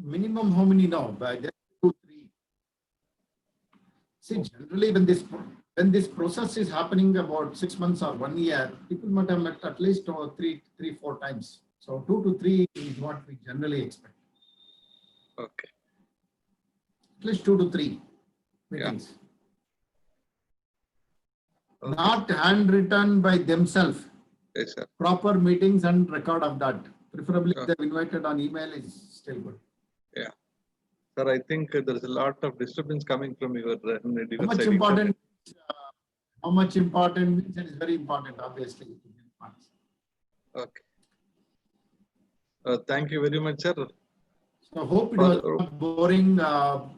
Minimum how many now? By 2, 3. See, generally when this process is happening about 6 months or 1 year, people might have met at least 3, 4 times. So 2 to 3 is what we generally expect. Okay. At least 2 to 3 meetings. Yeah. Okay. Not handwritten by themselves. Yes, sir. Proper meetings and record of that. Preferably if they're invited on email is still good. Yeah. Sir, I think there is a lot of disturbance coming from your How much important? How much important means it is very important, obviously. Okay. Thank you very much, sir. So hope it was not boring. No.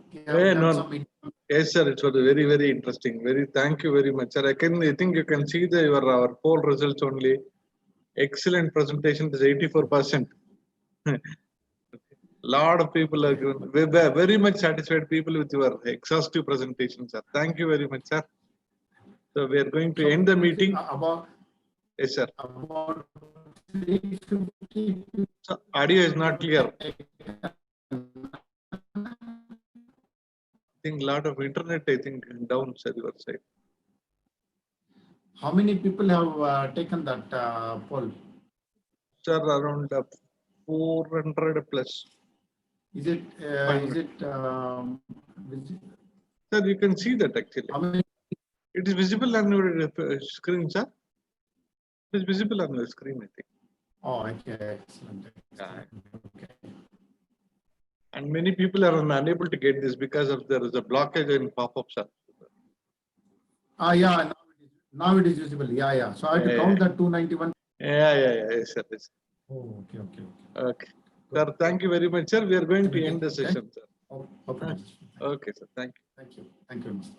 Yes, sir. It was very, very interesting. Thank you very much, sir. I think you can see our poll results only. Excellent presentation. It is 84%. Lot of people are very much satisfied people with your exhaustive presentation, sir. Thank you very much, sir. So we are going to end the meeting. Yes, sir. About 350. So audio is not clear. I think a lot of internet, down sir, your side. How many people have taken that poll? Sir, around 400 plus. Is it? Sir, you can see that actually. How many? It is visible on your screen, sir. It is visible on your screen, I think. Oh, okay, excellent. Okay. And many people are unable to get this because of there is a blockage in pop-ups. Yeah, now it is visible. Yeah. So I have to count that 291. Yes, sir. Yes. Oh, okay. Okay. Sir, thank you very much, sir. We are going to end the session, sir. Okay, Okay, sir. Thank you. Thank you. Thank you, Mr.